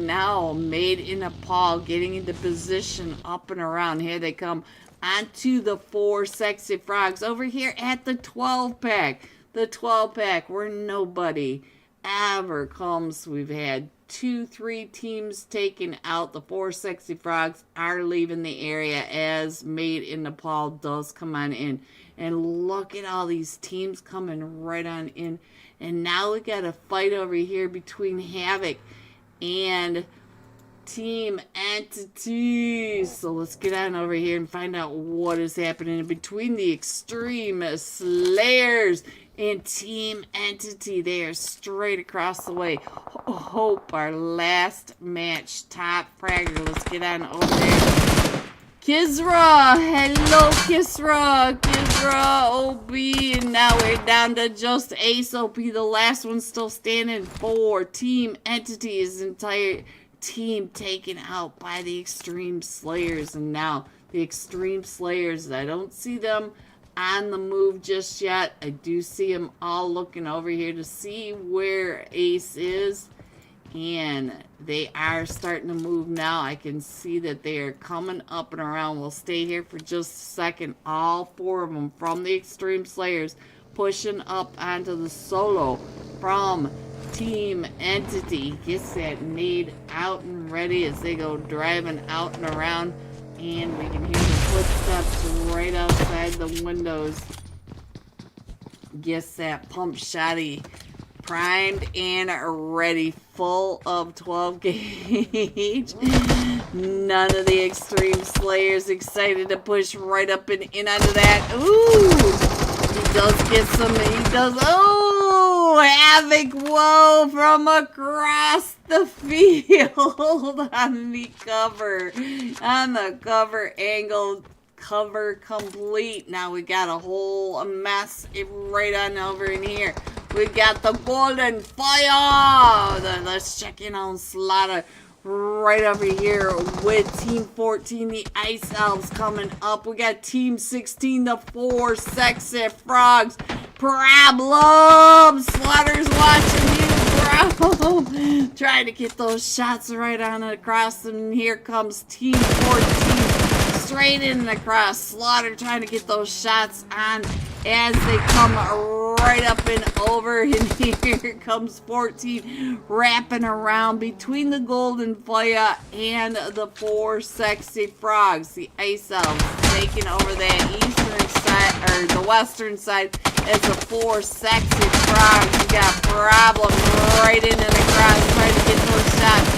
now Made in Nepal getting into position up and around. Here they come onto the 4 sexy frogs over here at the 12-pack. The 12-pack where nobody ever comes. We've had 2-3 teams taken out. The 4 sexy frogs are leaving the area as Made in Nepal does come on in. And look at all these teams coming right on in. And now we got a fight over here between Havoc and Team Entity. So let's get on over here and find out what is happening between the Extreme Slayers and Team Entity. They are straight across the way. Hope our last match top fragger. Let's get on over there. Kisra, hello Kisra, OB, and now we're down to just Ace OP, the last one still standing for Team Entity's entire team taken out by the Extreme Slayers. And now the Extreme Slayers, I don't see them on the move just yet. I do see them all looking over here to see where Ace is, and they are starting to move now. I can see that they are coming up and around. We'll stay here for just a second. All 4 of them from the Extreme Slayers pushing up onto the solo from Team Entity. Gets that nade out and ready as they go driving out and around. And we can hear the footsteps right outside the windows. Gets that pump shotty primed and ready, full of 12 gauge. None of the Extreme Slayers excited to push right up and in onto that. Ooh! He does get some, oh! Havoc, whoa, from across the field on the cover. On the cover angle. Cover complete. Now we got a whole mess right on over in here. We got the Golden Fire. Let's check in on Slaughter right over here with Team 14, the Ice Elves coming up. We got Team 16, the 4 sexy frogs. Problem. Slaughter's watching you, Problem. Trying to get those shots right on and across. And here comes Team 14. Straight in and across. Slaughter trying to get those shots on as they come right up and over. And here comes 14 wrapping around between the Golden Fire and the 4 sexy frogs. The Ice Elves taking over that eastern side, or the western side, as the 4 sexy frogs. We got Problem right in and across trying to get those shots.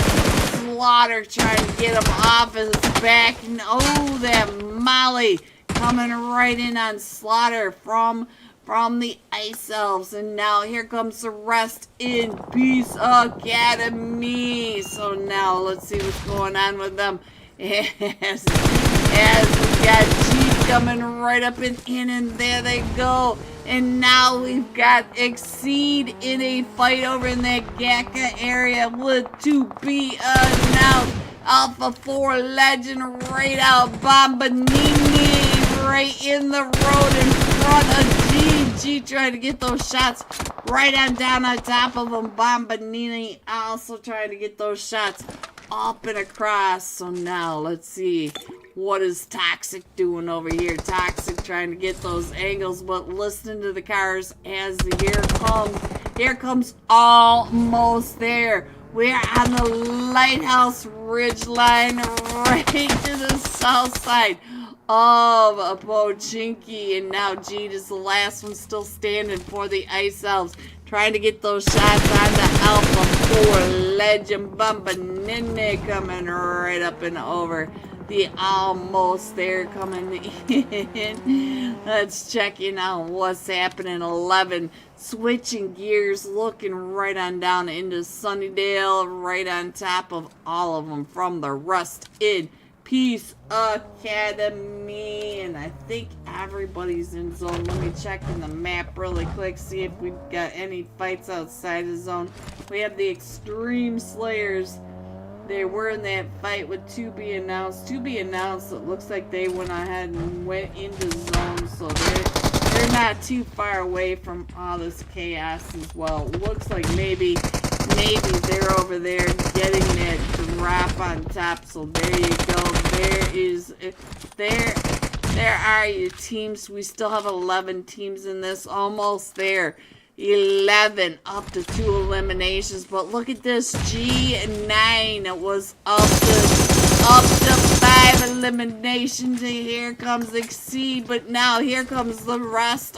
Slaughter trying to get him off his back. And oh, that Molly coming right in on Slaughter from the Ice Elves. And now here comes the Rest in Peace Academy. So now let's see what's going on with them. As we got G coming right up and in, and there they go. And now we've got Exceed in a fight over in that Gaka area with to be announced. Alpha 4 Legend right out. Bombanini right in the road in front of G. G trying to get those shots right on down on top of him. Bombanini also trying to get those shots up and across. So now let's see, what is Toxic doing over here? Toxic trying to get those angles, but listening to the cars as here comes almost there. We're on the Lighthouse Ridge line right to the south side of Pochinki. And now Jeet is the last one still standing for the Ice Elves. Trying to get those shots on the Alpha 4 Legend. Bumbanini coming right up and over. The almost there coming in. Let's check in on what's happening. 11 switching gears, looking right on down into Sunnydale, right on top of all of them from the Rust in Peace Academy. And I think everybody's in zone. Let me check in the map really quick, see if we've got any fights outside the zone. We have the Extreme Slayers. They were in that fight with To Be Announced. To Be Announced, it looks like they went ahead and went into zone, so they're not too far away from all this chaos as well. Looks like maybe they're over there getting that drop on top. So there you go. There are your teams. We still have 11 teams in this. Almost there. 11 up to 2 eliminations. But look at this. G9. It was up to 5 eliminations. And here comes Exceed. But now here comes the rest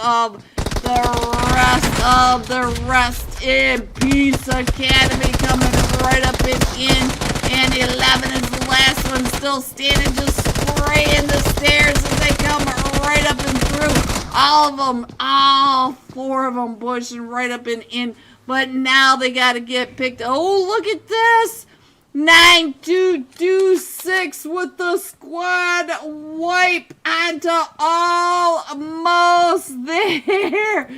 in Peace Academy coming right up and in. And 11 is the last one still standing, just spraying the stairs as they come right up and through. All of them, all 4 of them pushing right up and in. But now they got to get picked. Oh, look at this. 9-2-2-6 with the squad wipe onto almost there.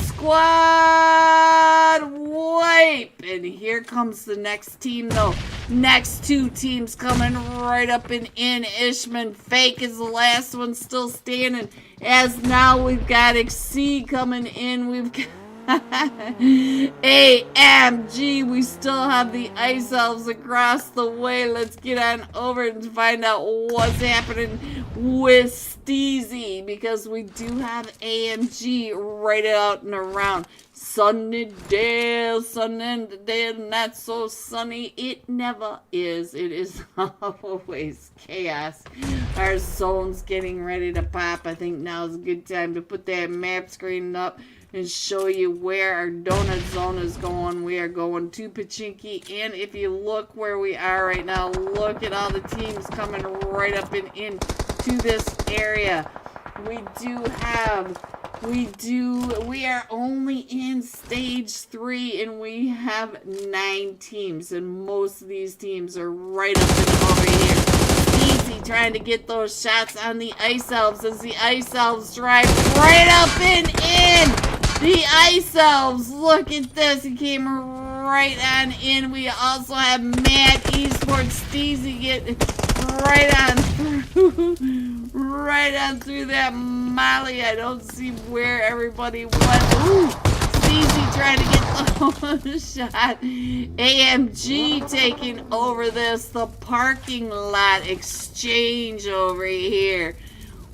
Squad wipe. And here comes the next team though. Next 2 teams coming right up and in. Ishman Fake is the last one still standing. As now we've got Exceed coming in. We've got AMG. We still have the Ice Elves across the way. Let's get on over and find out what's happening with Steezy, because we do have AMG right out and around. Sunnydale, not so sunny. It never is. It is always chaos. Our zone's getting ready to pop. I think now is a good time to put that map screen up and show you where our donut zone is going. We are going to Pachinki, and if you look where we are right now, look at all the teams coming right up and in to this area. We are only in stage 3, and we have 9 teams, and most of these teams are right up and over here. Easy trying to get those shots on the Ice Elves as the Ice Elves drive right up and in. The Ice Elves, look at this. He came right on in. We also have Matt Esports Steezy get right on through. Right on through that molly. I don't see where everybody went. Ooh, Steezy trying to get the shot. AMG taking over this. The parking lot exchange over here.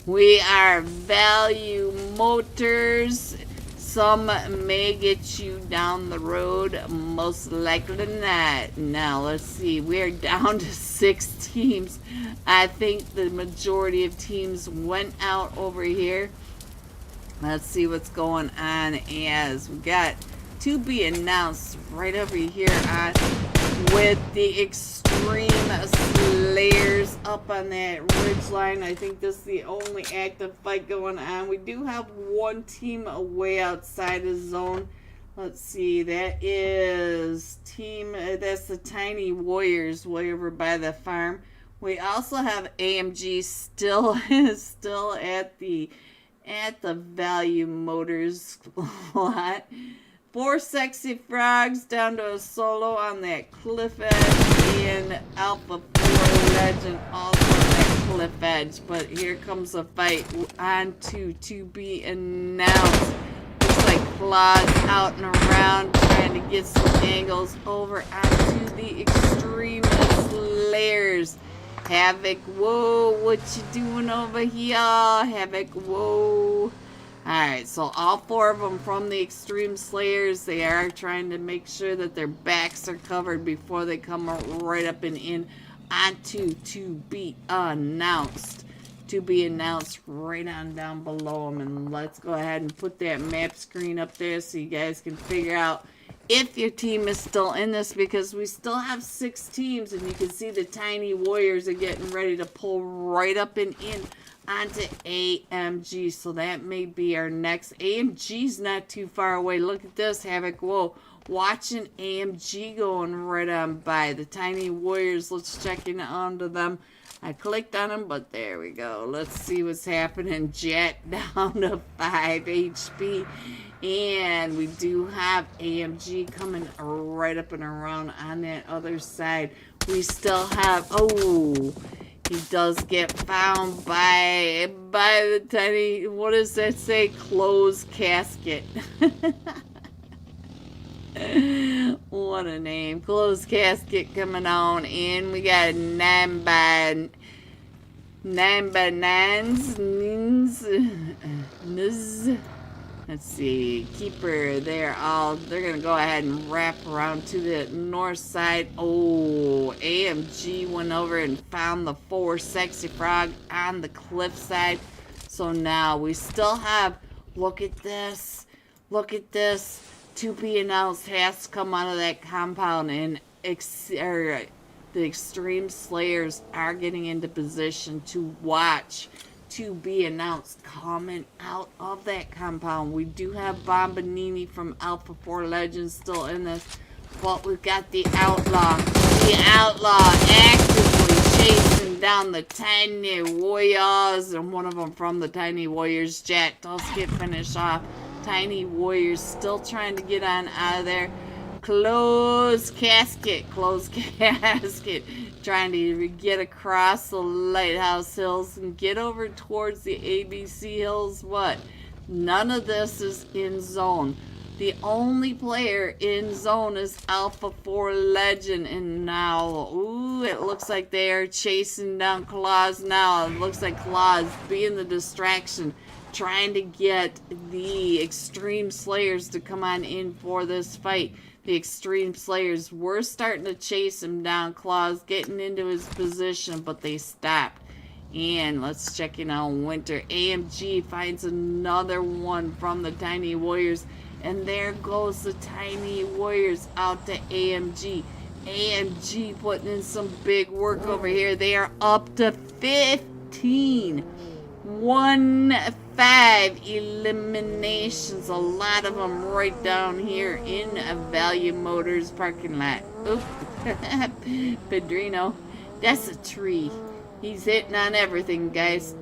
We are Value Motors. Some may get you down the road, most likely not. Now, let's see. We're down to 6 teams. I think the majority of teams went out over here. Let's see what's going on as we got To Be Announced right over here on with the Extreme Slayers up on that ridge line. I think this is the only active fight going on. We do have 1 team away outside the zone. Let's see, that is that's the Tiny Warriors way over by the farm. We also have AMG still at the Value Motors lot. 4 Sexy Frogs down to a solo on that cliff edge, and Alpha 4 Legend also on that cliff edge. But here comes a fight on to be announced. Looks like Claws out and around trying to get some angles over onto the Extreme Slayers. Havoc, whoa, what you doing over here? Havoc, whoa. Alright, so all 4 of them from the Extreme Slayers, they are trying to make sure that their backs are covered before they come right up and in onto To Be Announced. To Be Announced right on down below them. And let's go ahead and put that map screen up there so you guys can figure out if your team is still in this, because we still have 6 teams, and you can see the Tiny Warriors are getting ready to pull right up and in onto AMG. So that may be our next. AMG's not too far away. Look at this, Havoc. Whoa. Watching AMG going right on by. The Tiny Warriors, let's check in onto them. I clicked on him, but there we go. Let's see what's happening. Jet down to 5 HP. And we do have AMG coming right up and around on that other side. We still have, oh, he does get found by the tiny, what does that say? Closed casket. What a name. Closed casket coming on in. We got 9 by 9s. Let's see. Keeper, they're going to go ahead and wrap around to the north side. Oh, AMG went over and found the 4 Sexy Frog on the cliff side. So now we still have, look at this. Look at this. To be announced has to come out of that compound, and the Extreme Slayers are getting into position to watch to be announced coming out of that compound. We do have Bombanini from Alpha 4 Legends still in this, but we've got the Outlaw. The Outlaw actively chasing down the Tiny Warriors, and one of them from the Tiny Warriors jet does get finished off. Tiny Warriors still trying to get on out of there. Closed casket. Trying to get across the Lighthouse Hills and get over towards the ABC Hills. What? None of this is in zone. The only player in zone is Alpha 4 Legend. And now, ooh, it looks like they are chasing down Claws now. It looks like Claws being the distraction, trying to get the Extreme Slayers to come on in for this fight. The Extreme Slayers were starting to chase him down. Claws getting into his position, but they stopped. And let's check in on Winter. AMG finds another one from the Tiny Warriors. And there goes the Tiny Warriors out to AMG. AMG putting in some big work over here. They are up to 15. 5 eliminations, a lot of them right down here in a Value Motors parking lot. Oop, Pedrino, that's a tree. He's hitting on everything, guys.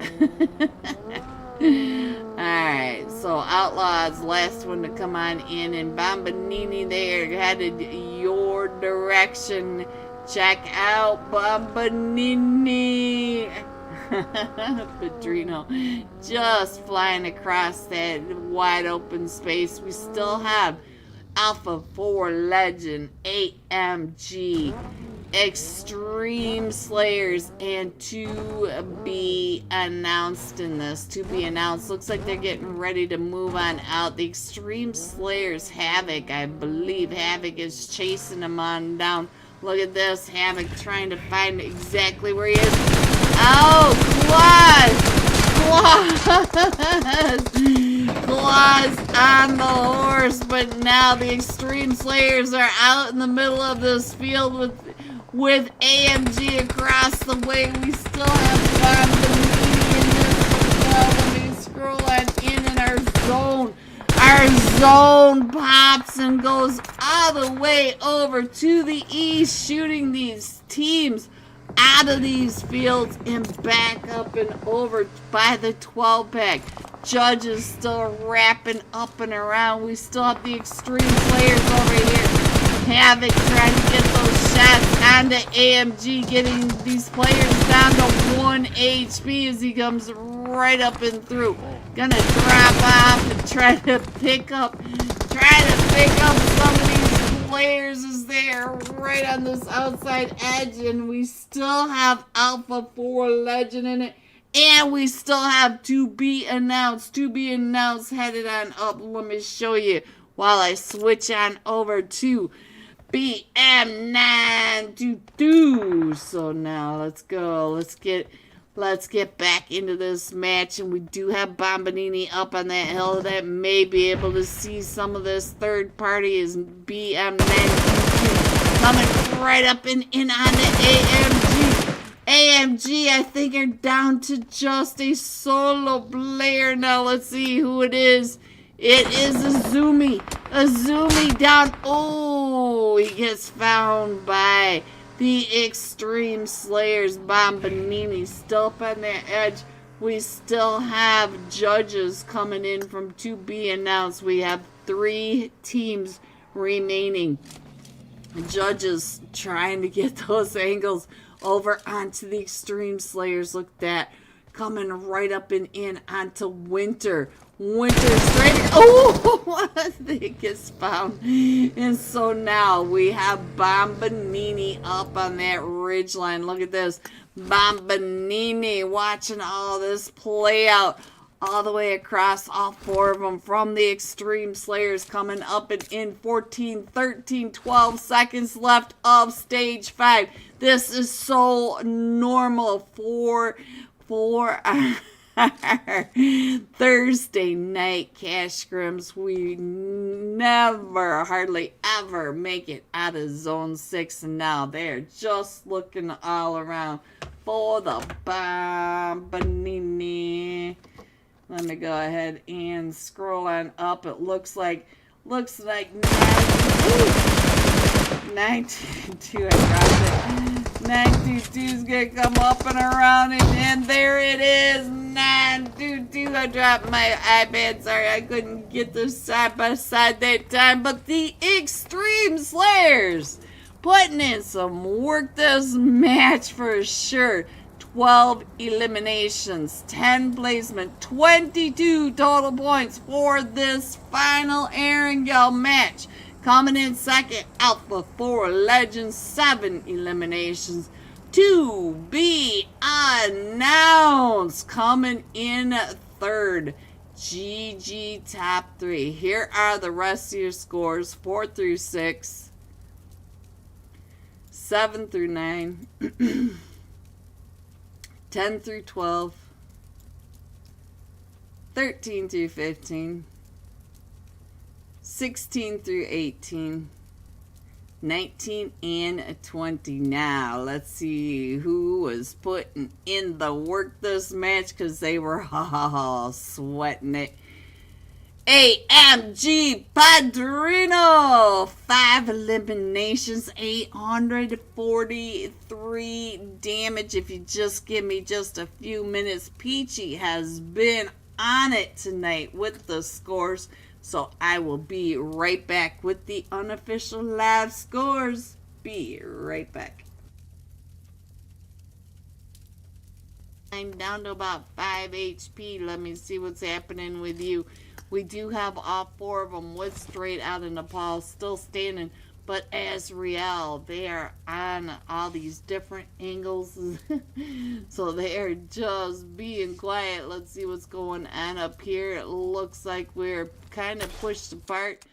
Alright, so Outlaw's last one to come on in, and Bombanini, they're headed your direction. Check out Bombanini. Pedrino just flying across that wide open space. We still have Alpha 4 Legend, AMG, Extreme Slayers, and to be announced in this. To be announced. Looks like they're getting ready to move on out. The Extreme Slayers, Havoc, I believe Havoc is chasing them on down. Look at this, Havoc trying to find exactly where he is. Oh, Claws on the horse, but now the Extreme Slayers are out in the middle of this field with AMG across the way. We still have Bombanini in this as well. Let me scroll on in our zone. Our zone pops and goes all the way over to the east, shooting these teams out of these fields and back up and over by the 12-pack. Judges still wrapping up and around. We still have the Extreme Slayers over here. Havoc trying to get those shots onto AMG, getting these players down to 1 HP as he comes right up and through. Gonna drop off and try to pick up some of these players as they are right on this outside edge, and we still have Alpha 4 Legend in it, and we still have to be announced headed on up. Let me show you while I switch on over to BM922. So now let's go. Let's get back into this match, and we do have Bombanini up on that hill that may be able to see some of this. Third party is BM922 coming right up and in on the AMG. AMG, I think, are down to just a solo player now. Let's see who it is. It is Azumi. Azumi down. Oh, he gets found by The Extreme Slayers, Bombanini, still up on the edge. We still have judges coming in from to be announced. We have 3 teams remaining. Judges trying to get those angles over onto the Extreme Slayers. Look at that. Coming right up and in onto Winter. Winter straight. Oh, they get found. And so now we have Bombanini up on that ridge line. Look at this. Bombanini watching all this play out all the way across, all 4 of them from the Extreme Slayers coming up and in. 14, 13, 12 seconds left of stage 5. This is so normal for Thursday night cash scrims. We never, hardly ever make it out of zone 6, and now they're just looking all around for the Bombanini. Let me go ahead and scroll on up. It looks like 922. I dropped it. 922 is gonna come up and around, and there it is. 922. I dropped my iPad. Sorry, I couldn't get this side by side that time. But the Extreme Slayers putting in some work this match for sure. 12 eliminations, 10 placement, 22 total points for this final Erangel match. Coming in second, Alpha 4 Legends, 7 eliminations to be announced. Coming in third, GG top 3. Here are the rest of your scores: 4 through 6, 7 through 9, 10 through 12, 13 through 15, 16 through 18, 19 and 20. Now, let's see who was putting in the work this match, because they were sweating it. AMG Padrino, 5 eliminations, 843 damage. If you just give me just a few minutes, Peachy has been on it tonight with the scores, so I will be right back with the unofficial live scores. Be right back. I'm down to about 5 HP. Let me see what's happening with you. We do have all 4 of them with Straight Out of Nepal still standing, but as Riel, they are on all these different angles, so they are just being quiet. Let's see what's going on up here. It looks like we're kind of pushed apart.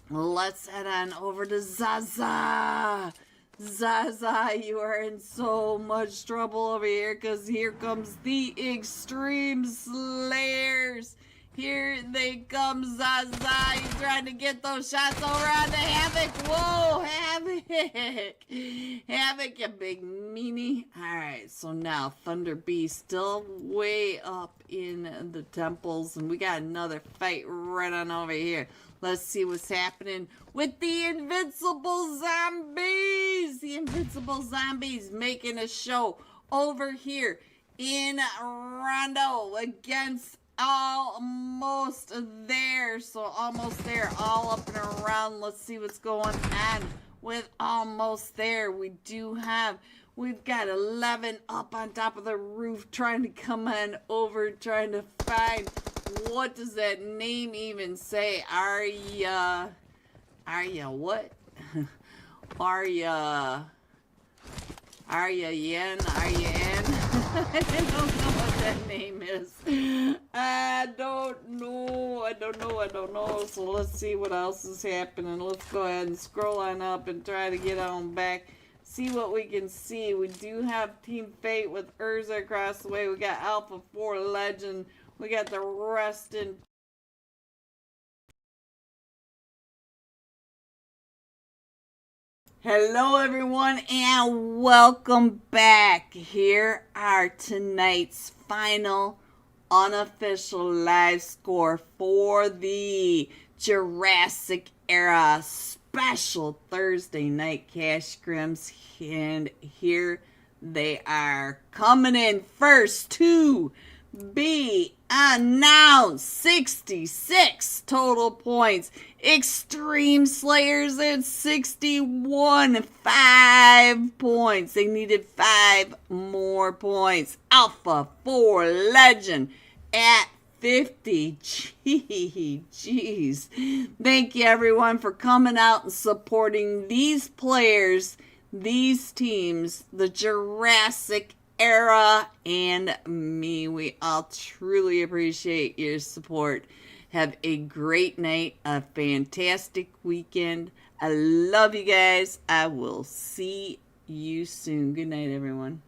Let's head on over to Zaza. Zaza, you are in so much trouble over here, because here comes the Extreme Slayers. Here they come, Zaza. He's trying to get those shots over on the Havoc. Whoa, Havoc. Havoc, you big meanie. Alright, so now Thunder B still way up in the temples. And we got another fight right on over here. Let's see what's happening with the Invincible Zombies. The Invincible Zombies making a show over here in Rondo against almost there. So almost there, all up and around. Let's see what's going on with almost there. We've got 11 up on top of the roof trying to come on over, trying to find, what does that name even say? Arya what? Arya Yen? Arya N? I don't know what that name is. I don't know. So let's see what else is happening. Let's go ahead and scroll on up and try to get on back. See what we can see. We do have Team Fate with Urza across the way. We got Alpha 4 Legend. We got the rest in. Hello everyone and welcome back. Here are tonight's final unofficial live score for the Jurassic era special Thursday night cash scrims, and here they are coming in first to be announced. 66 total points. Extreme Slayers at 61, 5 points. They needed 5 more points. Alpha 4 Legend at 50. Jeez. Thank you everyone for coming out and supporting these players, these teams, the Jurassic era, and me. We all truly appreciate your support. Have a great night, a fantastic weekend. I love you guys. I will see you soon. Good night, everyone.